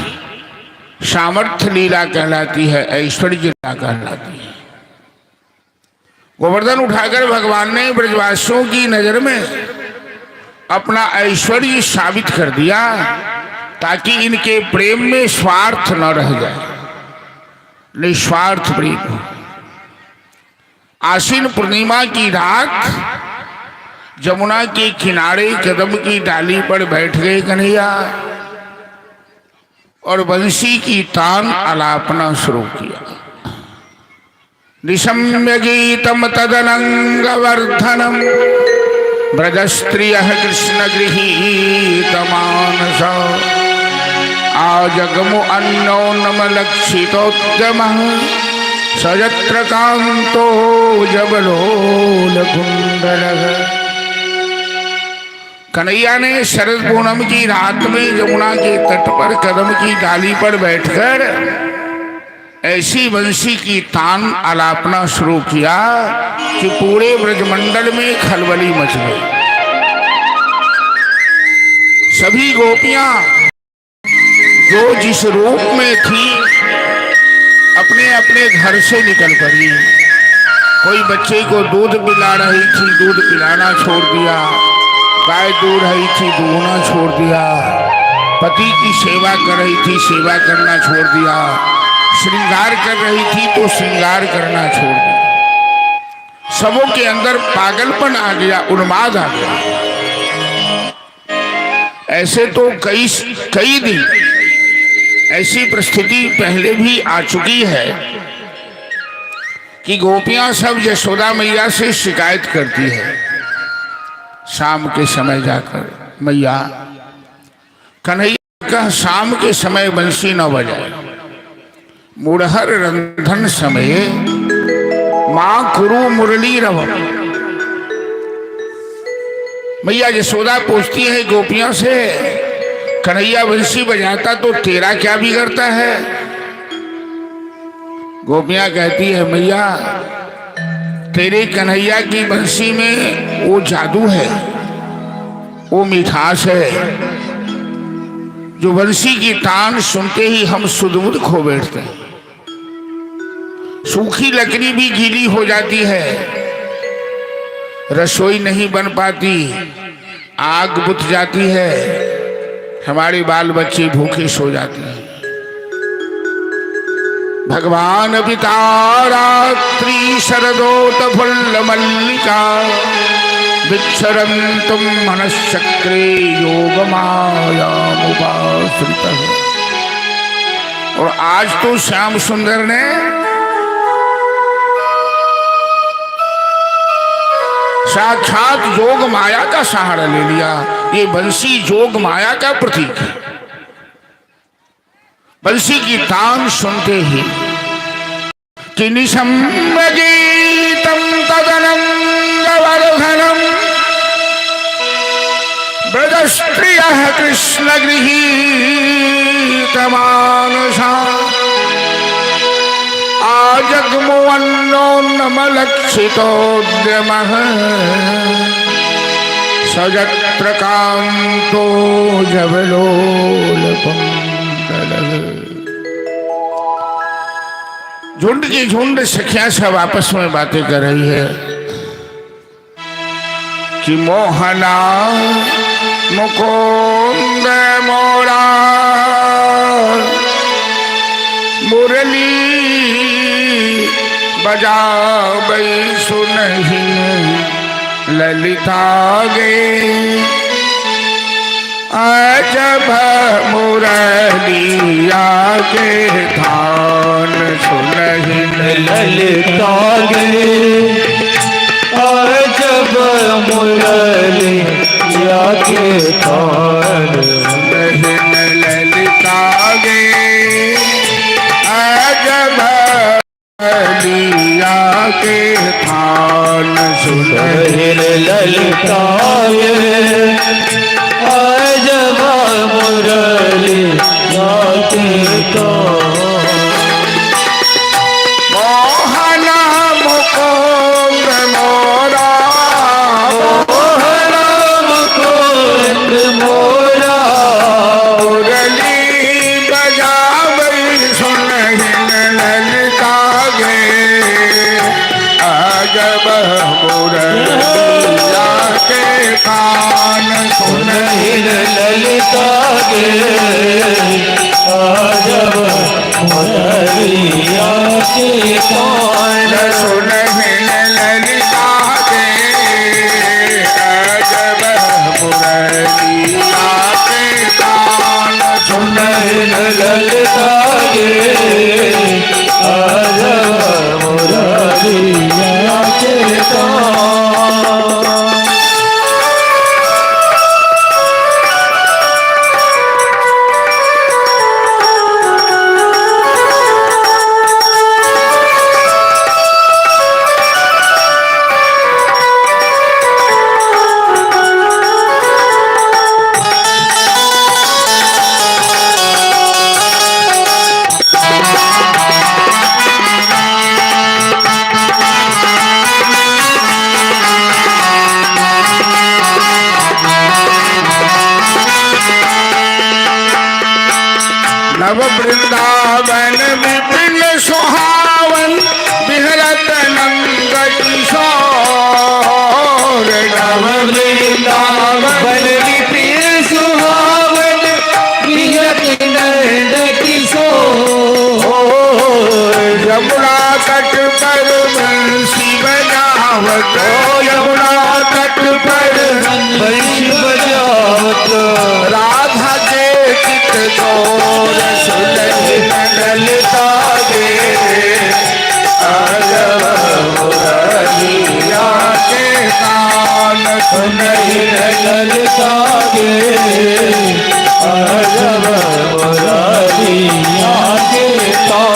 सामर्थ्य लीला कहलाती है, ऐश्वर्य लीला कहलाती है। गोवर्धन उठाकर भगवान ने ब्रजवासियों की नजर में अपना ऐश्वर्य साबित कर दिया ताकि इनके प्रेम में स्वार्थ न रह जाए, निस्वार्थ प्रेम हो। आश्विन पूर्णिमा की रात जमुना के किनारे कदम की डाली पर बैठ गए कन्हैया और बंसी की तान आलापना शुरू किया। निशम्य गीतम तदनंगवर्धनम ब्रजस्त्रियः कृष्ण गृहीत मानस आजगमु अन्योन्नमलक्षितोद्यमः सयत्र कांतो जबलोल कुंडलः। कन्हैया ने शरद पूनम की रात में यमुना के तट पर कदम की डाली पर बैठकर ऐसी बंसी की तान आलापना शुरू किया कि पूरे ब्रजमंडल में खलबली मच गई। सभी गोपियां जो जिस रूप में थी अपने अपने घर से निकल पड़ी। कोई बच्चे को दूध पिला रही थी, दूध पिलाना छोड़ दिया। गाय दूध रही थी, दूहना छोड़ दिया। पति की सेवा कर रही थी, सेवा करना छोड़ दिया। श्रृंगार कर रही थी तो श्रृंगार करना छोड़ दिया। सबों के अंदर पागलपन आ गया, उन्माद आ गया। ऐसे तो कई दिन ऐसी परिस्थिति पहले भी आ चुकी है कि गोपियां सब यशोदा मैया से शिकायत करती है। शाम के समय जाकर, मैया कन्हैया का शाम के समय बंसी न बजाए, मुरहर रंधन समय मां कुरु मुरली रव। मैया यशोदा पूछती है गोपियों से, कन्हैया बंसी बजाता तो तेरा क्या बिगड़ता है। गोपियां कहती है, मैया तेरे कन्हैया की बंसी में वो जादू है, वो मिठास है, जो बंसी की तान सुनते ही हम सुध-बुध खो बैठते हैं। सूखी लकड़ी भी गीली हो जाती है, रसोई नहीं बन पाती, आग बुझ जाती है, हमारे बाल बच्चे भूखे सो जाते हैं। भगवान पिता रात्रि शरदोत फुल्ल मल्लिका विक्षरन्तुम मनश्चक्रे योग मायामुपाश्रितः। और आज तो श्याम सुंदर ने साक्षात जोग माया का सहारा ले लिया। ये बंसी जोग माया का प्रतीक है। बंसी की तान सुनते ही कि निशम्बगीतम तदनंदवर्धनम ब्रजस्त्रियः कृष्ण गृहीतमानसा आजग्मुवन्नोन्नमलक्षितोद्यमः सजत्र कान्तो जवलोलकुण्डलः। झुंड की झुंड सखियां सब आपस में बातें कर रही है कि मोहना मुकुंद मोरा मुरली बजाबै सुनहिन ललिता गे अजब मुरलिया के धान सुनहिन ललिता गे अजब मुरलिया के धान सुनहिन ललिता गे अजब मुरलिया के धान सुनहिन ललिता गे अजब मुरलिया के धान। मोहना मुकुंद मोरा मोहना मुकुंद मोरा मुरली बजाबै सुनहिन ललिता गे अजब मुरलिया के कान सुनहिन ललिता गे अजब मुरलिया के कान सुनहिन ललिता गे अजब मुरलिया के कान सुनहिन ललिता गे अजब मुरलिया के कान। नव वृंदावन विपिन सुहावन बिहरत नंद किशोर। नव वृंदावन विपिन सुहावन बिहरत नंद किशोर। यमुना तट पर बंसी बजावत यमुना तट पर बंसी बजावत राधा के चित गौर सुनहिन ललिता गे अजब मुरलिया के कान सुनहिन ललिता गे अजब मुरलिया के कान।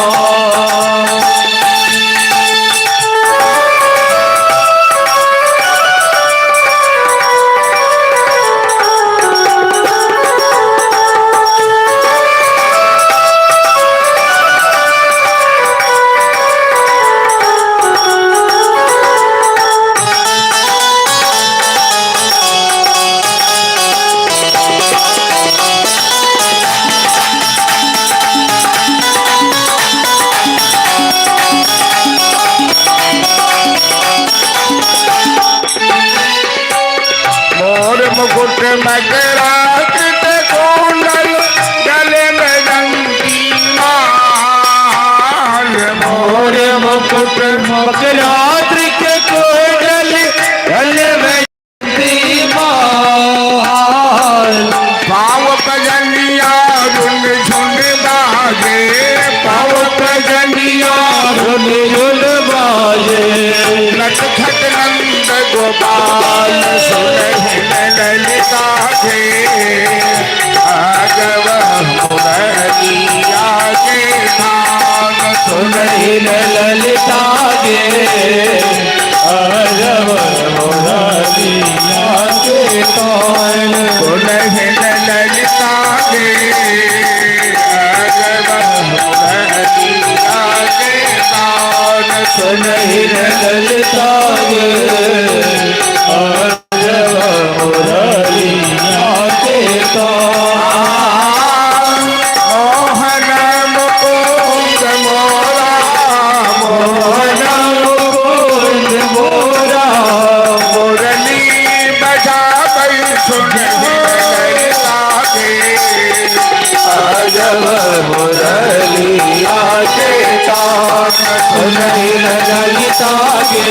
मुकुट मकराकृत कुंडल गले में जंगी माल। मोर मुकुट मकराकृत कुंडल गले में जंगी माल। पाँव पजनिया झुंड झुंड बाजे पाँव पजनिया झुंड झुंड बाजे। नटखट नंद गोपाल सुनहिन ललिता गे अजब मुरलिया के तान सुनहिन ललिता गे अजब मुरलिया के तान सुनहिन ललिता गे अजब मुरलिया के तान मोहन मुकुंद मोरा मोहन मुकुंद मोरा मुरली बजाबै सुनहिन ललिता गे अजब मुरलिया के तान सुनहिन ललिता गे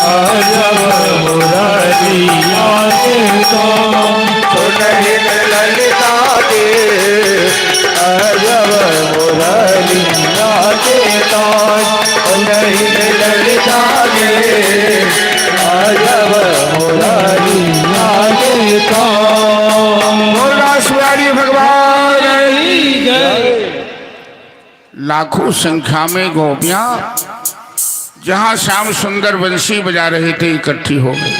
अजब मुरलिया के तान सुनहिन ललिता गे अजब मुरलिया के तान सुनहिन ललिता गे अजब मुरलिया के तान बोला शिवाजी भगवान लाखों संख्या में गोपियां जहां श्याम सुंदर बंसी बजा रहे थे इकट्ठी हो गई।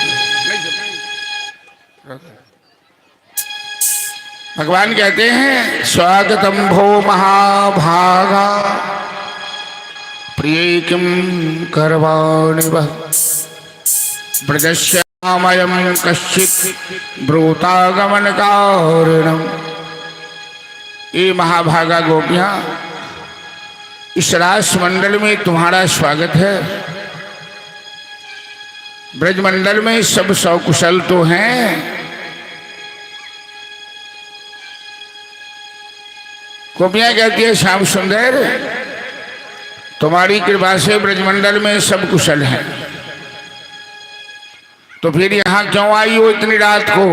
भगवान कहते हैं स्वागतम भो महाभागा प्रिय किम करवाणि वह ब्रजश्यामयं कश्चित् ब्रूतागमन कारणम। ये महाभागा गोपियां इस रास मंडल में तुम्हारा स्वागत है। ब्रजमंडल में सब सकुशल तो हैं, गोपियां कहती है श्याम सुंदर तुम्हारी कृपा से ब्रजमंडल में सब कुशल हैं, तो फिर यहाँ क्यों आई हो इतनी रात को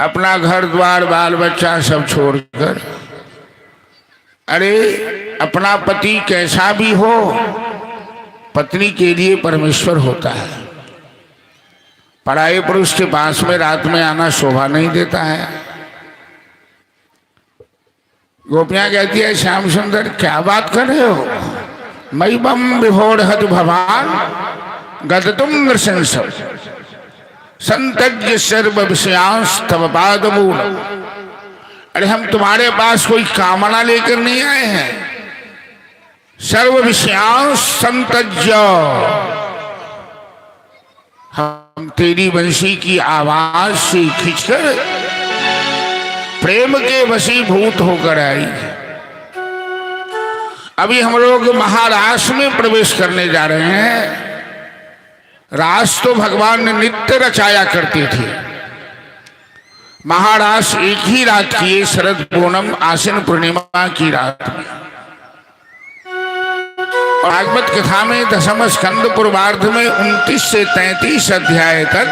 अपना घर द्वार बाल बच्चा सब छोड़कर? अरे अपना पति कैसा भी हो पत्नी के लिए परमेश्वर होता है। पराये पुरुष के पास में रात में आना शोभा नहीं देता है। गोपियां कहती है श्याम सुंदर क्या बात कर रहे हो? मई बम विभोर हत भवान गदतुम नृशंस संतज्ञ सर्व विषयांश तव पाद मूल। अरे हम तुम्हारे पास कोई कामना लेकर नहीं आए हैं। सर्व विषयांश संतज्ञ, हम तेरी बंसी की आवाज से खींचकर प्रेम के वशीभूत होकर आई। अभी हम लोग महारास में प्रवेश करने जा रहे हैं। रास तो भगवान ने नित्य रचाया करते थे। महारास एक ही रात किए, शरद पूनम आश्विन पूर्णिमा की रात में। भागवत कथा में दशम स्कंद पूर्वार्ध में 29 से 33 अध्याय तक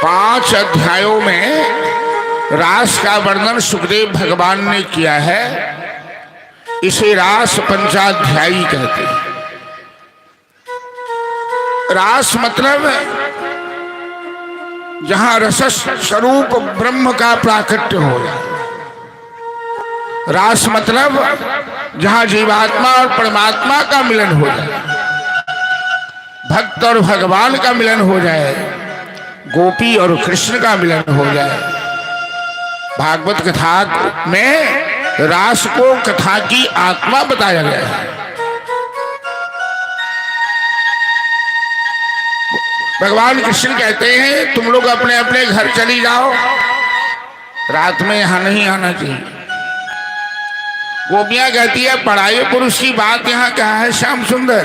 5 अध्यायों में रास का वर्णन सुखदेव भगवान ने किया है। इसे रास पंचाध्यायी कहते हैं। रास मतलब जहां रस स्वरूप ब्रह्म का प्राकट्य हो जाए। रास मतलब जहां जीवात्मा और परमात्मा का मिलन हो जाए, भक्त और भगवान का मिलन हो जाए, गोपी और कृष्ण का मिलन हो जाए। भागवत कथा में रास को कथा की आत्मा बताया गया है। भगवान कृष्ण कहते हैं तुम लोग अपने अपने घर चली जाओ, रात में यहां नहीं आना चाहिए। गोपियां कहती है पराये पुरुष की बात यहाँ क्या है श्याम सुंदर?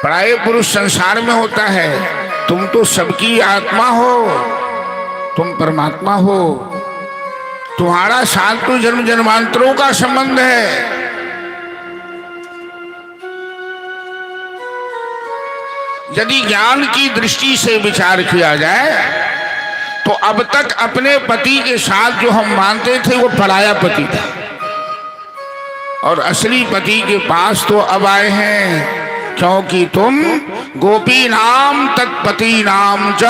पराये पुरुष संसार में होता है, तुम तो सबकी आत्मा हो, तुम परमात्मा हो। तुम्हारा साथ तो जन्म जन्मांतरों का संबंध है। यदि ज्ञान की दृष्टि से विचार किया जाए तो अब तक अपने पति के साथ जो हम मानते थे वो पराया पति था, और असली पति के पास तो अब आए हैं, क्योंकि तुम गोपी नाम तत्पति नाम च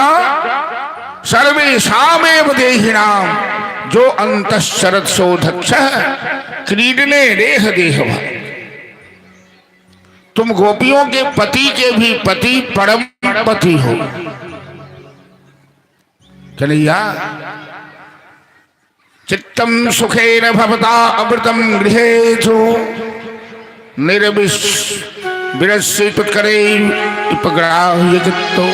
सर्वेषामेव देहि नाम जो अंतःशरत सोधक्ष क्रीडने रेह देह भाई। तुम गोपियों के पति के भी पति परम पति हो। कन्हैया चित्तम सुखेन भवता अमृतम गृहेषु निर्विश विरस्यत्करे उपग्राह्य चित्तो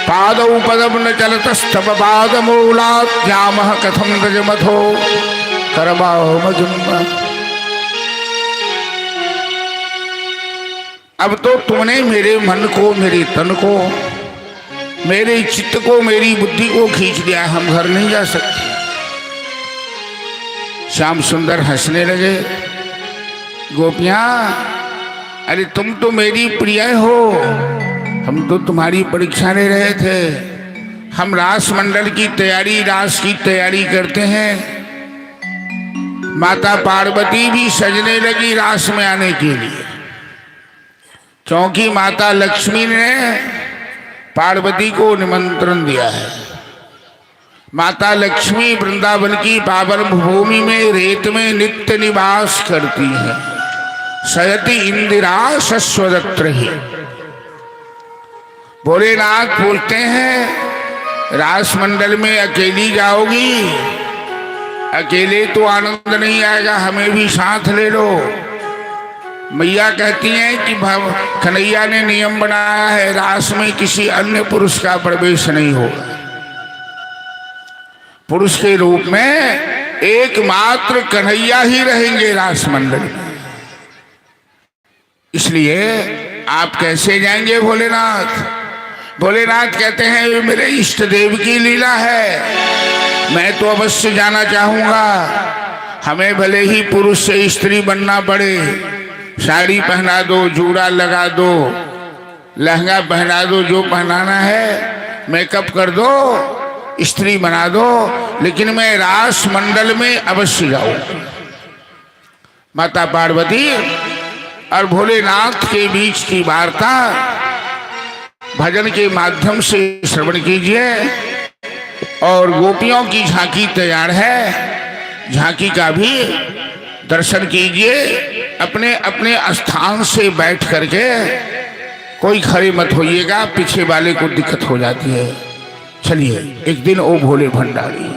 पादौ पदम न चलतस्तव पादमूलात् जामः कथम रजमथो करबाहो मजुम्बा। अब तो तुमने मेरे मन को, मेरे तन को, मेरे चित्त को, मेरी बुद्धि को खींच लिया, हम घर नहीं जा सकते। श्याम सुंदर हंसने लगे। गोपियां, अरे तुम तो मेरी प्रिय हो, हम तो तुम्हारी परीक्षा ले रहे थे। हम रास मंडल की तैयारी, रास की तैयारी करते हैं। माता पार्वती भी सजने लगी रास में आने के लिए, क्योंकि माता लक्ष्मी ने पार्वती को निमंत्रण दिया है। माता लक्ष्मी वृंदावन की पावन भूमि में रेत में नित्य निवास करती है। शयति इंदिरा शश्वदत्र ही। भोलेनाथ पूछते हैं, रास मंडल में अकेली जाओगी? अकेले तो आनंद नहीं आएगा, हमें भी साथ ले लो। मैया कहती हैं कि कन्हैया ने नियम बनाया है, रास में किसी अन्य पुरुष का प्रवेश नहीं होगा। पुरुष के रूप में एकमात्र कन्हैया ही रहेंगे रास मंडल में। इसलिए आप कैसे जाएंगे भोलेनाथ? भोलेनाथ कहते हैं, ये मेरे इष्ट देव की लीला है, मैं तो अवश्य जाना चाहूंगा। हमें भले ही पुरुष से स्त्री बनना पड़े, साड़ी पहना दो, जूड़ा लगा दो, लहंगा पहना दो, जो पहनाना है, मेकअप कर दो, स्त्री बना दो, लेकिन मैं रास मंडल में अवश्य जाऊं। माता पार्वती और भोलेनाथ के बीच की वार्ता भजन के माध्यम से श्रवण कीजिए। और गोपियों की झांकी तैयार है, झांकी का भी दर्शन कीजिए। अपने अपने स्थान से बैठ करके, कोई खड़े मत होइएगा, पीछे वाले को दिक्कत हो जाती है। चलिए, एक दिन ओ भोले भंडारी।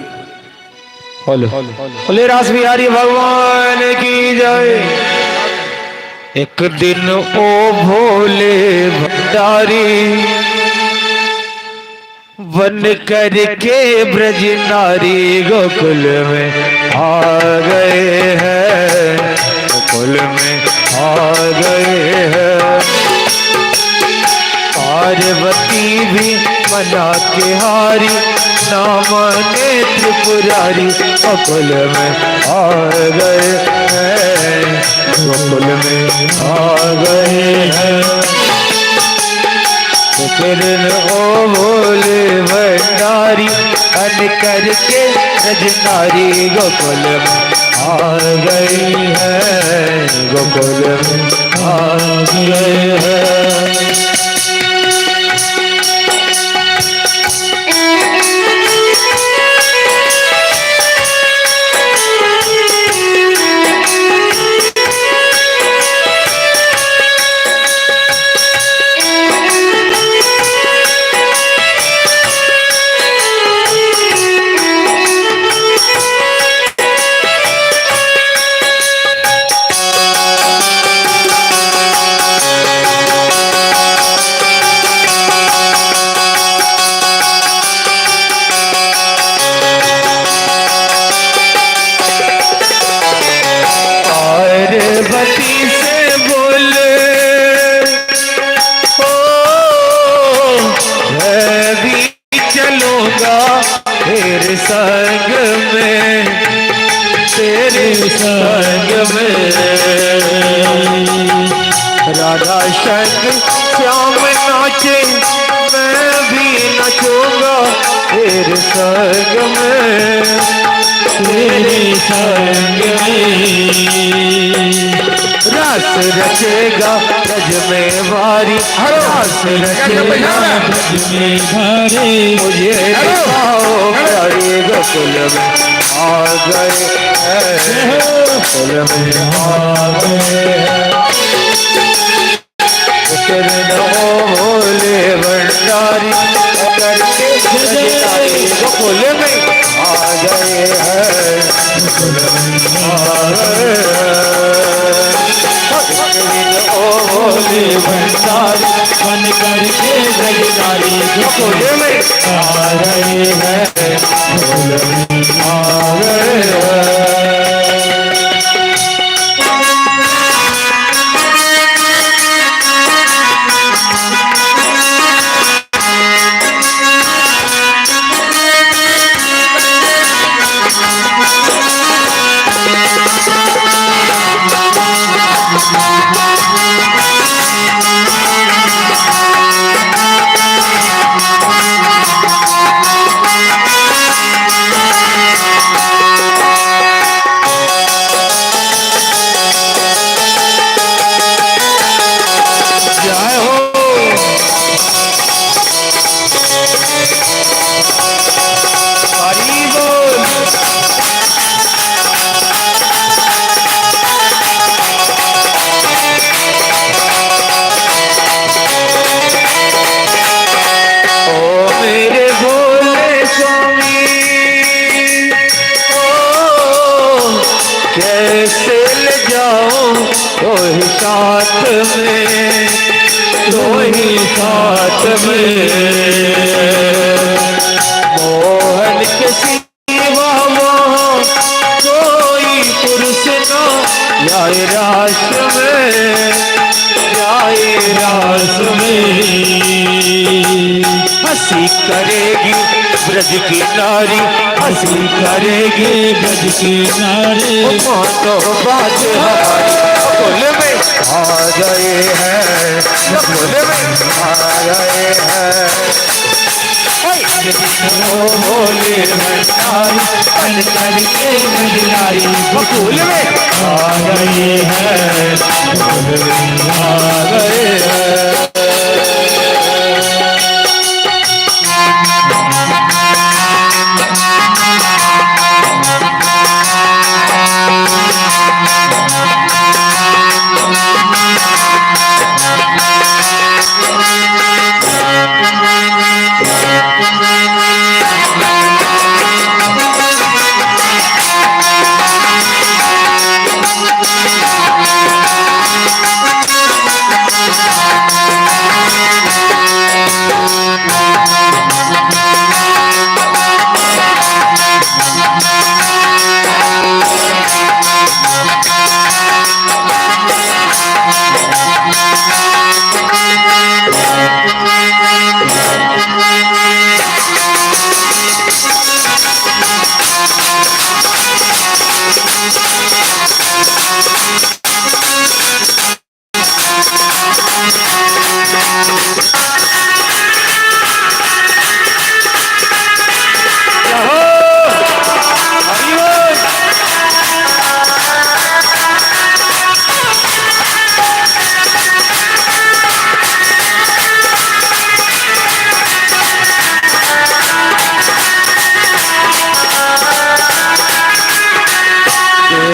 बोले रास बिहारी भगवान की जय। एक दिन ओ भोले भंडारी बन करके ब्रज नारी गोकुल में आ गए हैं, गोकुल में आ गए हैं। पार्वती भी मना के हारी, नाम ने त्रिपुरारी गोकुल में आ गए हैं, गोकुल में आ गए हैं। किरण ओ भोले भंडारी बन करके रजनारी गोकुल में आ गई है, गोकुल में आ गए हैं। राधा संग श्याम नाचे, मैं भी नचूंगा तेरे संग में, तेरे संग में। रास रचेगा ब्रज में भारी, रास रचेगा ब्रज में भारी। मुझे दिखाओ प्यारे गोकुल में आ गए हैं, गोकुल में आ गए हैं। भोले भंडारी करके जयकारी गोकुल में आ गए हैं, गोकुल में आ गए हैं। भोले भंडारी बन करके जयकारी गोकुल में आ रहे हैं, गोकुल में आ गए हैं। कैसे ले जाऊं कोई साथ में, कोई साथ में। मोहन के सिवा वहाँ कोई पुरुष न जाए रास में, जाए रास में। हंसी करेगी ब्रज की नारी, हंसी करेगी ब्रज की नारी। तो बात हमारी गोकुल में आ गए हैं, गोकुल में आ गए हैं। भोले भंडारी बन करके नारी गोकुल में आ गए हैं, गोकुल में आ गए हैं।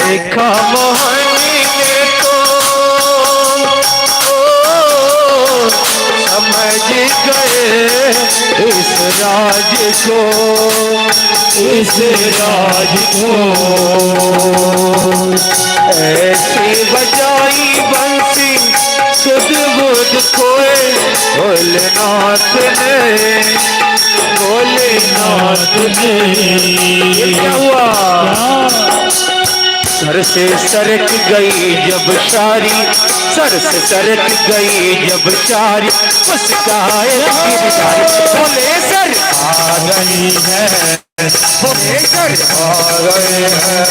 देखा मोहन ने तो समझ गए इस राज को, इस राज को। ऐसी बजाई बंसी सुध बुध खोए भोलेनाथ ने, भोलेनाथ ने। क्या हुआ? सर से सरक गई जब सारी, सर से सरक गई जब सारी, मुस्काए गिरधारी भोले सर आ गई है, भोले सर आ गए हैं।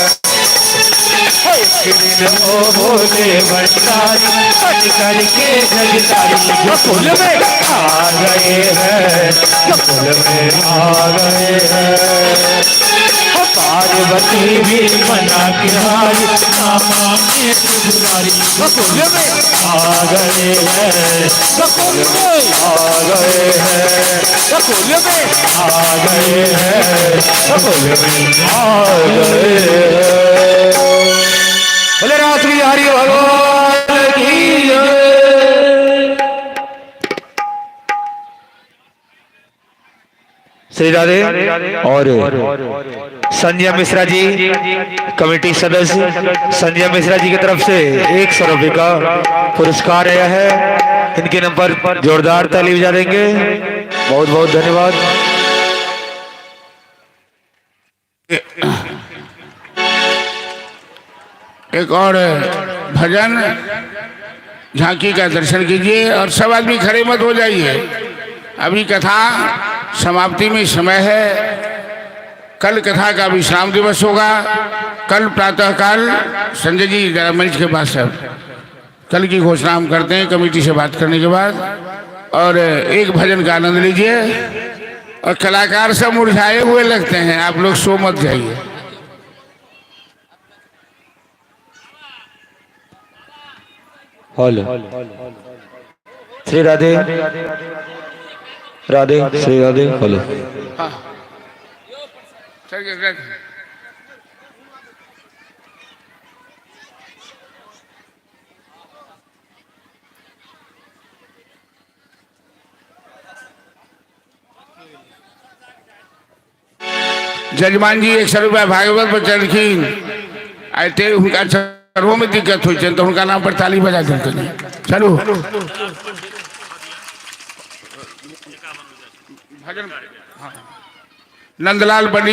ओ भोले भंडारी बन करके जगदारी गोकुल में आ गए हैं, गोकुल में आ गए हैं। पार्वती भी मना के हारी मांगे त्रिपुरारी सकुल में आ गए हैं सकुल में आ गए हैं सकुल में आ गए हैं सकुल में आ गए हैं। बोले रास बिहारी भगवान की जय। श्री राधे और संजय मिश्रा जी कमेटी सदस्य संजय मिश्रा जी की तरफ से 100 रुपये का पुरस्कार आया है। इनके नाम पर जोरदार ताली बजा देंगे। बहुत बहुत धन्यवाद। एक और भजन झांकी का दर्शन कीजिए और सब आदमी खड़े मत हो जाइए। अभी कथा समाप्ति में समय है। कल कथा का विश्राम दिवस होगा। कल प्रातःकाल संजय जी जरा मंच के पास सब कल की घोषणा हम करते हैं कमेटी से बात करने के बाद। और एक भजन का आनंद लीजिए। और कलाकार सब मुरझाए हुए लगते हैं, आप लोग सो मत जाइए। Hello Shri Radhe Radhe Shri Radhe hello. हाँ चल जजमान जी 100 रुपया भागवत बचन की आते उनका सर्वों में दिक्कत हुई तो उनका नाम पर ताली बजा देते चलो भजन। नंदलाल पंडित